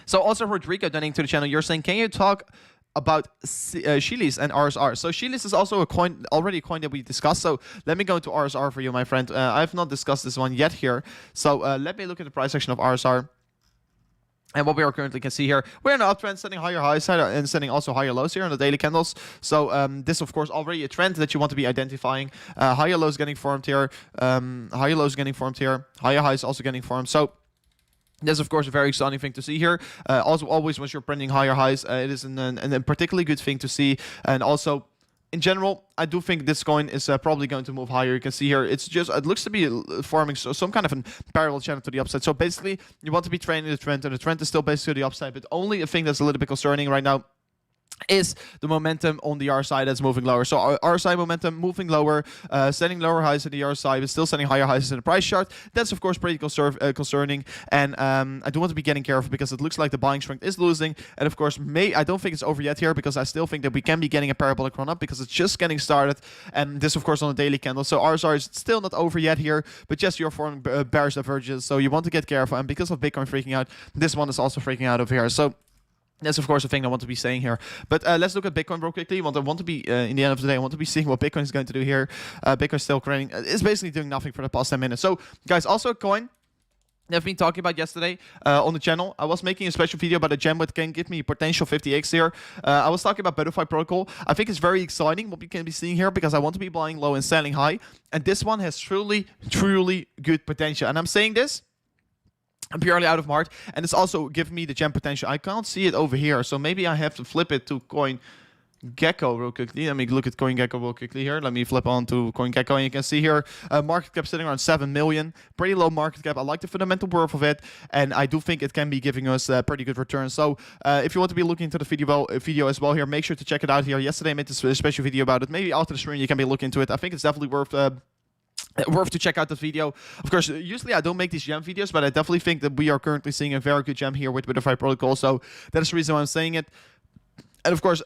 [SPEAKER 1] So also Rodrigo donating to the channel, you're saying, can you talk about Shilis and RSR. So Shilis is also already a coin that we discussed. So let me go to RSR for you, my friend. I've not discussed this one yet here. So let me look at the price action of RSR. And what we are currently can see here, we're in an uptrend, setting higher highs and setting also higher lows here on the daily candles. So this, of course, already a trend that you want to be identifying. Higher lows getting formed here, higher lows getting formed here, higher highs also getting formed. So that's, of course, a very exciting thing to see here. Also, always once you're printing higher highs, it is a particularly good thing to see. And also, in general, I do think this coin is probably going to move higher. You can see here, it looks to be forming some kind of a parallel channel to the upside. So basically, you want to be trading the trend, and the trend is still basically the upside. But only a thing that's a little bit concerning right now is the momentum on the R side that's moving lower. So our R side momentum moving lower, setting lower highs in the R side, but still setting higher highs in the price chart. That's, of course, pretty concerning. And I do want to be getting careful because it looks like the buying strength is losing. And, of course, I don't think it's over yet here because I still think that we can be getting a parabolic run up because it's just getting started. And this, of course, on a daily candle. So RSR is still not over yet here, but yes, you're forming bearish divergences. So you want to get careful. And because of Bitcoin freaking out, this one is also freaking out over here. So that's, of course, the thing I want to be saying here. But let's look at Bitcoin real quickly. I want to be, in the end of the day, I want to be seeing what Bitcoin is going to do here. Bitcoin's still creating, it's basically doing nothing for the past 10 minutes. So, guys, also a coin that I've been talking about yesterday on the channel. I was making a special video about a gem that can give me potential 50x here. I was talking about Butterfly Protocol. I think it's very exciting what we can be seeing here because I want to be buying low and selling high. And this one has truly, truly good potential. And I'm saying this purely out of heart, and it's also giving me the gem potential. I can't see it over here, so maybe I have to flip it to CoinGecko real quickly. Let me look at CoinGecko real quickly here. Let me flip on to CoinGecko, and you can see here market cap sitting around 7 million. Pretty low market cap. I like the fundamental worth of it, and I do think it can be giving us pretty good returns. So if you want to be looking into the video as well here, make sure to check it out here. Yesterday I made this special video about it. Maybe after the stream you can be looking into it. I think it's definitely worth to check out this video. Of course, usually I don't make these gem videos, but I definitely think that we are currently seeing a very good gem here with Butterfly Protocol. So that is the reason why I'm saying it. And of course,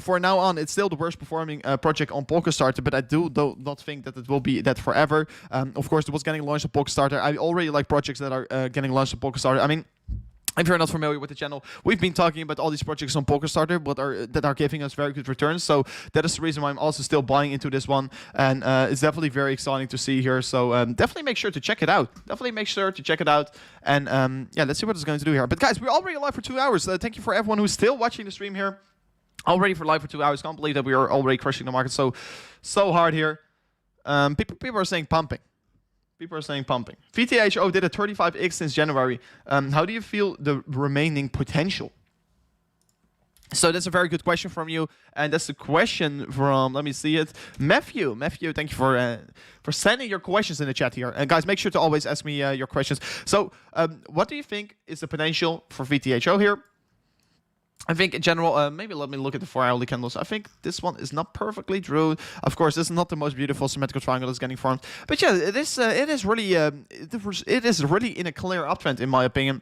[SPEAKER 1] for now on, it's still the worst performing project on Polkastar, but I do not think that it will be that forever. Of course, it was getting launched on Polkastar. I already like projects that are getting launched on Polkastar. I mean, if you're not familiar with the channel, we've been talking about all these projects on Polkastar that are giving us very good returns. So that is the reason why I'm also still buying into this one. And it's definitely very exciting to see here. So definitely make sure to check it out. And yeah, let's see what it's going to do here. But guys, we're already live for 2 hours. Thank you for everyone who's still watching the stream here. Already for live for 2 hours. Can't believe that we are already crushing the market so hard here. People are saying pumping. People are saying pumping. VTHO did a 35x since January. How do you feel the remaining potential? So that's a very good question from you, and that's a question from, let me see it, Matthew. Matthew, thank you for sending your questions in the chat here. And guys, make sure to always ask me your questions. So what do you think is the potential for VTHO here? I think in general, maybe let me look at the 4-hourly candles. I think this one is not perfectly drew. Of course, this is not the most beautiful symmetrical triangle that's getting formed. But yeah, it is really in a clear uptrend in my opinion.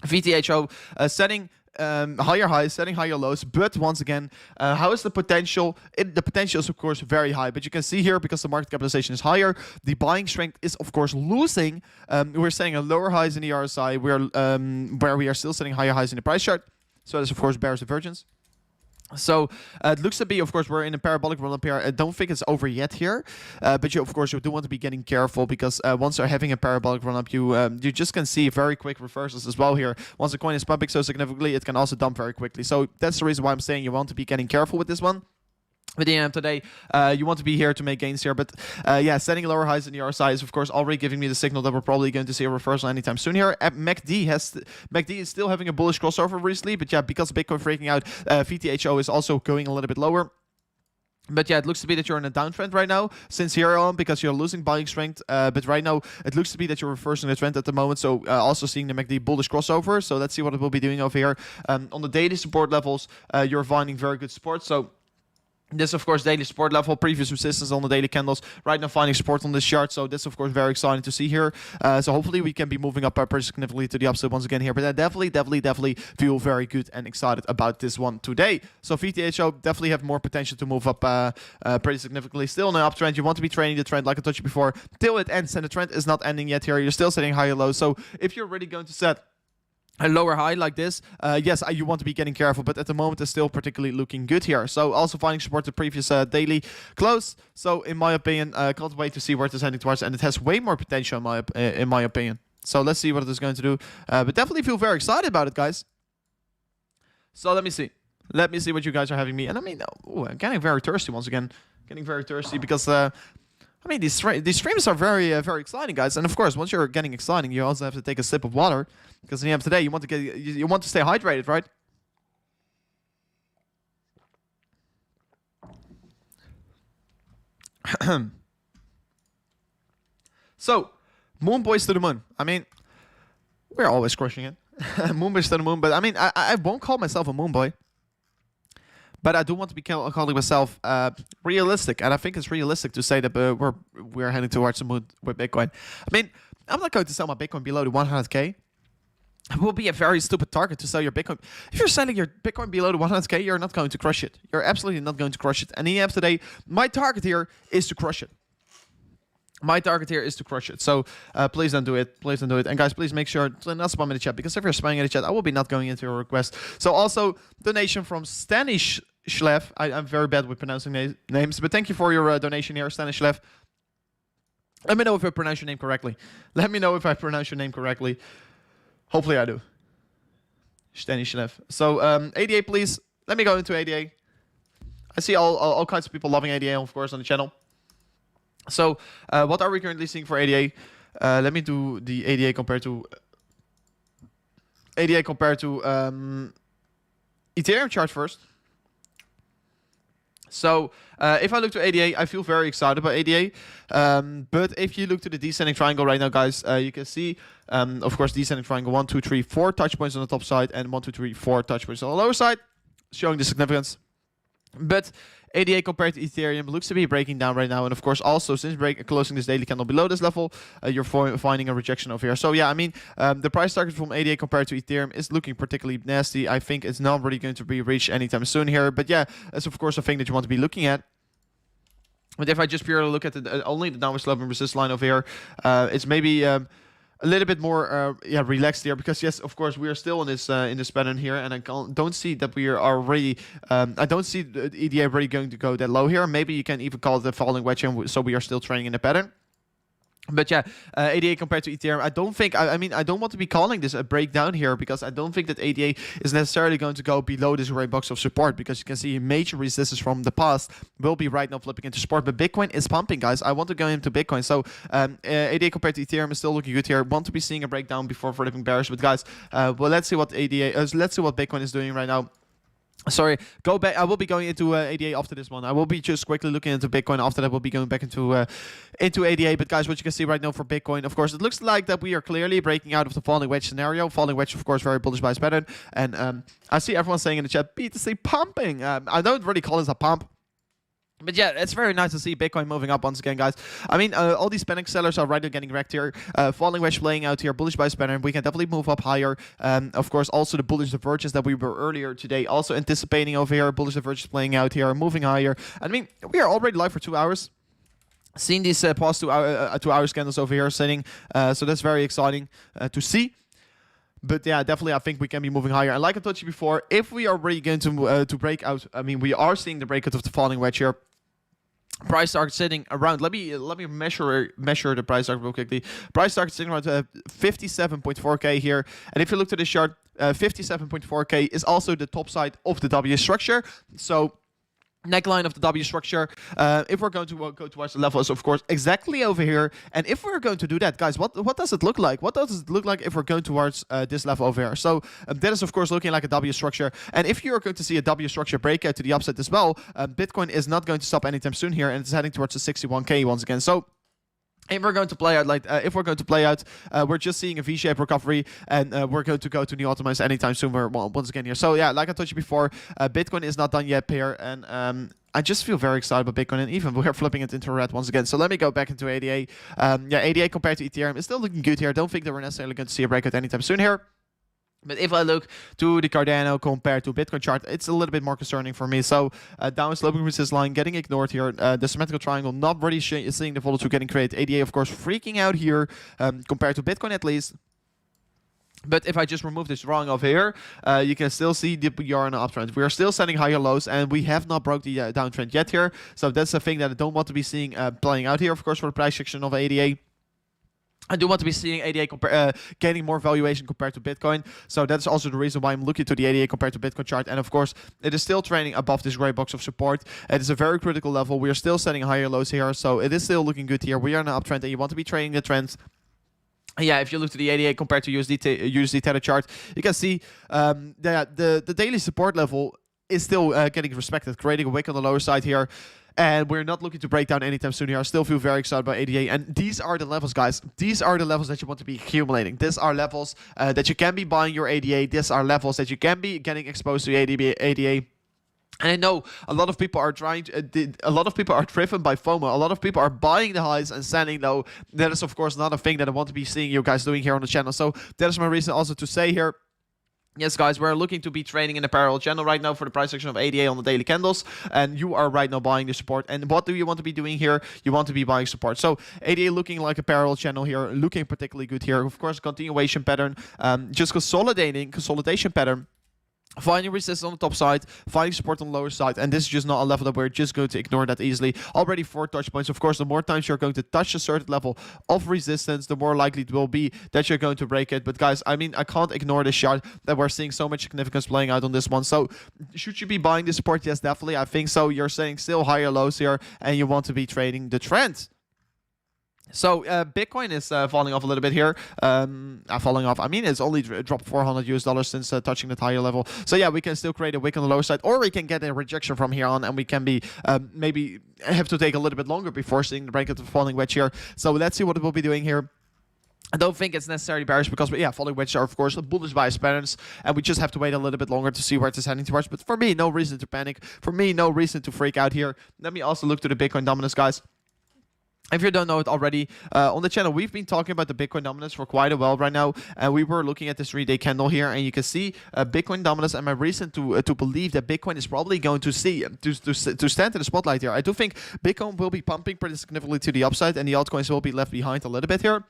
[SPEAKER 1] VTHO setting higher highs, setting higher lows, but once again, how is the potential? The potential is of course very high, but you can see here because the market capitalization is higher, the buying strength is of course losing. We're setting a lower highs in the RSI, where we are still setting higher highs in the price chart. So that's, of course, bearish divergence. So it looks to be, of course, we're in a parabolic run-up here. I don't think it's over yet here. But you, of course, you do want to be getting careful because once you're having a parabolic run-up, you just can see very quick reversals as well here. Once the coin is pumping so significantly, it can also dump very quickly. So that's the reason why I'm saying you want to be getting careful with this one. At the end of today, you want to be here to make gains here. But yeah, setting lower highs in the RSI is, of course, already giving me the signal that we're probably going to see a reversal anytime soon here. MACD is still having a bullish crossover recently. But yeah, because of Bitcoin freaking out, VTHO is also going a little bit lower. But yeah, it looks to be that you're in a downtrend right now since here on because you're losing buying strength. But right now, it looks to be that you're reversing the trend at the moment. So also seeing the MACD bullish crossover. So let's see what it will be doing over here. On the daily support levels, you're finding very good support. So this, of course, daily support level, previous resistance on the daily candles. Right now, finding support on this chart. So this, of course, very exciting to see here. So hopefully we can be moving up pretty significantly to the upside once again here. But I definitely feel very good and excited about this one today. So VTHO definitely have more potential to move up pretty significantly. Still in an uptrend. You want to be trading the trend, like I told you before, till it ends. And the trend is not ending yet here. You're still setting higher lows. So if you're really going to set a lower high like this, yes, you want to be getting careful, but at the moment it's still particularly looking good here. So also finding support the previous daily close. So in my opinion, can't wait to see where it is heading towards, and it has way more potential in my opinion. So let's see what it is going to do. But definitely feel very excited about it, guys. So let me see. Let me see what you guys are having me. And I mean, I'm getting very thirsty once again. Getting very thirsty because I mean, these streams are very, very exciting, guys. And of course, once you're getting exciting, you also have to take a sip of water, because at the end of the day, you want to stay hydrated, right? So, moon boys to the moon. I mean, we're always crushing it. Moon boys to the moon, but I mean, I won't call myself a moon boy. But I do want to be calling myself realistic, and I think it's realistic to say that we're heading towards the moon with Bitcoin. I mean, I'm not going to sell my Bitcoin below the 100K. It will be a very stupid target to sell your Bitcoin. If you're selling your Bitcoin below the 100K, you're not going to crush it. You're absolutely not going to crush it. And at the end of the day, my target here is to crush it. My target here is to crush it. So please don't do it. Please don't do it. And guys, please make sure to not spam in the chat, because if you're spamming in the chat, I will be not going into your request. So also, donation from Stanish Schlev. I'm very bad with pronouncing names, but thank you for your donation here, Stanish Schlev. Let me know if I pronounce your name correctly. Let me know if I pronounce your name correctly. Hopefully I do. Stanish Schlev. So ADA, please. Let me go into ADA. I see all kinds of people loving ADA, of course, on the channel. So what are we currently seeing for ADA? Let me do the ADA compared to Ethereum chart first. So if I look to ADA, I feel very excited about ADA. But if you look to the descending triangle right now, guys, you can see, of course, descending triangle 1, 2, 3, 4 touch points on the top side, and 1, 2, 3, 4 touch points on the lower side, showing the significance. But ADA compared to Ethereum looks to be breaking down right now, and of course also since closing this daily candle below this level, you're finding a rejection over here. So yeah, I mean, the price target from ADA compared to Ethereum is looking particularly nasty. I think it's not really going to be reached anytime soon here, but yeah, that's of course a thing that you want to be looking at. But if I just purely look at only the downward sloping resist line over here, it's maybe a little bit more relaxed here, because yes, of course, we are still in this pattern here, and I don't see that we are already. I don't see the EDA really going to go that low here. Maybe you can even call it a falling wedge, and so we are still trading in the pattern. But yeah, ADA compared to Ethereum, I don't think, I mean, I don't want to be calling this a breakdown here, because I don't think that ADA is necessarily going to go below this gray box of support, because you can see major resistance from the past will be right now flipping into support. But Bitcoin is pumping, guys. I want to go into Bitcoin. So ADA compared to Ethereum is still looking good here. Want to be seeing a breakdown before flipping bearish. But guys, well, let's see what let's see what Bitcoin is doing right now. Sorry, go back. I will be going into ADA after this one. I will be just quickly looking into Bitcoin. After that, we'll be going back into ADA. But guys, what you can see right now for Bitcoin, of course, it looks like that we are clearly breaking out of the falling wedge scenario. Falling wedge, of course, very bullish bias pattern. And I see everyone saying in the chat, BTC pumping. I don't really call this a pump. But yeah, it's very nice to see Bitcoin moving up once again, guys. I mean, all these panic sellers are right now getting wrecked here. Falling wedge playing out here, bullish bias pattern. We can definitely move up higher. Of course, also the bullish divergence that we were earlier today also anticipating over here. Bullish divergence playing out here, moving higher. I mean, we are already live for 2 hours. Seeing these past 2 hour candles over here sitting. So that's very exciting to see. But yeah, definitely, I think we can be moving higher. And like I told you before, if we are really going to break out, I mean, we are seeing the breakout of the falling wedge here. Price target sitting around. Let me measure the price target real quickly. Price target sitting around 57.4k here. And if you look to this chart, 57.4k is also the top side of the W structure. So neckline of the W structure. If we're going to go towards the level is of course exactly over here. And if we're going to do that, guys, what does it look like? What does it look like if we're going towards this level over here? So that is of course looking like a W structure. And if you're going to see a W structure breakout to the upside as well, Bitcoin is not going to stop anytime soon here, and it's heading towards the 61k once again. So if we're going to play out we're just seeing a V-shaped recovery, and we're going to go to new optimize anytime soon. Once again here. So yeah, like I told you before, Bitcoin is not done yet here, and I just feel very excited about Bitcoin, and even we're flipping it into red once again. So let me go back into ADA. Yeah, ADA compared to Ethereum is still looking good here. I don't think that we're necessarily going to see a breakout anytime soon here. But if I look to the Cardano compared to Bitcoin chart, it's a little bit more concerning for me. So down sloping resistance line getting ignored here. The symmetrical triangle not really seeing the follow-through getting created. ADA, of course, freaking out here compared to Bitcoin at least. But if I just remove this drawing over here, you can still see we are in an uptrend. We are still setting higher lows, and we have not broke the downtrend yet here. So that's the thing that I don't want to be seeing playing out here, of course, for the price section of ADA. I do want to be seeing ADA gaining more valuation compared to Bitcoin. So that's also the reason why I'm looking to the ADA compared to Bitcoin chart. And of course, it is still trading above this gray box of support. It is a very critical level. We are still setting higher lows here. So it is still looking good here. We are in an uptrend, and you want to be trading the trends. Yeah, if you look to the ADA compared to USD Tether chart, you can see that the daily support level is still getting respected, creating a wick on the lower side here. And we're not looking to break down anytime soon here. I still feel very excited about ADA. And these are the levels, guys. These are the levels that you want to be accumulating. These are levels that you can be buying your ADA. These are levels that you can be getting exposed to ADA. And I know a lot of people are a lot of people are driven by FOMO. A lot of people are buying the highs and selling low. That is, of course, not a thing that I want to be seeing you guys doing here on the channel. So that is my reason also to say here. Yes, guys, we're looking to be trading in a parallel channel right now for the price action of ADA on the daily candles. And you are right now buying the support. And what do you want to be doing here? You want to be buying support. So ADA looking like a parallel channel here, looking particularly good here. Of course, continuation pattern, just consolidation pattern. Finding resistance on the top side, finding support on the lower side, and this is just not a level that we're just going to ignore that easily. Already 4 touch points. Of course, the more times you're going to touch a certain level of resistance, the more likely it will be that you're going to break it. But guys, I mean, I can't ignore this chart that we're seeing so much significance playing out on this one. So should you be buying the support? Yes, definitely. I think so. You're saying still higher lows here, and you want to be trading the trend. So Bitcoin is falling off a little bit here. Falling off. I mean, it's only dropped $400 since touching that higher level. So yeah, we can still create a wick on the lower side, or we can get a rejection from here on, and we can be maybe have to take a little bit longer before seeing the breakout of the falling wedge here. So let's see what it will be doing here. I don't think it's necessarily bearish because, yeah, falling wedges are, of course, bullish bias patterns, and we just have to wait a little bit longer to see where it is heading towards. But for me, no reason to panic. For me, no reason to freak out here. Let me also look to the Bitcoin dominance, guys. If you don't know it already, on the channel, we've been talking about the Bitcoin dominance for quite a while right now. And we were looking at this 3-day candle here, and you can see Bitcoin dominance and my reason to believe that Bitcoin is probably going to stand in the spotlight here. I do think Bitcoin will be pumping pretty significantly to the upside, and the altcoins will be left behind a little bit here.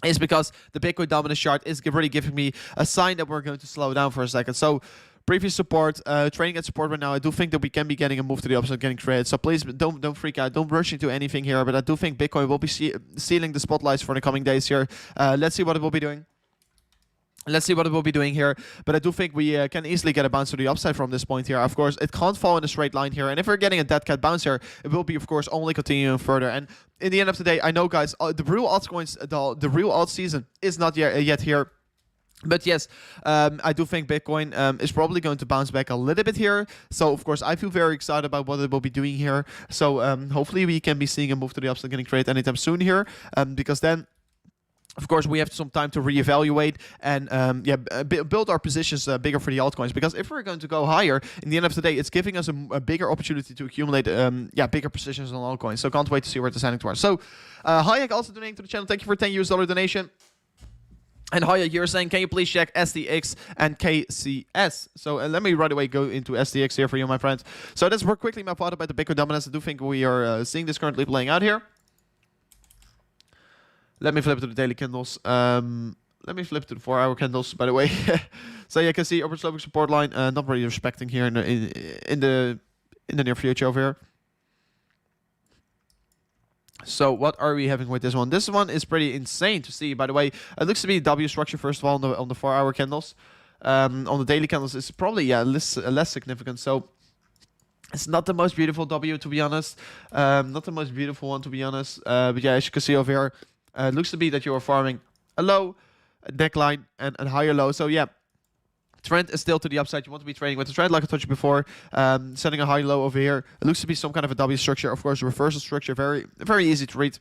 [SPEAKER 1] Is because the Bitcoin dominance chart is really giving me a sign that we're going to slow down for a second. So previous support, trading at support right now. I do think that we can be getting a move to the upside, getting created. So please don't freak out, don't rush into anything here. But I do think Bitcoin will be sealing the spotlights for the coming days here. Let's see what it will be doing. Let's see what it will be doing here. But I do think we can easily get a bounce to the upside from this point here. Of course, it can't fall in a straight line here. And if we're getting a dead cat bounce here, it will be, of course, only continuing further. And in the end of the day, I know, guys, the real altcoins, the real alt season is not yet here. But yes, I do think Bitcoin is probably going to bounce back a little bit here. So, of course, I feel very excited about what it will be doing here. So, hopefully we can be seeing a move to the upside getting created anytime soon here. Because then, of course, we have some time to reevaluate and build our positions bigger for the altcoins. Because if we're going to go higher, in the end of the day, it's giving us a bigger opportunity to accumulate bigger positions on altcoins. So can't wait to see where it's heading towards. So Hayek also donating to the channel. Thank you for a $10 donation. And Hayek, you're saying, can you please check SDX and KCS? So let me right away go into SDX here for you, my friends. So that's more quickly my thought about the Bitcoin dominance. I do think we are seeing this currently playing out here. Let me flip to the daily candles. Let me flip to the 4-hour candles, by the way. So you can see upward sloping support line. Not really respecting here in the near future over here. So what are we having with this one? This one is pretty insane to see, by the way. It looks to be a W structure, first of all, on the 4-hour candles. On the daily candles, it's probably less significant. So it's not the most beautiful W, to be honest. Not the most beautiful one, to be honest. But yeah, as you can see over here, it looks to be that you are farming a low, a neckline, and a higher low. So yeah, trend is still to the upside. You want to be trading with the trend, like I told you before. Setting a high low over here. It looks to be some kind of a W structure. Of course, reversal structure, very easy to read.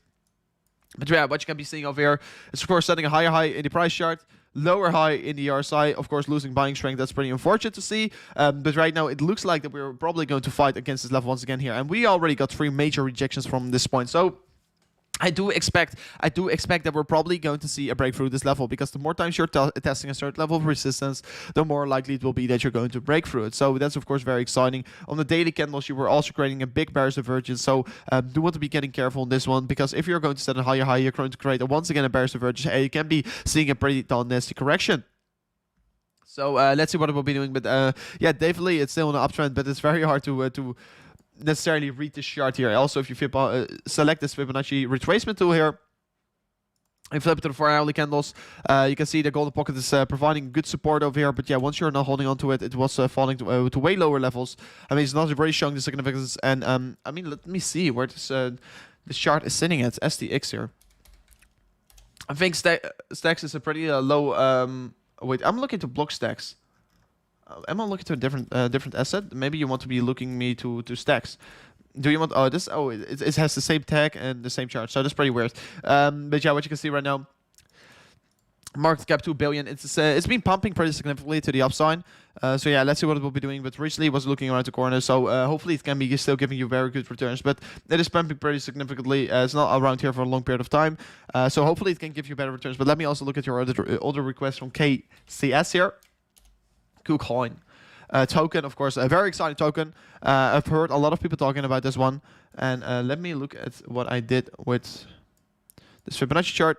[SPEAKER 1] But yeah, what you can be seeing over here is, of course, setting a higher high in the price chart, lower high in the RSI. Of course, losing buying strength. That's pretty unfortunate to see. But right now, it looks like that we're probably going to fight against this level once again here. And we already got 3 major rejections from this point. So I do expect that we're probably going to see a breakthrough this level, because the more times you're testing a certain level of resistance, the more likely it will be that you're going to break through it. So that's of course very exciting. On the daily candles, you were also creating a big bearish divergence. So do want to be getting careful on this one, because if you're going to set a higher high, you're going to create once again a bearish divergence, and you can be seeing a pretty darn nasty correction. So let's see what it will be doing. But yeah, definitely it's still an uptrend, but it's very hard to necessarily read this chart here. Also, if you select this Fibonacci retracement tool here and flip it to the 4-hourly candles, you can see the golden pocket is providing good support over here. But yeah, once you're not holding on to it, it was falling to way lower levels. I mean, it's not really showing the significance. And I mean, let me see where this chart is sitting at STX here. I think stacks is a pretty low. Wait, I'm looking to block stacks. Am I looking to a different asset? Maybe you want to be looking me to stacks. Do you want? Oh, this. Oh, it has the same tag and the same chart, so that's pretty weird. But yeah, what you can see right now, market cap 2 billion. It's been pumping pretty significantly to the upside. So yeah, let's see what it will be doing. But recently it was looking around the corner, so hopefully it can be still giving you very good returns. But it is pumping pretty significantly. It's not around here for a long period of time, so hopefully it can give you better returns. But let me also look at your other requests from KCS here. KuCoin token, of course, a very exciting token. I've heard a lot of people talking about this one, and let me look at what I did with this Fibonacci chart.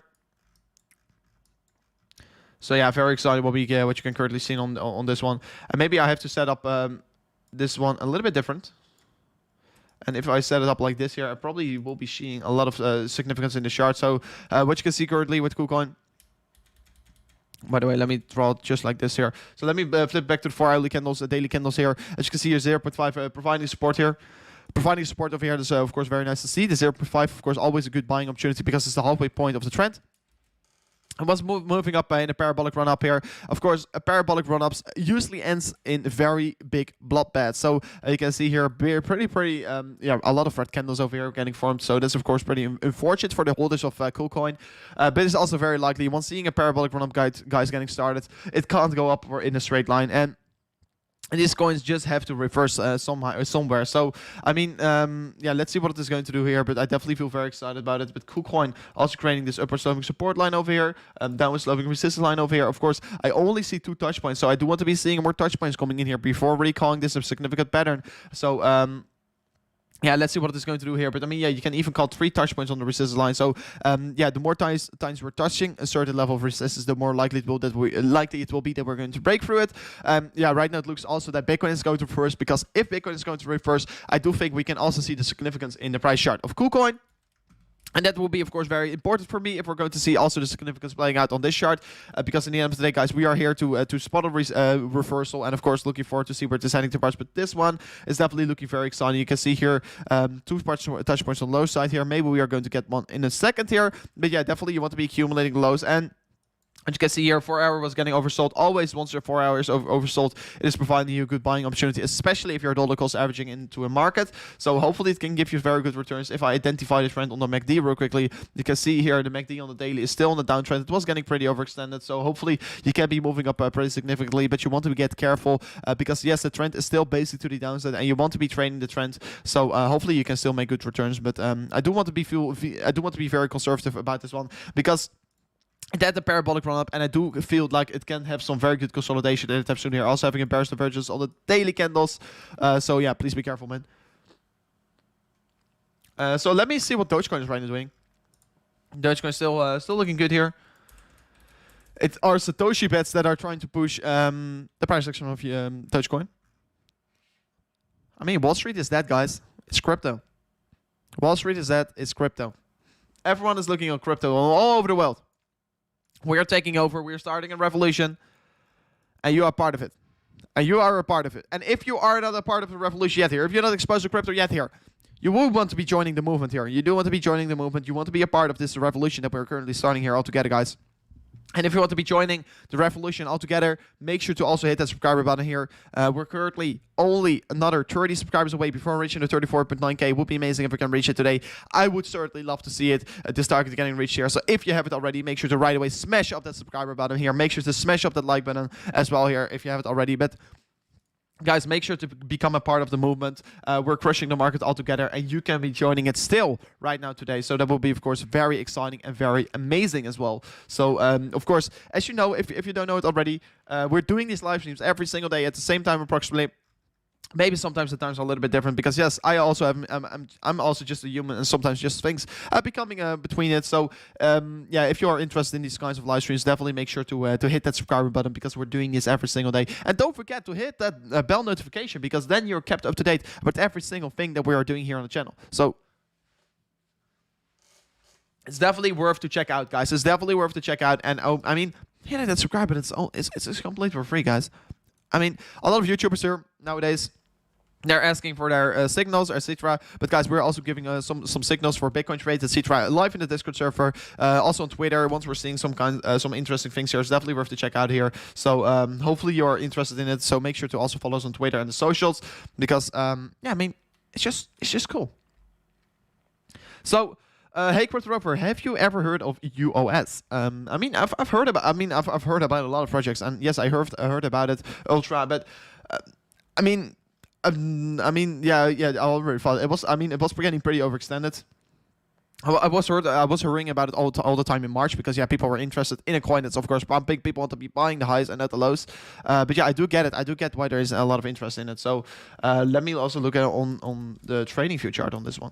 [SPEAKER 1] So yeah, very excited what you can currently see on this one, and maybe I have to set up this one a little bit different. And if I set it up like this here, I probably will be seeing a lot of significance in the chart. So what you can see currently with KuCoin. By the way, let me draw it just like this here. So let me flip back to the 4-hourly candles, the daily candles here. As you can see here, 0.5 providing support here. Providing support over here is, of course, very nice to see. The 0.5, of course, always a good buying opportunity because it's the halfway point of the trend. It was moving up in a parabolic run-up here. Of course, a parabolic run-ups usually ends in very big bloodbaths. So you can see here, pretty, yeah, a lot of red candles over here getting formed. So that's, of course, pretty unfortunate for the holders of KuCoin. But it's also very likely, once seeing a parabolic run-up, guys getting started, it can't go up in a straight line. And these coins just have to reverse somewhere. So, I mean, yeah, let's see what it is going to do here. But I definitely feel very excited about it. But KuCoin also creating this upward sloping support line over here, downward sloping resistance line over here. Of course, I only see 2 touch points. So I do want to be seeing more touch points coming in here before really calling this a significant pattern. So, yeah, let's see what it's going to do here. But I mean, yeah, you can even call 3 touch points on the resistance line. So, yeah, the more times we're touching a certain level of resistance, the more likely it will be that we're going to break through it. Yeah, right now it looks also that Bitcoin is going to reverse, because if Bitcoin is going to reverse, I do think we can also see the significance in the price chart of KuCoin. And that will be, of course, very important for me if we're going to see also the significance playing out on this chart. Because in the end of the day, guys, we are here to spot a reversal. And, of course, looking forward to see where it's heading to parts. But this one is definitely looking very exciting. You can see here 2 touch points on the low side here. Maybe we are going to get one in a second here. But, yeah, definitely you want to be accumulating lows. And as you can see here, 4 hour was getting oversold. Always, once your 4 hours oversold, it is providing you a good buying opportunity, especially if your dollar cost averaging into a market. So hopefully it can give you very good returns. If I identify the trend on the MACD real quickly, you can see here the MACD on the daily is still on the downtrend. It was getting pretty overextended, so hopefully you can be moving up pretty significantly. But you want to get careful because yes, the trend is still basically to the downside, and you want to be trading the trend. So hopefully you can still make good returns. But I do want to be very conservative about this one, because it had a parabolic run up, and I do feel like it can have some very good consolidation anytime soon here. Also having a bearish divergence on the daily candles. So yeah, please be careful, man. So let me see what Dogecoin is right now doing. Dogecoin still looking good here. It are Satoshi bets that are trying to push the price action of Dogecoin. I mean, Wall Street is that, guys. It's crypto. Wall Street is that. It's crypto. Everyone is looking on crypto all over the world. We are taking over. We are starting a revolution. And you are part of it. And you are a part of it. And if you are not a part of the revolution yet here, if you're not exposed to crypto yet here, you will want to be joining the movement here. You do want to be joining the movement. You want to be a part of this revolution that we're currently starting here all together, guys. And if you want to be joining the revolution altogether, make sure to also hit that subscriber button here. We're currently only another 30 subscribers away before reaching the 34.9k. It would be amazing if we can reach it today. I would certainly love to see it. This target getting reached here. So if you haven't already, make sure to right away smash up that subscriber button here. Make sure to smash up that like button as well here if you haven't already. But Guys, make sure to become a part of the movement. We're crushing the market all together, and you can be joining it still right now today. So that will be, of course, very exciting and very amazing as well. So, of course, as you know, if you don't know it already, we're doing these live streams every single day at the same time approximately. Maybe sometimes the times are a little bit different because yes, I also have I'm also just a human, and sometimes just things are becoming between it. So yeah, if you are interested in these kinds of live streams, definitely make sure to hit that subscribe button because we're doing this every single day. And don't forget to hit that bell notification because then you're kept up to date with every single thing that we are doing here on the channel. So it's definitely worth to check out, guys. It's definitely worth to check out. And I mean, hit that subscribe button. It's completely for free, guys. I mean, a lot of YouTubers here nowadays, they're asking for their signals, etc. But guys, we're also giving some signals for Bitcoin trades, etc. Live in the Discord server, also on Twitter. Once we're seeing some interesting things here, it's definitely worth to check out here. So hopefully you're interested in it. So make sure to also follow us on Twitter and the socials because yeah, I mean, it's just cool. So. Hey, Crypto, have you ever heard of UOS? I mean, I've heard about. I mean, I've heard about a lot of projects, and yes, I heard about it, Ultra. But I mean, yeah, I already thought it was. I mean, it was getting pretty overextended. I was hearing about it all the time in March because yeah, people were interested in a coin that's of course pumping. People want to be buying the highs and not the lows. But yeah, I do get it. I do get why there is a lot of interest in it. So let me also look at on the trading view chart on this one.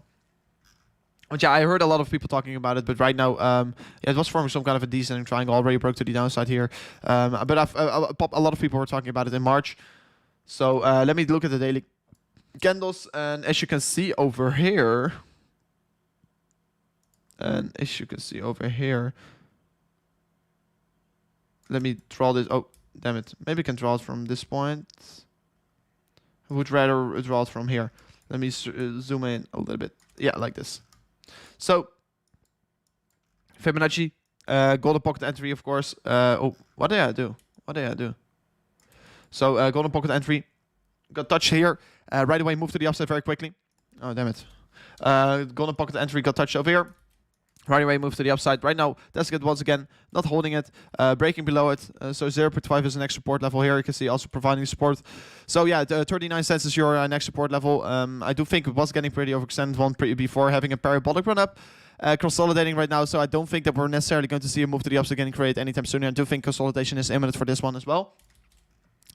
[SPEAKER 1] But yeah, I heard a lot of people talking about it, but right now, yeah, it was forming some kind of a descending triangle. Already broke to the downside here. But a lot of people were talking about it in March. So let me look at the daily candles, and as you can see over here, let me draw this. Oh, damn it! Maybe I can draw it from this point. I would rather draw it from here. Let me zoom in a little bit. Yeah, like this. So, Fibonacci, golden pocket entry, of course. Oh, what did I do? So, golden pocket entry, got touched here. Right away, moved to the upside very quickly. Oh, damn it. Golden pocket entry got touched over here. Right away, move to the upside. Right now, that's good once again. Not holding it, breaking below it. So 0.5 is the next support level here. You can see also providing support. So yeah, 39 cents is your next support level. I do think it was getting pretty overextended before having a parabolic run up. Consolidating right now, so I don't think that we're necessarily going to see a move to the upside getting created anytime soon. I do think consolidation is imminent for this one as well.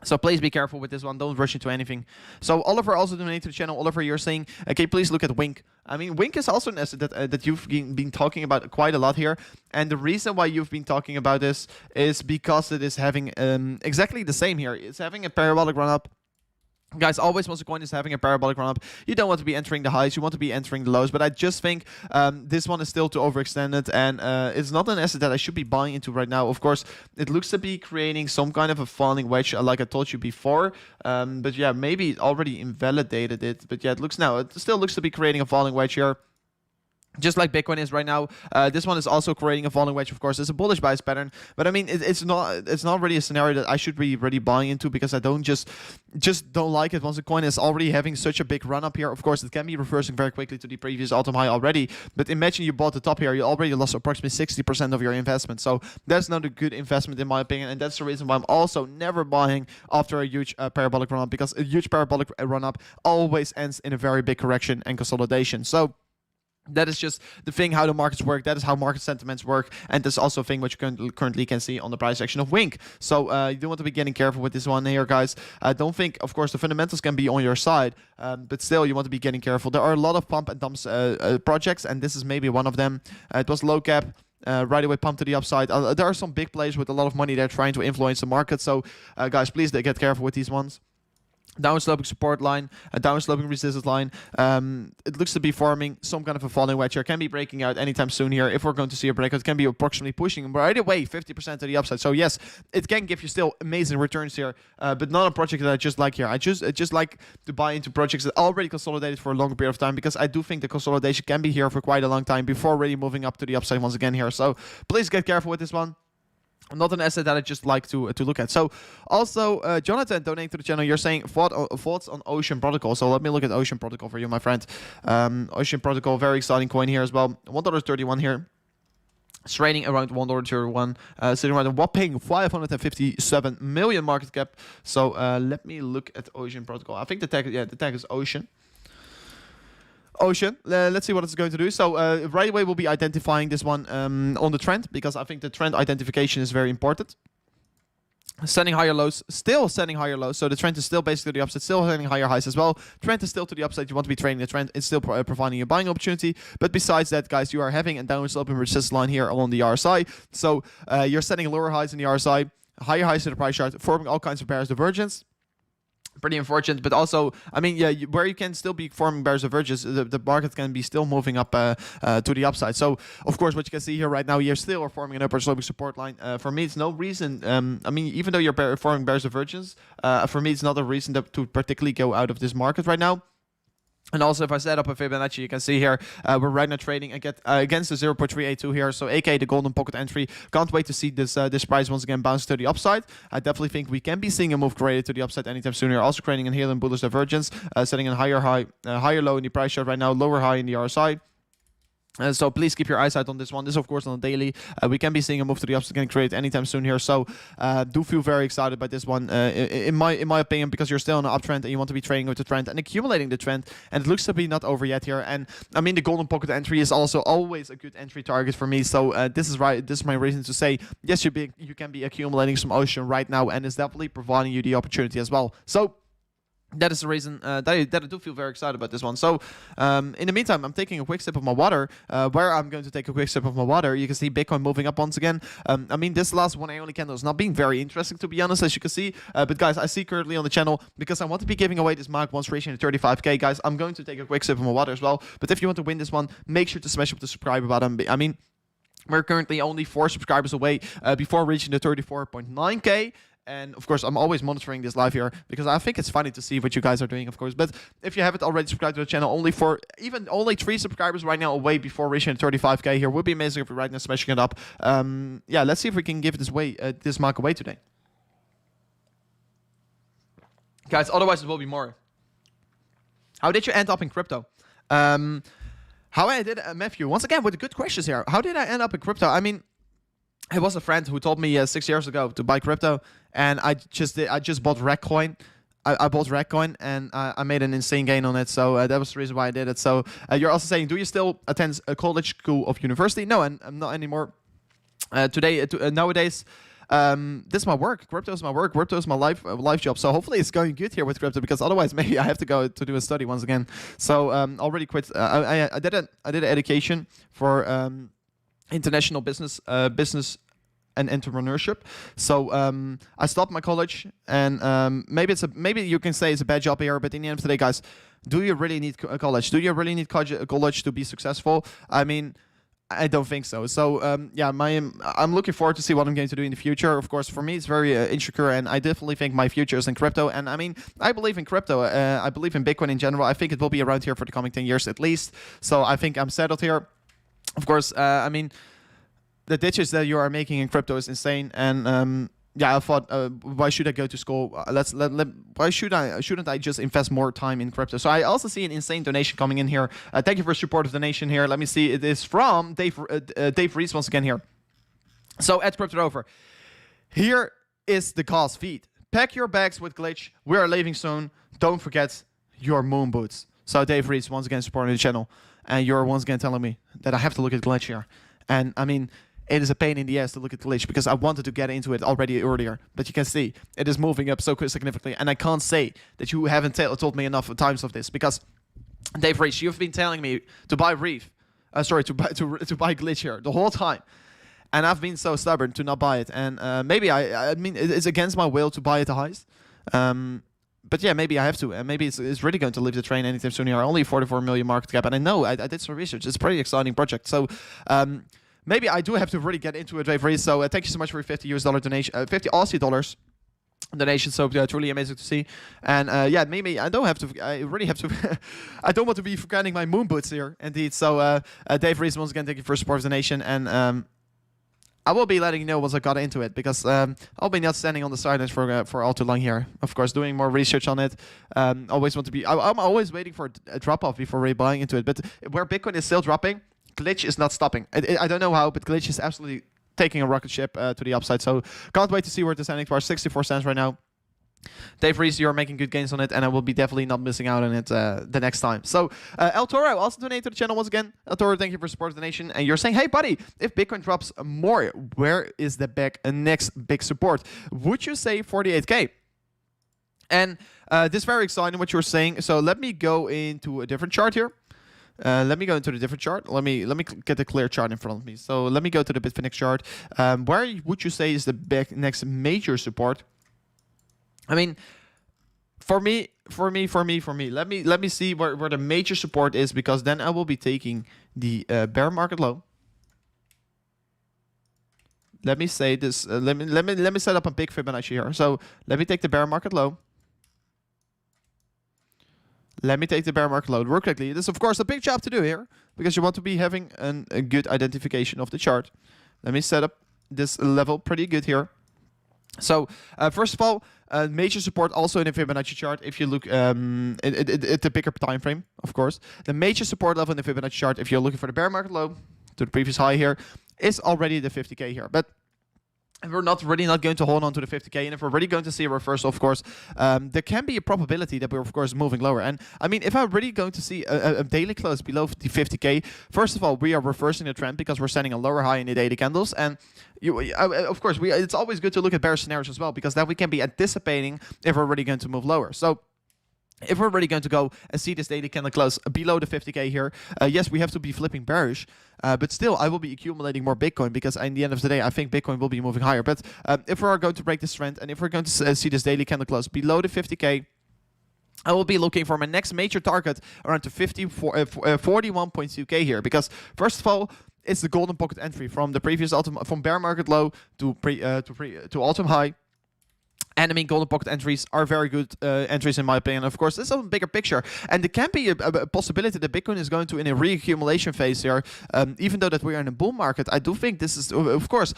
[SPEAKER 1] So please be careful with this one. Don't rush into anything. So Oliver also donated to the channel. Oliver, you're saying, okay, please look at Wink. I mean, Wink is also an asset that you've been talking about quite a lot here. And the reason why you've been talking about this is because it is having exactly the same here. It's having a parabolic run-up. Guys, always once a coin is having a parabolic run-up, you don't want to be entering the highs, you want to be entering the lows. But I just think this one is still too overextended, and it's not an asset that I should be buying into right now. Of course, it looks to be creating some kind of a falling wedge, like I told you before. But yeah, maybe it already invalidated it. But yeah, it still looks to be creating a falling wedge here. Just like Bitcoin is right now, this one is also creating a falling wedge. Of course, it's a bullish bias pattern, but I mean, it's not really a scenario that I should be really buying into because I don't just don't like it. Once a coin is already having such a big run up here, of course, it can be reversing very quickly to the previous all-time high already. But imagine you bought the top here, you already lost approximately 60% of your investment. So that's not a good investment in my opinion, and that's the reason why I'm also never buying after a huge parabolic run up, because a huge parabolic run up always ends in a very big correction and consolidation. So that is just the thing, how the markets work. That is how market sentiments work. And that's also a thing which you currently can see on the price action of Wink. So you do want to be getting careful with this one here, guys. I don't think, of course, the fundamentals can be on your side. But still, you want to be getting careful. There are a lot of pump and dumps projects, and this is maybe one of them. It was low cap. Right away pump to the upside. There are some big players with a lot of money. They're trying to influence the market. So, guys, please get careful with these ones. Downsloping support line, a downsloping resistance line. It looks to be forming some kind of a falling wedge here. Can be breaking out anytime soon here. If we're going to see a breakout, it can be approximately pushing right away 50% to the upside. So yes, it can give you still amazing returns here, but not a project that I just like here. I just like to buy into projects that already consolidated for a longer period of time, because I do think the consolidation can be here for quite a long time before really moving up to the upside once again here. So please get careful with this one. Not an asset that I just like to look at. So also, Jonathan donating to the channel, you're saying thoughts on Ocean Protocol. So let me look at Ocean Protocol for you, my friend. Ocean Protocol, very exciting coin here as well. $1.31 here. It's trading around $1.01, sitting around a whopping 557 million market cap. So let me look at Ocean Protocol. I think the tag, the tag is Ocean. Let's see what it's going to do. So right away we'll be identifying this one on the trend, because I think the trend identification is very important. Sending higher lows, still sending higher lows. So the trend is still basically to the upside, still sending higher highs as well. Trend is still to the upside. You want to be trading the trend. It's still providing a buying opportunity. But besides that, guys, you are having a downward sloping resistance line here along the RSI. So you're setting lower highs in the RSI, higher highs in the price chart, forming all kinds of bearish divergence. Pretty unfortunate, but also, I mean, yeah, where you can still be forming bearish divergence, the market can be still moving up to the upside. So, of course, what you can see here right now, you're still forming an upper sloping support line. For me, it's no reason. I mean, even though you're forming bearish divergence, for me, it's not a reason to particularly go out of this market right now. And also, if I set up a Fibonacci, you can see here, we're right now trading against the 0.382 here, so aka the golden pocket entry. Can't wait to see this price once again bounce to the upside. I definitely think we can be seeing a move created to the upside anytime soon here. Also creating a hidden bullish divergence, setting a higher low in the price chart right now, lower high in the RSI. So please keep your eyes out on this one. This, of course, on a daily. We can be seeing a move to the upside again create anytime soon here. So do feel very excited by this one, in my opinion, because you're still on an uptrend and you want to be trading with the trend and accumulating the trend. And it looks to be not over yet here. And I mean, the golden pocket entry is also always a good entry target for me. So this is right. This is my reason to say yes. You can be accumulating some Ocean right now, and it's definitely providing you the opportunity as well. So that is the reason that I do feel very excited about this one. So in the meantime, I'm taking a quick sip of my water. Where I'm going to take a quick sip of my water, you can see Bitcoin moving up once again. I mean, this last 1 hourly candle is not being very interesting, to be honest, as you can see. But guys, I see currently on the channel, because I want to be giving away this mark once reaching the 35k, guys, I'm going to take a quick sip of my water as well. But if you want to win this one, make sure to smash up the subscribe button. I mean, we're currently only 4 subscribers away before reaching the 34.9k. And of course, I'm always monitoring this live here because I think it's funny to see what you guys are doing, of course. But if you haven't already subscribed to the channel, only 3 subscribers right now away before reaching 35k here. Would be amazing if you're right now smashing it up. Yeah, let's see if we can give this mark away today. Guys, otherwise it will be more. How did you end up in crypto? How I did, Matthew, once again, with the good questions here. How did I end up in crypto? I mean, it was a friend who told me 6 years ago to buy crypto, and I just bought Litecoin. I bought Litecoin, and I made an insane gain on it. So that was the reason why I did it. So you're also saying, do you still attend a college, school, of university? No, and I'm not anymore. Nowadays, this is my work. Crypto is my work. Crypto is my life job. So hopefully it's going good here with crypto, because otherwise maybe I have to go to do a study once again. So already quit. I did an education for international business and entrepreneurship. So I stopped my college, and maybe you can say it's a bad job here, but in the end of the day, guys, do you really need college? Do you really need college to be successful? I mean, I don't think so. So yeah, I'm looking forward to see what I'm going to do in the future. Of course, for me, it's very insecure, and I definitely think my future is in crypto. And I mean, I believe in crypto. I believe in Bitcoin in general. I think it will be around here for the coming 10 years at least. So I think I'm settled here. Of course, I mean, the ditches that you are making in crypto is insane, and yeah, I thought, why should I go to school? Why shouldn't I just invest more time in crypto? So I also see an insane donation coming in here. Thank you for supportive donation here. Let me see. It is from Dave Reese once again here. So at Crypto Rover, here is the cause feed. Pack your bags with Glitch. We are leaving soon. Don't forget your moon boots. So Dave Reese once again supporting the channel, and you're once again telling me that I have to look at Glitch here. And I mean, it is a pain in the ass to look at Glitch because I wanted to get into it already earlier. But you can see it is moving up so significantly. And I can't say that you haven't told me enough times of this, because Dave Reese, you've been telling me to buy Reef. To buy Glitch here the whole time. And I've been so stubborn to not buy it. And maybe I mean, it's against my will to buy it the highest. But yeah, maybe I have to. And maybe it's really going to leave the train anytime soon here. Only 44 million market cap. And I know I did some research. It's a pretty exciting project. So maybe I do have to really get into it, Dave Reese. So thank you so much for your $50 donation, 50 Aussie dollars donation. So truly amazing to see. And yeah, maybe I don't have to. I really have to. I don't want to be forgetting my moon boots here, indeed. So Dave Reese, once again, thank you for support donation. And I will be letting you know once I got into it, because I'll be not standing on the sidelines for all too long here. Of course, doing more research on it. Always want to be. I'm always waiting for a drop off before really buying into it. But where Bitcoin is still dropping, Glitch is not stopping. I don't know how, but Glitch is absolutely taking a rocket ship to the upside. So can't wait to see where it's ending. For 64 cents right now. Dave Reese, you're making good gains on it, and I will be definitely not missing out on it the next time. So, El Toro also donated to the channel once again. El Toro, thank you for supporting the donation. And you're saying, hey, buddy, if Bitcoin drops more, where is the next big support? Would you say 48K? And this is very exciting what you're saying. So let me go into a different chart here. Let me go into the different chart. Let me get a clear chart in front of me. So let me go to the Bitfinex chart. Where would you say is the next major support? I mean, for me. Let me see where the major support is, because then I will be taking the bear market low. Let me say this. Let me set up a big Fibonacci here. So let me take the bear market low. Let me take the bear market low real quickly. This is of course a big job to do here, because you want to be having a good identification of the chart. Let me set up this level pretty good here. So first of all, major support also in the Fibonacci chart. If you look at the bigger time frame, of course, the major support level in the Fibonacci chart, if you're looking for the bear market low to the previous high here, is already the 50K here. But if we're really not going to hold on to the 50K, and if we're really going to see a reversal, of course, there can be a probability that we're, of course, moving lower. And I mean, if I'm really going to see a daily close below the 50K, first of all, we are reversing the trend because we're setting a lower high in the daily candles. And of course, it's always good to look at bear scenarios as well, because then we can be anticipating if we're really going to move lower. So if we're really going to go and see this daily candle close below the 50K here, yes, we have to be flipping bearish, but still, I will be accumulating more Bitcoin, because in the end of the day, I think Bitcoin will be moving higher. But if we're going to break this trend, and if we're going to see this daily candle close below the 50K, I will be looking for my next major target around the 41.2K here, because first of all, it's the golden pocket entry from the previous from bear market low to all-time high. And I mean, golden pocket entries are very good entries in my opinion. Of course, this is a bigger picture, and there can be a possibility that Bitcoin is going to in a reaccumulation phase here. Even though that we are in a bull market, I do think this is, of course,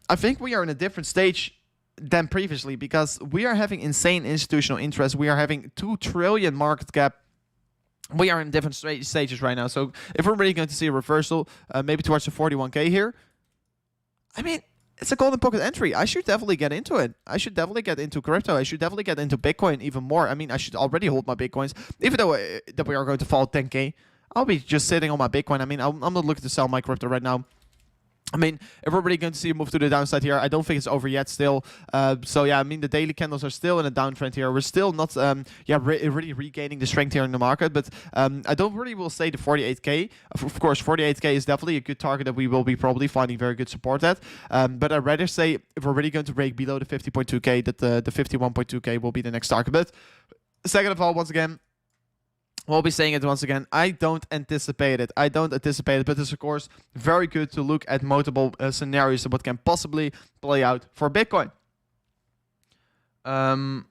[SPEAKER 1] I think we are in a different stage than previously, because we are having insane institutional interest. We are having 2 trillion market cap. We are in different stages right now. So if we're really going to see a reversal, maybe towards the 41K here, I mean, it's a golden pocket entry. I should definitely get into it. I should definitely get into crypto. I should definitely get into Bitcoin even more. I mean, I should already hold my Bitcoins. Even though that we are going to fall 10K, I'll be just sitting on my Bitcoin. I mean, I'm not looking to sell my crypto right now. I mean, if we're really going to see a move to the downside here, I don't think it's over yet still. So yeah, I mean, the daily candles are still in a downtrend here. We're still not, really regaining the strength here in the market. But I don't really will say the 48K. Of course, 48K is definitely a good target that we will be probably finding very good support at. But I'd rather say if we're really going to break below the 50.2K, that the 51.2K will be the next target. But second of all, once again, we'll be saying it once again, I don't anticipate it. I don't anticipate it, but it's, of course, very good to look at multiple scenarios of what can possibly play out for Bitcoin. Dogecoin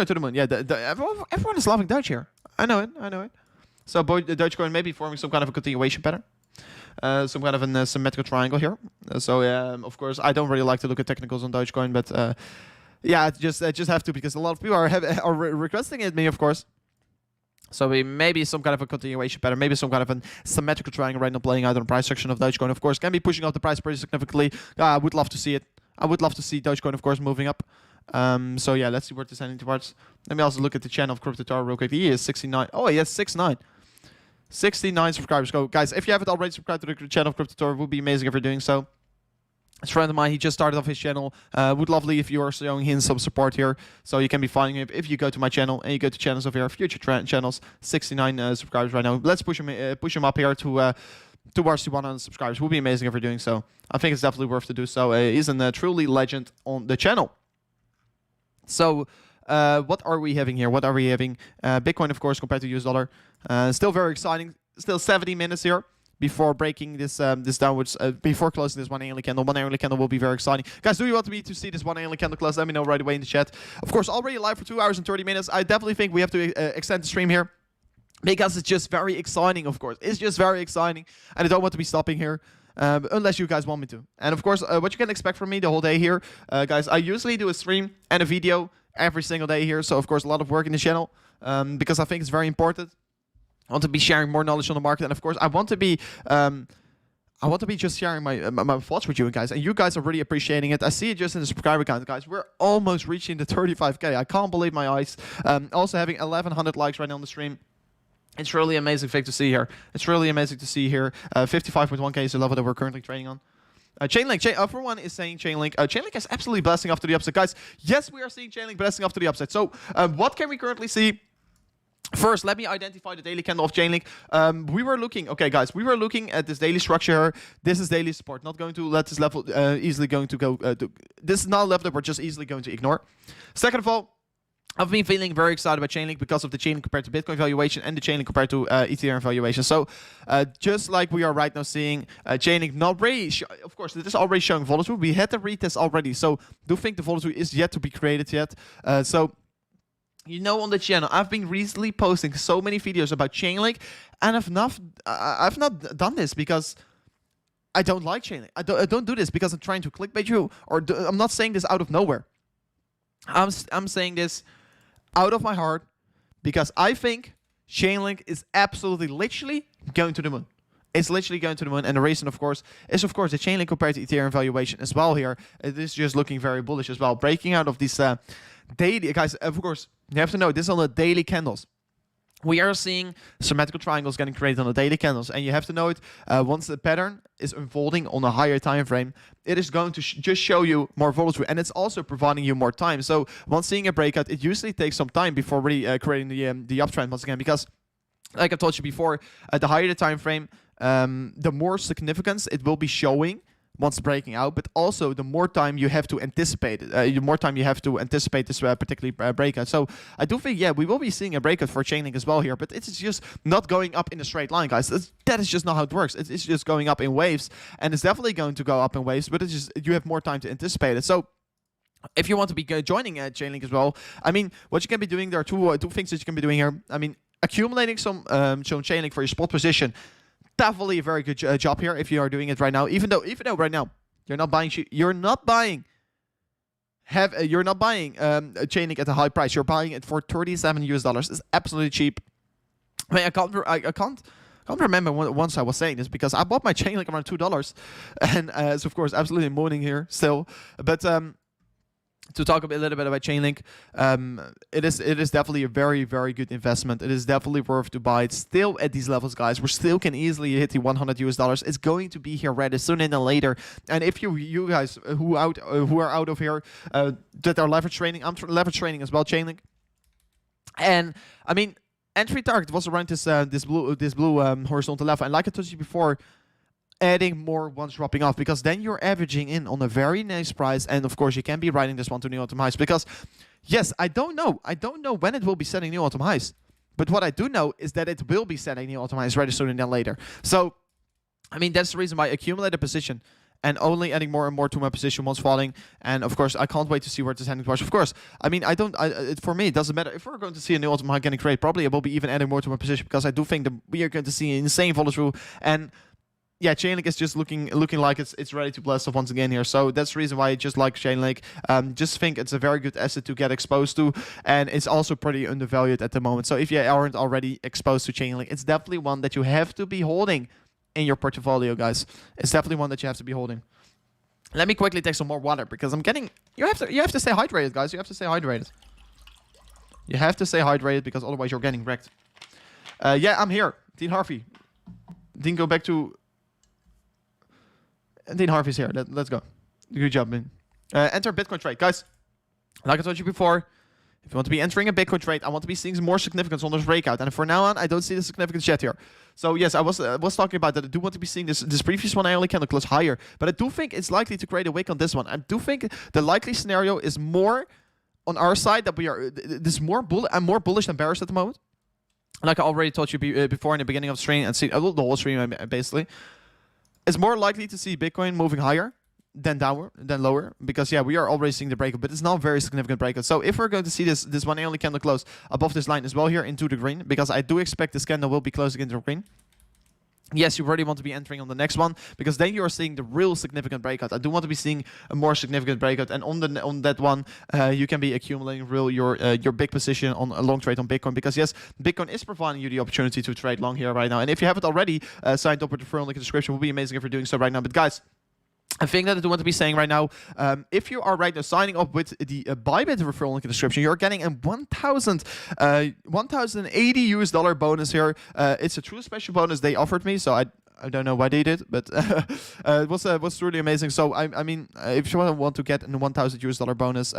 [SPEAKER 1] to the moon. Yeah, everyone is loving Doge here. I know it. So Dogecoin may be forming some kind of a continuation pattern. Some kind of a symmetrical triangle here. Of course, I don't really like to look at technicals on Dogecoin, but yeah, I just have to, because a lot of people are requesting it me, of course. So maybe some kind of a continuation pattern, maybe some kind of a symmetrical triangle right now playing out on the price section of Dogecoin. Of course, can be pushing up the price pretty significantly. I would love to see it. I would love to see Dogecoin, of course, moving up. So yeah, let's see where it's heading towards. Let me also look at the channel of Cryptotar real quick. He is 69. Oh, he has 69. 69 subscribers. Go, guys, if you haven't already subscribed to the channel of Cryptotar, it would be amazing if you're doing so. It's a friend of mine, he just started off his channel. Would lovely if you are showing him some support here. So you can be finding him if you go to my channel and you go to channels of here, future channels, 69 subscribers right now. Let's push him up here to towards the 100 subscribers. Would be amazing if you're doing so. I think it's definitely worth to do so. He's a truly legend on the channel. So what are we having here? What are we having? Bitcoin, of course, compared to US dollar. Still very exciting. Still 70 minutes here before breaking this downwards, before closing this one hourly candle. One hourly candle will be very exciting. Guys, do you want me to see this one hourly candle close? Let me know right away in the chat. Of course, already live for 2 hours and 30 minutes. I definitely think we have to extend the stream here, because it's just very exciting, of course. It's just very exciting, and I don't want to be stopping here. Unless you guys want me to. And of course, what you can expect from me the whole day here, guys, I usually do a stream and a video every single day here. So of course, a lot of work in the channel, because I think it's very important. I want to be sharing more knowledge on the market, and of course, I want to be just sharing my thoughts with you guys, and you guys are really appreciating it. I see it just in the subscriber count, guys. We're almost reaching the 35K. I can't believe my eyes. Also having 1,100 likes right now on the stream. It's really amazing thing to see here. It's really amazing to see here. 55.1K is the level that we're currently trading on. Chainlink, for one, is saying Chainlink. Chainlink is absolutely blasting off to the upside, guys. Yes, we are seeing Chainlink blasting off to the upside. So, what can we currently see? First, let me identify the daily candle of Chainlink. We were looking at this daily structure here. This is daily support. Not going to let this level easily going to go. This is not a level that we're just easily going to ignore. Second of all, I've been feeling very excited about Chainlink because of the Chainlink compared to Bitcoin valuation and the Chainlink compared to Ethereum valuation. So just like we are right now seeing Chainlink not really, of course, it is already showing volatility. We had the retest already, so do think the volatility is yet to be created yet. So. You know, on the channel, I've been recently posting so many videos about Chainlink, and I've not done this because I don't like Chainlink. I don't do this because I'm trying to clickbait you, or I'm not saying this out of nowhere. I'm saying this out of my heart because I think Chainlink is absolutely, literally going to the moon. It's literally going to the moon, and the reason, of course, is the Chainlink compared to Ethereum valuation as well here. It is just looking very bullish as well. Breaking out of these daily, guys, of course, you have to know, this is on the daily candles. We are seeing symmetrical triangles getting created on the daily candles, and you have to know it, once the pattern is unfolding on a higher time frame, it is going to just show you more volatility, and it's also providing you more time. So once seeing a breakout, it usually takes some time before really creating the uptrend once again, because like I told you before, the higher the time frame, the more significance it will be showing once breaking out, but also the more time you have to anticipate it, the more time you have to anticipate this particular breakout. So I do think, yeah, we will be seeing a breakout for Chainlink as well here, but it's just not going up in a straight line, guys. That is just not how it works. It's just going up in waves, and it's definitely going to go up in waves, but it's just, you have more time to anticipate it. So if you want to be joining Chainlink as well, I mean, what you can be doing, there are two things that you can be doing here. I mean, accumulating some Chainlink for your spot position. Definitely a very good job here if you are doing it right now. Even though right now you're not buying Chainlink at a high price. You're buying it for $37 US. It's absolutely cheap. I mean, I can't remember once I was saying this because I bought my Chainlink around $2, and it's of course absolutely moaning here still. But to talk a little bit about Chainlink, it is definitely a very, very good investment. It is definitely worth to buy it. Still at these levels, guys, we still can easily hit the $100 US. It's going to be here rather sooner than later. And if you guys who are out of here that are leverage trading, I'm leverage trading as well, Chainlink. And I mean, entry target was around this blue horizontal level. And like I told you before, adding more once dropping off, because then you're averaging in on a very nice price, and of course you can be riding this one to new all-time highs, because yes, I don't know when it will be setting new all-time highs, but what I do know is that it will be setting new all-time highs rather sooner than later. So I mean, that's the reason why I accumulate a position and only adding more and more to my position once falling. And of course, I can't wait to see where this heading towards. Of course, I mean, for me, it doesn't matter. If we're going to see a new all-time high getting created, probably I will be even adding more to my position, because I do think that we are going to see insane volatility. And yeah, Chainlink is just looking like it's ready to blast off once again here. So that's the reason why I just like Chainlink. Just think it's a very good asset to get exposed to, and it's also pretty undervalued at the moment. So if you aren't already exposed to Chainlink, it's definitely one that you have to be holding in your portfolio, guys. It's definitely one that you have to be holding. Let me quickly take some more water, because I'm getting. You have to stay hydrated, guys. You have to stay hydrated. You have to stay hydrated, because otherwise you're getting wrecked. Yeah, I'm here. Dean Harvey. Dean, go back to. Dean Harvey's here. Let's go. Good job, man. Enter Bitcoin trade. Guys, like I told you before, if you want to be entering a Bitcoin trade, I want to be seeing more significance on this breakout. And for now on, I don't see the significance yet here. So yes, I was talking about that. I do want to be seeing this previous one. I only can close higher. But I do think it's likely to create a wick on this one. I do think the likely scenario is more on our side, that we are I'm more bullish than bearish at the moment. Like I already told you before in the beginning of the stream, and see the whole stream basically. It's more likely to see Bitcoin moving higher than lower, because yeah, we are already seeing the breakout, but it's not a very significant breakout. So if we're going to see this one only candle close above this line as well here into the green, because I do expect this candle will be closing into the green. yes, you really want to be entering on the next one, because then you are seeing the real significant breakout. I do want to be seeing a more significant breakout, and on that one, you can be accumulating your big position on a long trade on Bitcoin, because yes, Bitcoin is providing you the opportunity to trade long here right now. And if you haven't already signed up with the referral link in the description, it would be amazing if you're doing so right now. But guys, a thing that I do want to be saying right now, if you are right now signing up with the Bybit referral link in the description, you're getting a 1,080 US dollar bonus here. It's a true special bonus they offered me, so I don't know why they did, but it was truly amazing. So I mean, if you want to get a 1,000 US dollar bonus,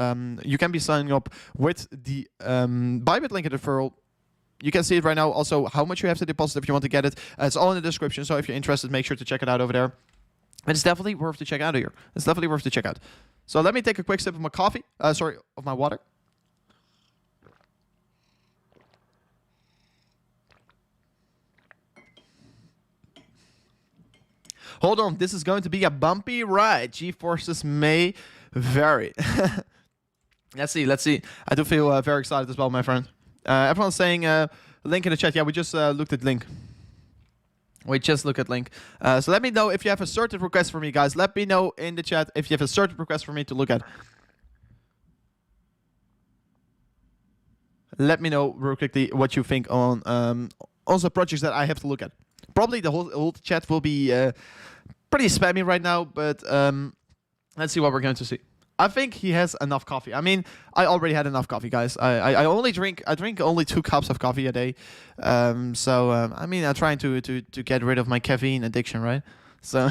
[SPEAKER 1] you can be signing up with the Bybit link in the referral. You can see it right now. Also, how much you have to deposit if you want to get it. It's all in the description. So if you're interested, make sure to check it out over there. And it's definitely worth to check out here. It's definitely worth to check out. So let me take a quick sip of my coffee. Sorry, of my water. Hold on, this is going to be a bumpy ride. G-forces may vary. Let's see. I do feel very excited as well, my friend. Everyone's saying link in the chat. Yeah, we just looked at link. We just look at link. So let me know if you have a certain request for me, guys. Let me know in the chat if you have a certain request for me to look at. Let me know real quickly what you think on also projects that I have to look at. Probably the whole chat will be pretty spammy right now, but let's see what we're going to see. I think he has enough coffee. I mean, I already had enough coffee, guys. I drink only 2 cups of coffee a day. I mean, I'm trying to get rid of my caffeine addiction, right? So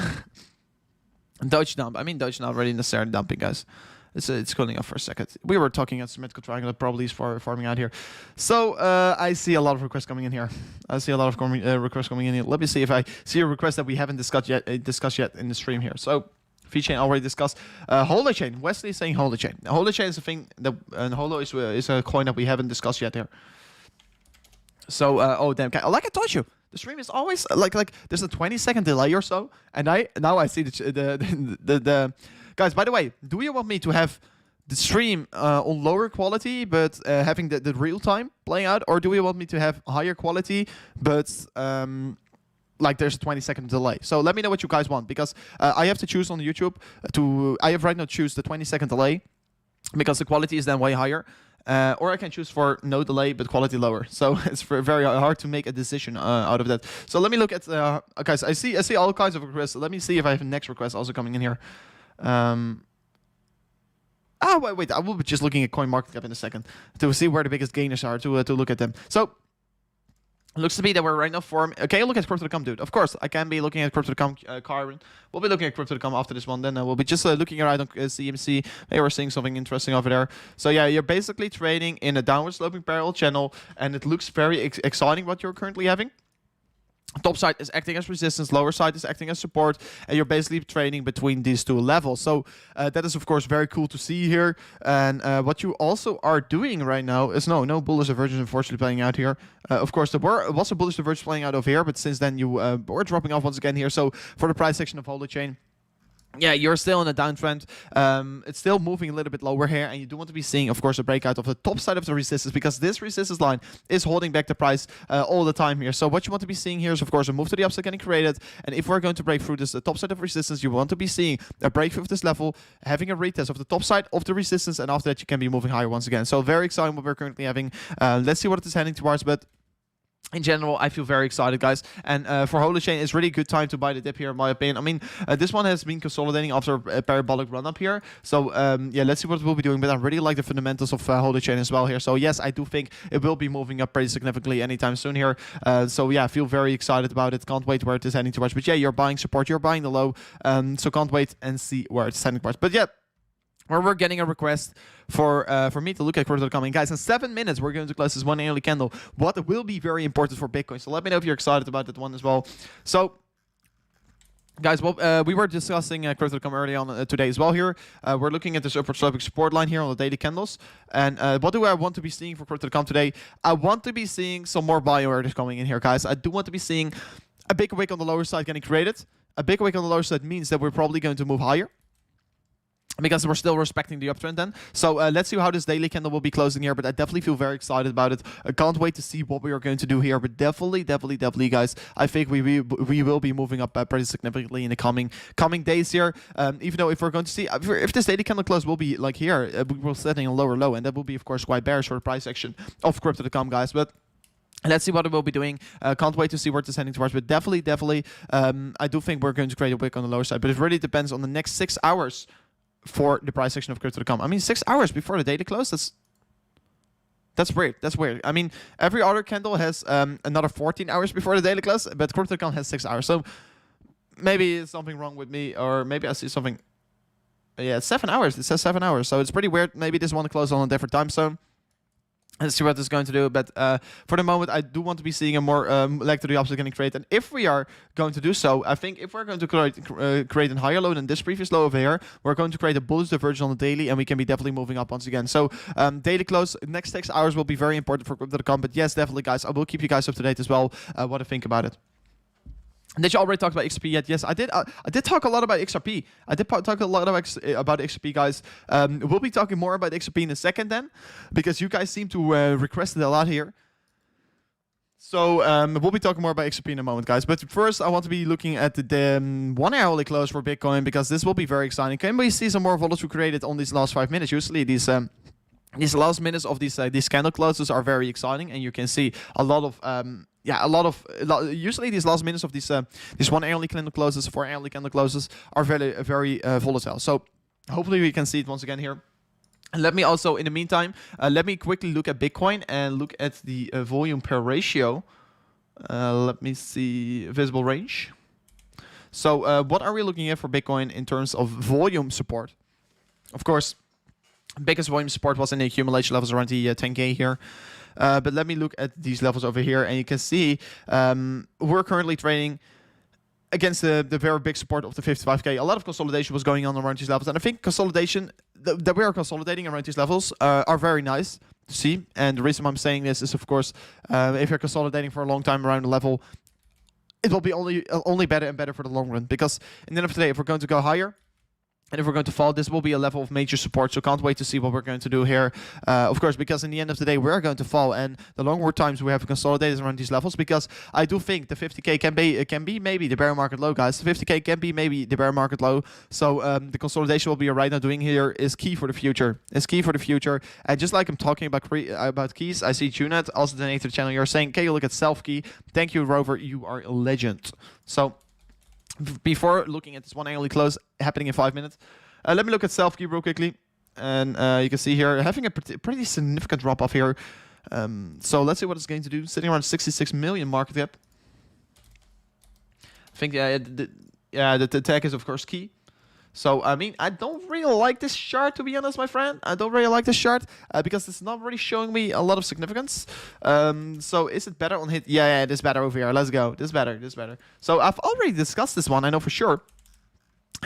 [SPEAKER 1] Doge dump. I mean, Doge not really necessarily dumping, guys. It's cooling off for a second. We were talking at symmetrical triangle. That probably is farming out here. So I see a lot of requests coming in here. Requests coming in here. Let me see if I see a request that we haven't discussed yet in the stream here. So. VeChain already discussed. Holochain. Wesley is saying Holochain. Holochain is a thing that, and Holo is a coin that we haven't discussed yet here. So, oh damn! Like I told you, the stream is always like there's a 20-second delay or so, and now I see the guys. By the way, do you want me to have the stream on lower quality but having the real time playing out, or do you want me to have higher quality but like there's a 20-second delay? So let me know what you guys want, because I have to choose on YouTube I have right now choose the 20-second delay, because the quality is then way higher, or I can choose for no delay but quality lower. So it's very hard to make a decision out of that. So let me look at guys. I see all kinds of requests. Let me see if I have a next request also coming in here. Wait, I will be just looking at CoinMarketCap in a second to see where the biggest gainers are, to look at them. So looks to be that we're right now okay, look at Crypto.com, dude. Of course, I can be looking at Crypto.com, Kyron. We'll be looking at Crypto.com after this one. Then we'll be just looking around on CMC. Maybe we're seeing something interesting over there. So yeah, you're basically trading in a downward sloping parallel channel, and it looks very exciting what you're currently having. Top side is acting as resistance, lower side is acting as support, and you're basically trading between these 2 levels. So that is of course very cool to see here. And what you also are doing right now is no bullish divergence unfortunately playing out here. Of course there was a bullish divergence playing out over here, but since then you were dropping off once again here. So for the price section of Holochain, yeah, you're still in a downtrend. It's still moving a little bit lower here, and you do want to be seeing, of course, a breakout of the top side of the resistance, because this resistance line is holding back the price all the time here. So what you want to be seeing here is, of course, a move to the upside getting created, and if we're going to break through this top side of resistance, you want to be seeing a breakthrough of this level, having a retest of the top side of the resistance, and after that you can be moving higher once again. So very exciting what we're currently having. Let's see what it is heading towards, but in general, I feel very excited, guys. And for Holochain, it's really a good time to buy the dip here, in my opinion. I mean, this one has been consolidating after a parabolic run up here. So, yeah, let's see what we'll be doing. But I really like the fundamentals of Holochain as well here. So, yes, I do think it will be moving up pretty significantly anytime soon here. So, yeah, I feel very excited about it. Can't wait where it is heading towards. But, yeah, you're buying support. You're buying the low. So, can't wait and see where it's heading towards. But, yeah, where we're getting a request for me to look at Crypto.com. And guys, in 7 minutes, we're going to close this one early candle. What will be very important for Bitcoin. So let me know if you're excited about that one as well. So, guys, well, we were discussing Crypto.com early on today as well here. We're looking at this upward sloping support line here on the daily candles. And what do I want to be seeing for Crypto.com today? I want to be seeing some more buy orders coming in here, guys. I do want to be seeing a big wick on the lower side getting created. A big wick on the lower side means that we're probably going to move higher. because we're still respecting the uptrend then. So let's see how this daily candle will be closing here, but I definitely feel very excited about it. I can't wait to see what we are going to do here, but definitely, guys, I think we will be moving up pretty significantly in the coming days here. Even though if we're going to see, if this daily candle close will be like here, we're setting a lower low, and that will be, of course, quite bearish for the price action of Crypto.com, guys, but let's see what it will be doing. Can't wait to see where it's heading towards, but definitely, I do think we're going to create a wick on the lower side, but it really depends on the next 6 hours for the price action of Crypto.com. I mean, 6 hours before the daily close, that's weird. That's weird. I mean, every other candle has another 14 hours before the daily close, but Crypto.com has 6 hours. So maybe it's something wrong with me, or maybe I see something. Yeah, it's 7 hours. It says 7 hours, so it's pretty weird. Maybe this one closes on a different time zone. Let's see what this is going to do, but for the moment, I do want to be seeing a more leg to the opposite getting created. And if we are going to do so, I think if we're going to create a higher low than this previous low over here, we're going to create a bullish divergence on the daily, and we can be definitely moving up once again. So daily close, next 6 hours will be very important for Crypto.com. But yes, definitely, guys, I will keep you guys up to date as well, what I think about it. Did you already talk about XRP yet? Yes, I did. I did talk a lot about XRP. I did talk a lot about XRP, guys. We'll be talking more about XRP in a second then, because you guys seem to request it a lot here. So we'll be talking more about XRP in a moment, guys. But first, I want to be looking at the 1 hourly close for Bitcoin, because this will be very exciting. Can we see some more volatility created on these last 5 minutes? Usually these last minutes of these candle closes are very exciting, and you can see a lot of usually these last minutes of these 1 hourly candle closes, 4 hourly candle closes are very volatile. So hopefully we can see it once again here. And let me also, in the meantime, let me quickly look at Bitcoin and look at the volume per ratio. Let me see visible range. So what are we looking at for Bitcoin in terms of volume support? Of course, biggest volume support was in the accumulation levels around the 10K here. But let me look at these levels over here, and you can see we're currently trading against the very big support of the 55K. A lot of consolidation was going on around these levels, and I think consolidation, that we are consolidating around these levels are very nice to see. And the reason I'm saying this is, of course, if you're consolidating for a long time around the level, it will be only better and better for the long run, because in the end of the day, if we're going to go higher, and if we're going to fall, this will be a level of major support. So can't wait to see what we're going to do here. Of course, because in the end of the day, we're going to fall. And the longer times we have consolidated around these levels, because I do think the 50K can be maybe the bear market low, guys. The 50K can be maybe the bear market low. So the consolidation we'll be right now doing here is key for the future. It's key for the future. And just like I'm talking about keys, I see Junet also donated to the channel. You're saying, okay, you look at self-key. Thank you, Rover. You are a legend. So before looking at this 1 hourly close happening in 5 minutes, let me look at self-key real quickly. And you can see here, having a pretty significant drop off here. So let's see what it's going to do. Sitting around 66 million market cap. I think the tag is, of course, key. So, I mean, I don't really like this chart, to be honest, my friend. I don't really like this chart because it's not really showing me a lot of significance. So, is it better on hit? Yeah, it is better over here. Let's go. This is better. So, I've already discussed this one, I know for sure.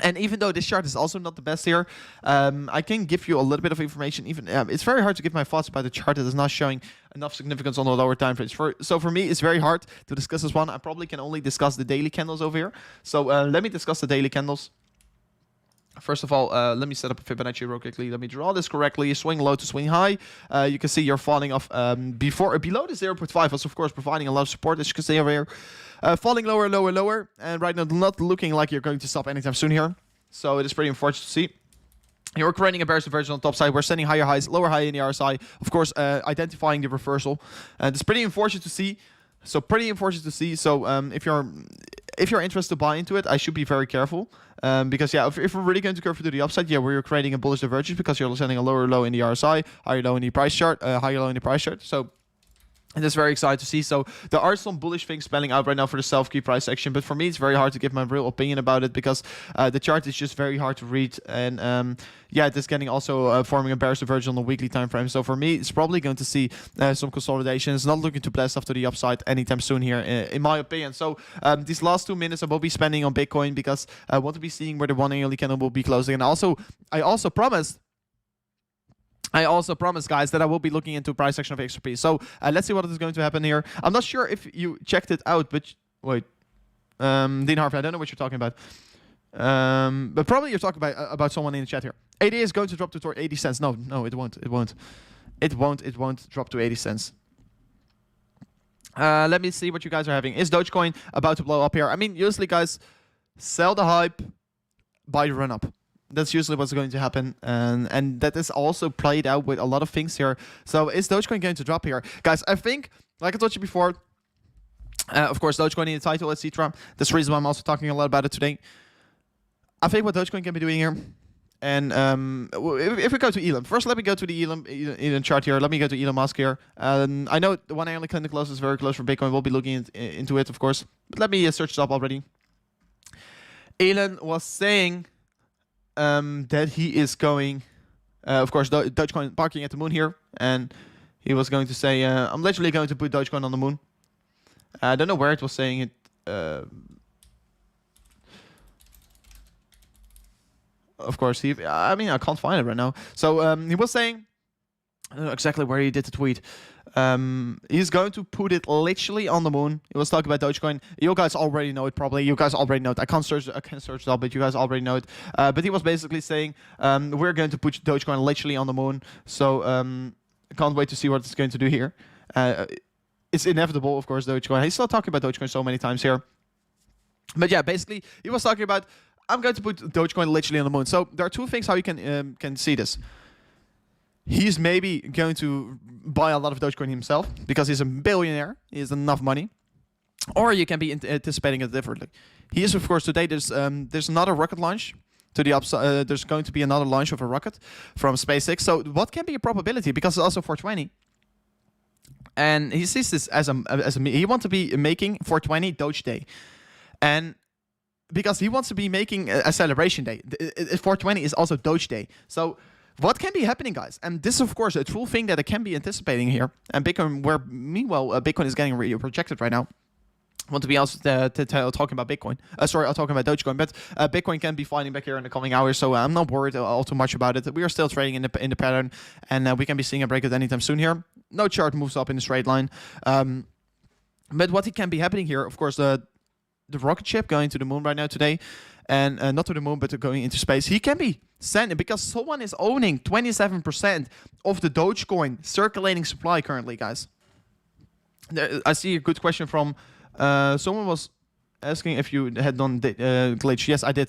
[SPEAKER 1] And even though this chart is also not the best here, I can give you a little bit of information. Even it's very hard to give my thoughts about the chart that is not showing enough significance on the lower time frames. So for me, it's very hard to discuss this one. I probably can only discuss the daily candles over here. So let me discuss the daily candles. First of all, let me set up a Fibonacci real quickly. Let me draw this correctly. Swing low to swing high. You can see you're falling off below the 0.5 was, of course, providing a lot of support, as you can see over here. Falling lower. And right now, not looking like you're going to stop anytime soon here. So it is pretty unfortunate to see. You're creating a bearish divergence on the top side. We're sending higher highs, lower high in the RSI. Of course, identifying the reversal. And it's pretty unfortunate to see. So if you're interested to buy into it, I should be very careful. Because, yeah, if we're really going to go for the upside, yeah, we're creating a bullish divergence because you're sending a lower low in the RSI, higher low in the price chart, higher low in the price chart. So, and that's very exciting to see. So there are some bullish things spelling out right now for the self-key price action. But for me, it's very hard to give my real opinion about it because the chart is just very hard to read. And yeah, it is getting also forming a bearish divergence on the weekly time frame. So for me, it's probably going to see some consolidation. It's not looking to blast off to the upside anytime soon here, in my opinion. So these last 2 minutes I will be spending on Bitcoin because I want to be seeing where the 1 hourly candle will be closing. And I also promised, guys, that I will be looking into price action of XRP. So let's see what is going to happen here. I'm not sure if you checked it out, but wait, Dean Harvey, I don't know what you're talking about. But probably you're talking about someone in the chat here. ADA is going to drop to 80 cents. No, it won't. It won't drop to 80 cents. Let me see what you guys are having. Is Dogecoin about to blow up here? I mean, usually, guys, sell the hype, buy the run up. That's usually what's going to happen. And that is also played out with a lot of things here. So is Dogecoin going to drop here? Guys, I think, like I told you before, of course, Dogecoin in the title, etc. That's the reason why I'm also talking a lot about it today. I think what Dogecoin can be doing here. And if we go to Elon, first let me go to the Elon chart here. Let me go to Elon Musk here. I know the one I only clicked close is very close for Bitcoin. We'll be looking into it, of course. But let me search it up already. Elon was saying that he is going, of course, Dogecoin parking at the moon here. And he was going to say, I'm literally going to put Dogecoin on the moon. I don't know where it was saying it. Of course, I mean, I can't find it right now. So he was saying, I don't know exactly where he did the tweet. He's going to put it literally on the moon. He was talking about Dogecoin. You guys already know it, probably. You guys already know it. I can't search it up, but you guys already know it. But he was basically saying, we're going to put Dogecoin literally on the moon. So I can't wait to see what it's going to do here. It's inevitable, of course, Dogecoin. He's still talking about Dogecoin so many times here. But yeah, basically, he was talking about, I'm going to put Dogecoin literally on the moon. So there are two things how you can see this. He's maybe going to buy a lot of Dogecoin himself because he's a billionaire. He has enough money. Or you can be anticipating it differently. He is, of course, today there's another rocket launch to the upside. There's going to be another launch of a rocket from SpaceX. So what can be a probability? Because it's also 420. And he sees this as he wants to be making 420 Doge Day. And because he wants to be making a celebration day. 420 is also Doge Day. So what can be happening, guys? And this is, of course, a true thing that I can be anticipating here. And Bitcoin, meanwhile, Bitcoin is getting really projected right now. I want to be also talking about Bitcoin. Sorry, I'm talking about Dogecoin. But Bitcoin can be fighting back here in the coming hours. So I'm not worried all too much about it. We are still trading in the pattern. And we can be seeing a breakout anytime soon here. No chart moves up in a straight line. But what can be happening here, of course, the rocket ship going to the moon right now today, and not to the moon, but going into space. He can be sending because someone is owning 27% of the Dogecoin circulating supply currently, guys. I see a good question from someone was asking if you had done glitch. Yes, I did.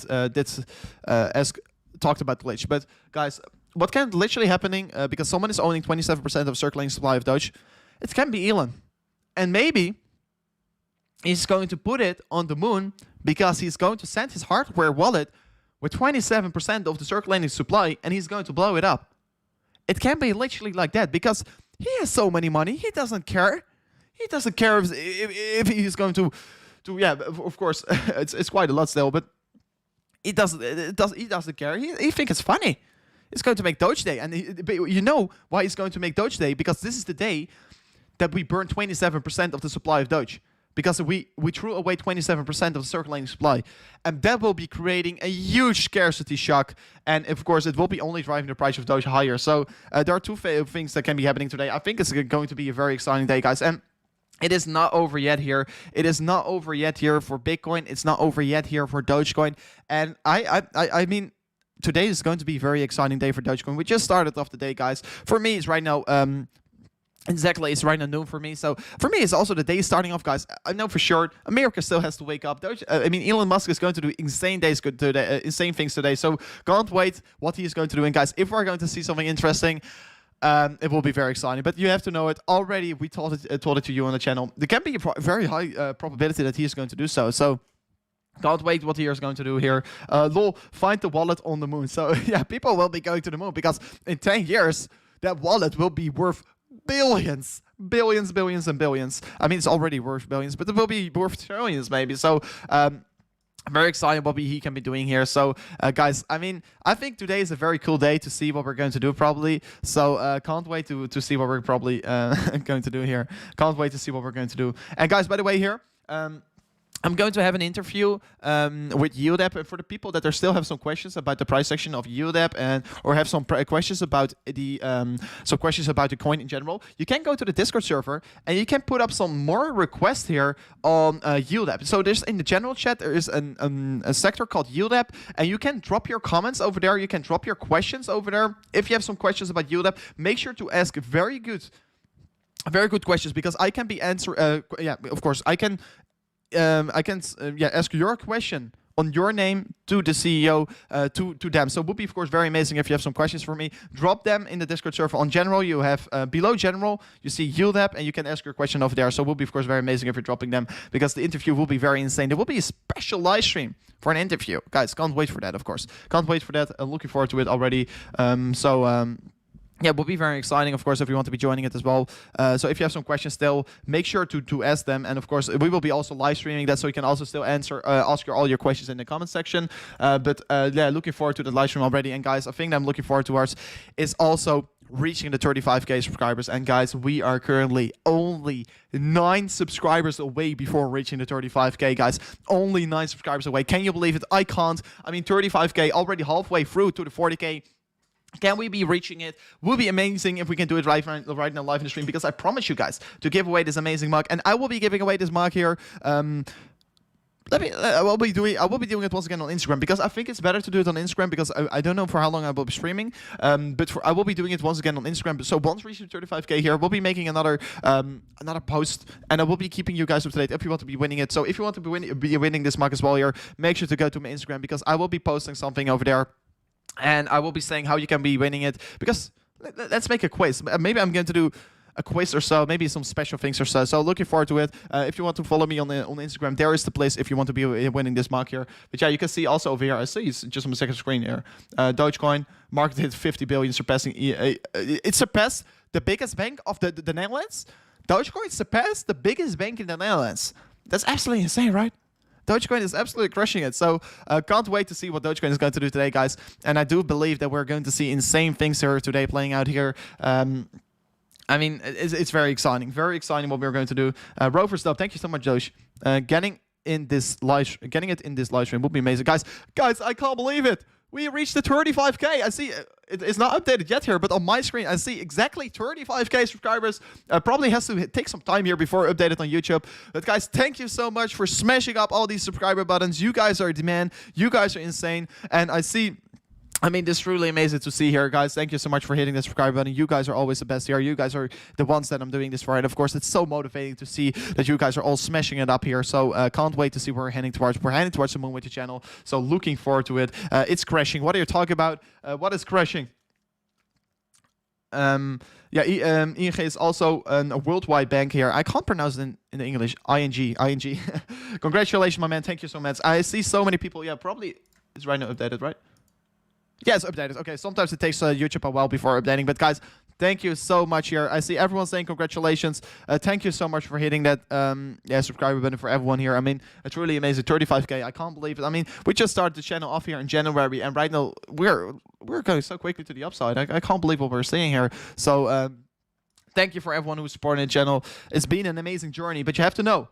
[SPEAKER 1] Talked about glitch, but guys, what can literally happening because someone is owning 27% of circulating supply of Doge? It can be Elon, and maybe he's going to put it on the moon because he's going to send his hardware wallet with 27% of the circulating supply and he's going to blow it up. It can be literally like that because he has so many money. He doesn't care. He doesn't care if he's going to yeah, of course, it's quite a lot still, but he doesn't care. He thinks it's funny. He's going to make Doge Day. And you know why he's going to make Doge Day? Because this is the day that we burn 27% of the supply of Doge. Because we threw away 27% of the circulating supply. And that will be creating a huge scarcity shock. And of course, it will be only driving the price of Doge higher. So there are two things that can be happening today. I think it's going to be a very exciting day, guys. And it is not over yet here. It is not over yet here for Bitcoin. It's not over yet here for Dogecoin. And I mean, today is going to be a very exciting day for Dogecoin. We just started off the day, guys. For me, it's right now... Exactly, it's right now noon for me. So for me, it's also the day starting off, guys. I know for sure America still has to wake up. I mean, Elon Musk is going to do insane things today. So can't wait what he is going to do. And guys, if we're going to see something interesting, it will be very exciting. But you have to know it already. We told it to you on the channel. There can be a very high probability that he is going to do so. So can't wait what he is going to do here. Lol, find the wallet on the moon. So yeah, people will be going to the moon because in 10 years that wallet will be worth billions, and billions. I mean, it's already worth billions, but it will be worth trillions maybe. So I'm very excited what he can be doing here. So guys, I mean, I think today is a very cool day to see what we're going to do probably. So can't wait to see what we're probably going to do here. Can't wait to see what we're going to do. And guys, by the way here, I'm going to have an interview with UDEP. For the people that still have some questions about the price section of UDEP or have some questions about the coin in general, you can go to the Discord server and you can put up some more requests here on UDEP. So there's in the general chat there is a sector called UDEP, and you can drop your comments over there. You can drop your questions over there. If you have some questions about UDEP, make sure to ask very good questions, because I can be of course I can ask your question on your name to the CEO, to them. So it would be, of course, very amazing if you have some questions for me. Drop them in the Discord server. On general, you have below general, you see UDEP, and you can ask your question over there. So it will be, of course, very amazing if you're dropping them, because the interview will be very insane. There will be a special live stream for an interview. Guys, can't wait for that, of course. Can't wait for that. I'm looking forward to it already. Yeah, it will be very exciting, of course, if you want to be joining it as well. So if you have some questions still, make sure to ask them. And of course, we will be also live streaming that, so you can also still ask all your questions in the comment section. Yeah, looking forward to the live stream already. And guys, a thing that I'm looking forward towards is also reaching the 35k subscribers. And guys, we are currently only 9 subscribers away before reaching the 35k, guys. Only 9 subscribers away. Can you believe it? I can't. I mean, 35k, already halfway through to the 40k. Can we be reaching it? Would be amazing if we can do it right now live in the stream, because I promise you guys to give away this amazing mug, and I will be giving away this mug here. I will be doing it once again on Instagram, because I think it's better to do it on Instagram, because I don't know for how long I will be streaming, I will be doing it once again on Instagram. So once we reach 35k here, we'll be making another post, and I will be keeping you guys up to date if you want to be winning it. So if you want to be winning this mug as well here, make sure to go to my Instagram, because I will be posting something over there. And I will be saying how you can be winning it, because let's make a quiz. Maybe I'm going to do a quiz or so, maybe some special things or so. So looking forward to it. If you want to follow me on Instagram, there is the place if you want to be winning this mug here. But yeah, you can see also over here, I see it's just on the second screen here. Dogecoin, market hit 50 billion, surpassing, it surpassed the biggest bank of the Netherlands. Dogecoin surpassed the biggest bank in the Netherlands. That's absolutely insane, right? Dogecoin is absolutely crushing it. So can't wait to see what Dogecoin is going to do today, guys. And I do believe that we're going to see insane things here today playing out here. I mean, it's very exciting. Very exciting what we're going to do. Rover stuff. Thank you so much, Josh. Getting it in this live stream would be amazing. Guys, I can't believe it. We reached the 35k. I see it's not updated yet here, but on my screen, I see exactly 35k subscribers. Probably has to take some time here before updated on YouTube. But guys, thank you so much for smashing up all these subscriber buttons. You guys are the man. You guys are insane. And I mean, this is really amazing to see here, guys. Thank you so much for hitting the subscribe button. You guys are always the best here. You guys are the ones that I'm doing this for. And of course, it's so motivating to see that you guys are all smashing it up here. So can't wait to see where we're heading towards. We're heading towards the moon with the channel. So looking forward to it. It's crashing. What are you talking about? What is crashing? Yeah, ING is also a worldwide bank here. I can't pronounce it in English. ING. Congratulations, my man. Thank you so much. I see so many people. Yeah, probably it's right now updated, right? Yes, updated. Okay, sometimes it takes YouTube a while before updating. But guys, thank you so much here. I see everyone saying congratulations. Thank you so much for hitting that subscriber button for everyone here. I mean, it's really amazing. 35k. I can't believe it. I mean, we just started the channel off here in January, and right now we're going so quickly to the upside. I can't believe what we're seeing here. So thank you for everyone who's supporting the channel. It's been an amazing journey, but you have to know,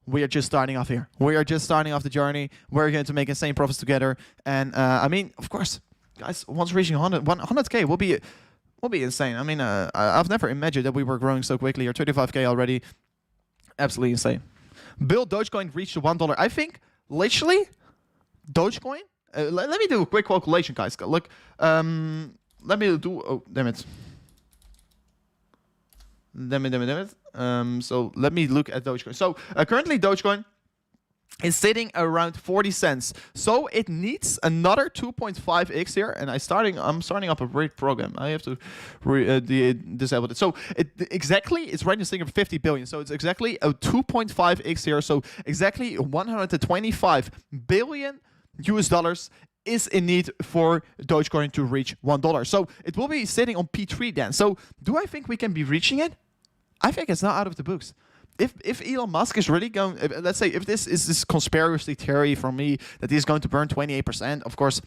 [SPEAKER 1] we are just starting off here. We are just starting off the journey. We're going to make insane profits together. And I mean, of course, guys, once reaching 100k will be insane. I mean, I've never imagined that we were growing so quickly. Or 35k already. Absolutely insane. Will Dogecoin reach the $1? I think, literally, Dogecoin. Let me do a quick calculation, guys. Look, let me do. Oh, damn it. Damn it. So let me look at Dogecoin. So currently Dogecoin is sitting around 40 cents. So it needs another 2.5x here. And I'm starting up a great program. I have to disable it. So it's right now sitting at 50 billion. So it's exactly a 2.5x here. So exactly 125 billion US dollars is in need for Dogecoin to reach $1. So it will be sitting on P3 then. So do I think we can be reaching it? I think it's not out of the books. If Elon Musk is really going, let's say if this is this conspiracy theory from me that he's going to burn 28%, of course,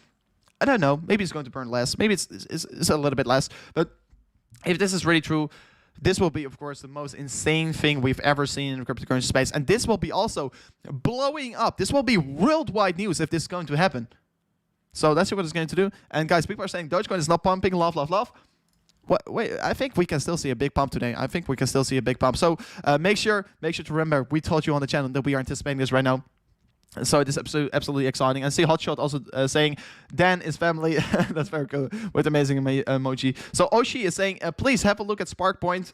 [SPEAKER 1] I don't know. Maybe it's going to burn less. Maybe it's a little bit less. But if this is really true, This will be, of course, the most insane thing we've ever seen in the cryptocurrency space. And this will be also blowing up. This will be worldwide news if this is going to happen. So let's see what it's going to do. And guys, people are saying Dogecoin is not pumping. Love, love, love. Wait, I think we can still see a big pump today. I think we can still see a big pump. So make sure to remember, we told you on the channel that we are anticipating this right now. So it is absolutely exciting. And see Hotshot also saying Dan is family. That's very cool with amazing emoji. So Oshi is saying please have a look at Spark Point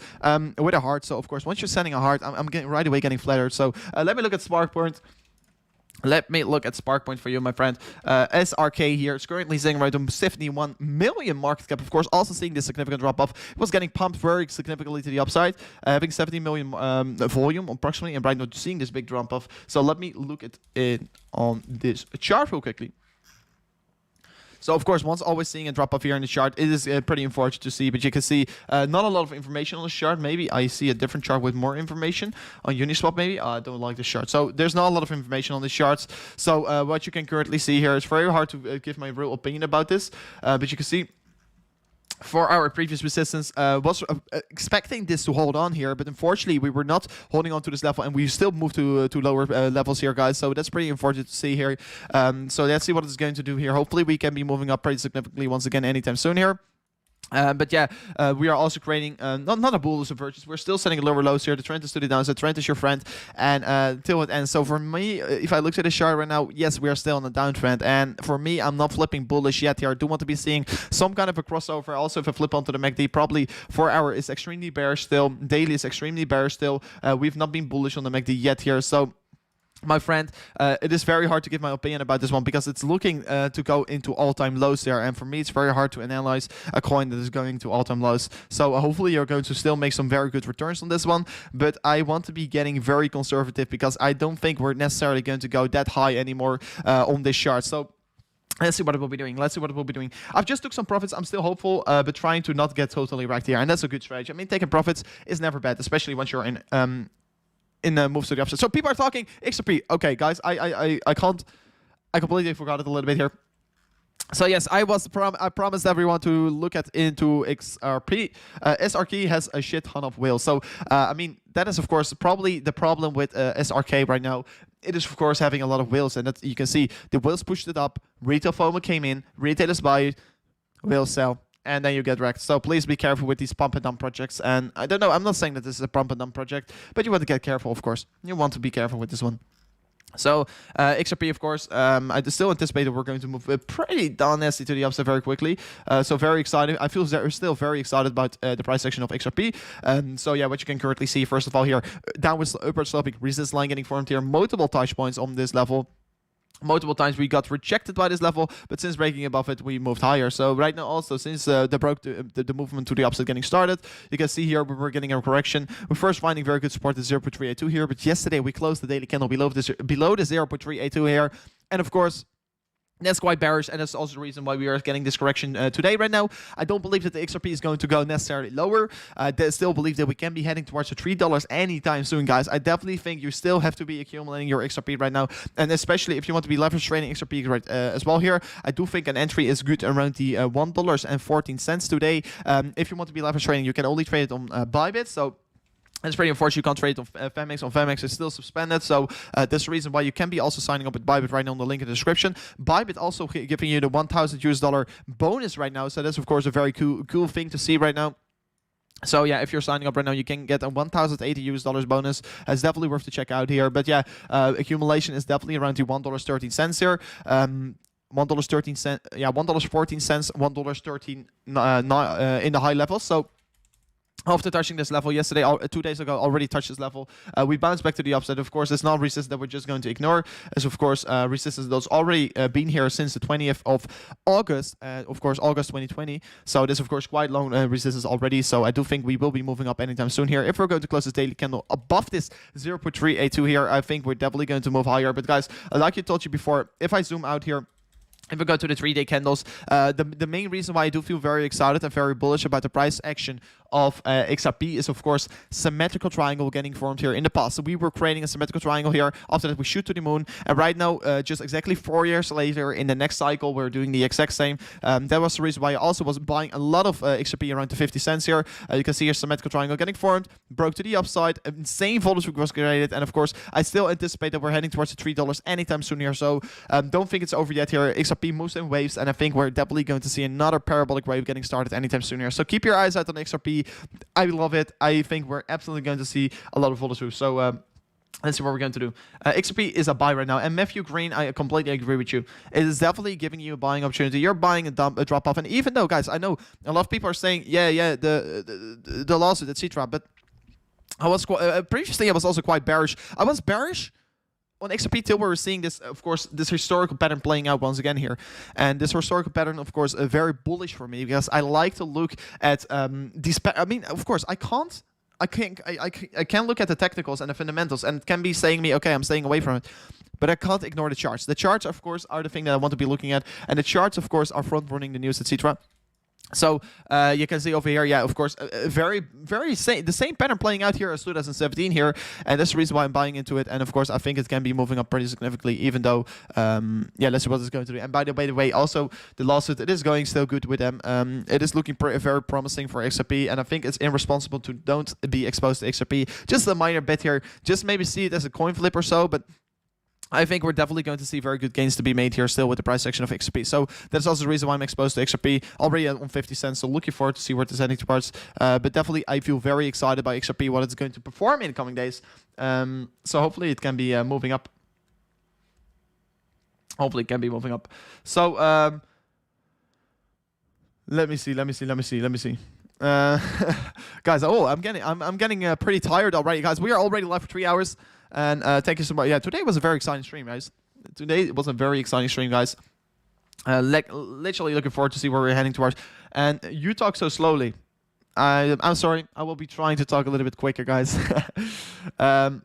[SPEAKER 1] with a heart. So of course once you're sending a heart, I'm getting right away getting flattered. So let me look at Spark Point. Let me look at Spark Point for you, my friend. SRK here is currently sitting right on 71 million market cap. Of course, also seeing this significant drop-off. It was getting pumped very significantly to the upside, having 70 million volume approximately, and right now seeing this big drop-off. So let me look at it on this chart real quickly. So, of course, once always seeing a drop-off here in the chart, it is pretty unfortunate to see. But you can see not a lot of information on this chart. Maybe I see a different chart with more information on Uniswap, maybe. I don't like this chart. So, there's not a lot of information on this charts. So, what you can currently see here is very hard to give my real opinion about this. But you can see for our previous resistance, was expecting this to hold on here, but unfortunately we were not holding on to this level, and we still moved to lower levels here, guys. So that's pretty unfortunate to see here. So let's see what it's going to do here. Hopefully we can be moving up pretty significantly once again anytime soon here. But yeah, we are also creating not a bullish divergence. We're still setting lower lows here. The trend is to the downside. Trend is your friend, and till it ends. So for me, if I look at the chart right now, yes, we are still on a downtrend. And for me, I'm not flipping bullish yet here. I do want to be seeing some kind of a crossover. Also, if I flip onto the MACD, probably 4 hour is extremely bearish still. Daily is extremely bearish still. We've not been bullish on the MACD yet here. So, my friend, it is very hard to give my opinion about this one because it's looking to go into all-time lows there, and for me it's very hard to analyze a coin that is going to all-time lows. So hopefully you're going to still make some very good returns on this one, but I want to be getting very conservative because I don't think we're necessarily going to go that high anymore on this chart. So let's see what it will be doing. Let's see what it will be doing. I've just took some profits. I'm still hopeful, but trying to not get totally wrecked here, and that's a good strategy. I mean, taking profits is never bad, especially once you're in moves to the upside. So people are talking XRP. Okay, guys, I completely forgot it a little bit here. So yes, I promised everyone to look into XRP. SRK has a shit ton of whales. So I mean, that is of course probably the problem with SRK right now. It is of course having a lot of whales, and that you can see the whales pushed it up. Retail FOMO came in. Retailers buy it. Whales sell. And then you get wrecked. So please be careful with these pump and dump projects. And I don't know, I'm not saying that this is a pump and dump project, but you want to get careful, of course. You want to be careful with this one. So XRP, of course, I still anticipate that we're going to move pretty down nasty to the upside very quickly. So very excited. I feel still very excited about the price action of XRP. So yeah, what you can currently see, first of all here, downwards upward sloping resistance line getting formed here. Multiple touch points on this level. Multiple times we got rejected by this level, but since breaking above it, we moved higher. So right now also, since the movement to the upside getting started, you can see here we're getting a correction. We're first finding very good support at 0.382 here, but yesterday we closed the daily candle below the 0.382 here. And of course, that's quite bearish, and that's also the reason why we are getting this correction today right now. I don't believe that the XRP is going to go necessarily lower. I still believe that we can be heading towards the $3 anytime soon, guys. I definitely think you still have to be accumulating your XRP right now, and especially if you want to be leverage trading XRP right, as well here. I do think an entry is good around the $1.14 today. If you want to be leverage trading, you can only trade it on Bybit, so it's pretty unfortunate you can't trade on Femex. On Femex is still suspended, so that's the reason why you can be also signing up with Bybit right now on the link in the description. Bybit also giving you the $1,000 bonus right now, so that's of course a very cool thing to see right now. So yeah, if you're signing up right now, you can get a $1,080 bonus. It's definitely worth to check out here. But yeah, accumulation is definitely around the $1.13 here. $1.13, yeah, $1.14, $1.13 in the high levels. So after touching this level yesterday, 2 days ago, already touched this level. We bounced back to the upside. Of course, it's not resistance that we're just going to ignore. As of course, resistance that's already been here since the 20th of August. Of course, August 2020. So this, of course, quite long resistance already. So I do think we will be moving up anytime soon here. If we're going to close this daily candle above this 0.382 here, I think we're definitely going to move higher. But guys, like I told you before, if I zoom out here, if we go to the 3-day candles, the main reason why I do feel very excited and very bullish about the price action of XRP is, of course, symmetrical triangle getting formed here in the past. So we were creating a symmetrical triangle here. After that, we shoot to the moon. And right now, just exactly 4 years later, in the next cycle, we're doing the exact same. That was the reason why I also was buying a lot of XRP around the 50 cents here. You can see here symmetrical triangle getting formed, broke to the upside, insane volume was created. And of course, I still anticipate that we're heading towards the $3 anytime soon here. So don't think it's over yet here. XRP moves in waves, and I think we're definitely going to see another parabolic wave getting started anytime soon here. So keep your eyes out on XRP. I love it. I think we're absolutely going to see a lot of volatility. So let's see what we're going to do. XRP is a buy right now. And Matthew Green, I completely agree with you. It is definitely giving you a buying opportunity. You're buying a drop off. And even though, guys, I know a lot of people are saying, yeah, the lawsuit, etc. But I was previously I was also quite bearish. I was bearish on XRP till we were seeing this, of course, this historical pattern playing out once again here. And this historical pattern, of course, very bullish for me because I like to look at these. I mean, of course, I can't look at the technicals and the fundamentals and it can be saying me, okay, I'm staying away from it. But I can't ignore the charts. The charts, of course, are the thing that I want to be looking at. And the charts, of course, are front-running the news, etc. So you can see over here, yeah, of course, the same pattern playing out here as 2017 here, and that's the reason why I'm buying into it. And of course, I think it can be moving up pretty significantly, even though, yeah, let's see what it's going to do. And by the way, also the lawsuit, it is going still good with them. It is looking very promising for XRP, and I think it's irresponsible to don't be exposed to XRP. Just a minor bit here, just maybe see it as a coin flip or so, but I think we're definitely going to see very good gains to be made here still with the price action of XRP. So that's also the reason why I'm exposed to XRP already on 50 cents. So looking forward to see where this heading towards. But definitely I feel very excited by XRP, what it's going to perform in the coming days. So hopefully it can be moving up. Hopefully it can be moving up. So let me see. Guys, I'm getting pretty tired already. Guys, we are already live for 3 hours. And thank you so much. Yeah, today was a very exciting stream, guys. Today was a very exciting stream, guys. Literally looking forward to see where we're heading towards. And you talk so slowly. I'm sorry. I will be trying to talk a little bit quicker, guys. Let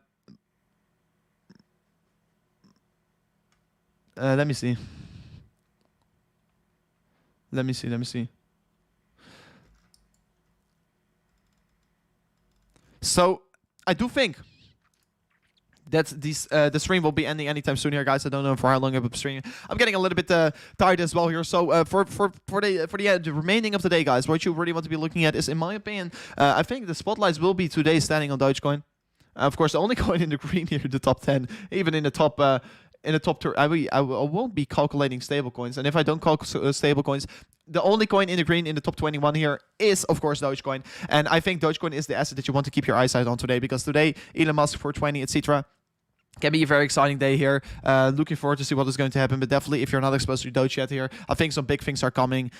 [SPEAKER 1] me see. So, I do think that the stream will be ending anytime soon here, guys. I don't know for how long I've been streaming. I'm getting a little bit tired as well here. So for the remaining of the day, guys, what you really want to be looking at is, in my opinion, I think the spotlights will be today standing on Dogecoin. Of course, the only coin in the green here, the top 10, even in the top. I won't be calculating stable coins, and if I don't calculate stable coins, the only coin in the green in the top 21 here is, of course, Dogecoin. And I think Dogecoin is the asset that you want to keep your eyesight on today, because today, Elon Musk 420, etc. can be a very exciting day here. Looking forward to see what is going to happen. But definitely, if you're not exposed to Doge yet here, I think some big things are coming.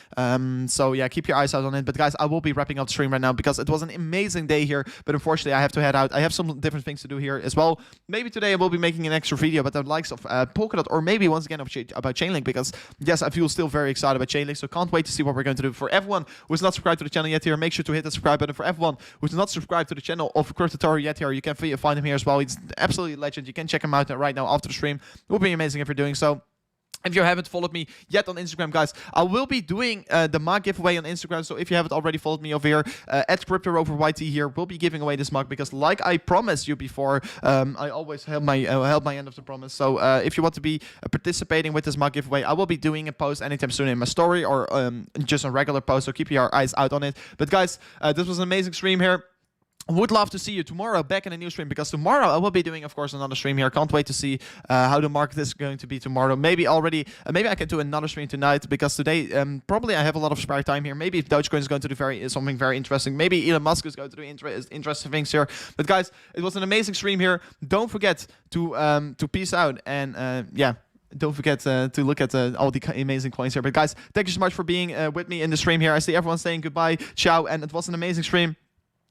[SPEAKER 1] So yeah, keep your eyes out on it. But guys, I will be wrapping up the stream right now because it was an amazing day here. But unfortunately, I have to head out. I have some different things to do here as well. Maybe today I will be making an extra video about the likes of Polkadot, or maybe once again about Chainlink, because yes, I feel still very excited about Chainlink. So can't wait to see what we're going to do. For everyone who's not subscribed to the channel yet here, make sure to hit the subscribe button. For everyone who's not subscribed to the channel of Crypto yet here, you can find him here as well. He's absolutely legend. You can check him out right now after the stream. It would be amazing if you're doing so. If you haven't followed me yet on Instagram, guys, I will be doing the mug giveaway on Instagram. So if you haven't already followed me over here, at CryptoRoverYT here, we'll be giving away this mug because, like I promised you before, I always held my end of the promise. So if you want to be participating with this mug giveaway, I will be doing a post anytime soon in my story, or just a regular post. So keep your eyes out on it. But guys, this was an amazing stream here. Would love to see you tomorrow back in a new stream, because tomorrow I will be doing, of course, another stream here. Can't wait to see how the market is going to be tomorrow. Maybe maybe I can do another stream tonight, because today probably I have a lot of spare time here. Maybe if Dogecoin is going to do something very interesting. Maybe Elon Musk is going to do interesting things here. But guys, it was an amazing stream here. Don't forget to peace out, and yeah. Don't forget to look at all the amazing coins here. But guys, thank you so much for being with me in the stream here. I see everyone saying goodbye, ciao, and it was an amazing stream.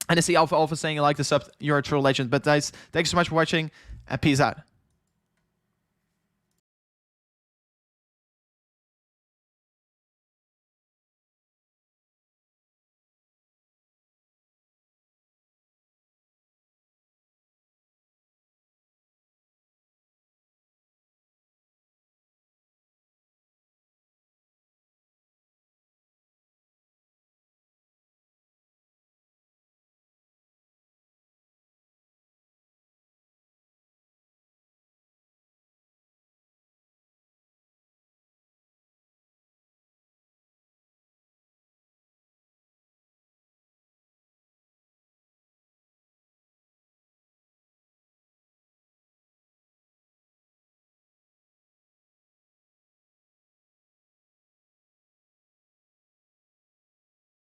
[SPEAKER 1] And I see Alpha saying, I like this up. You're a true legend. But guys, thank you so much for watching, and peace out.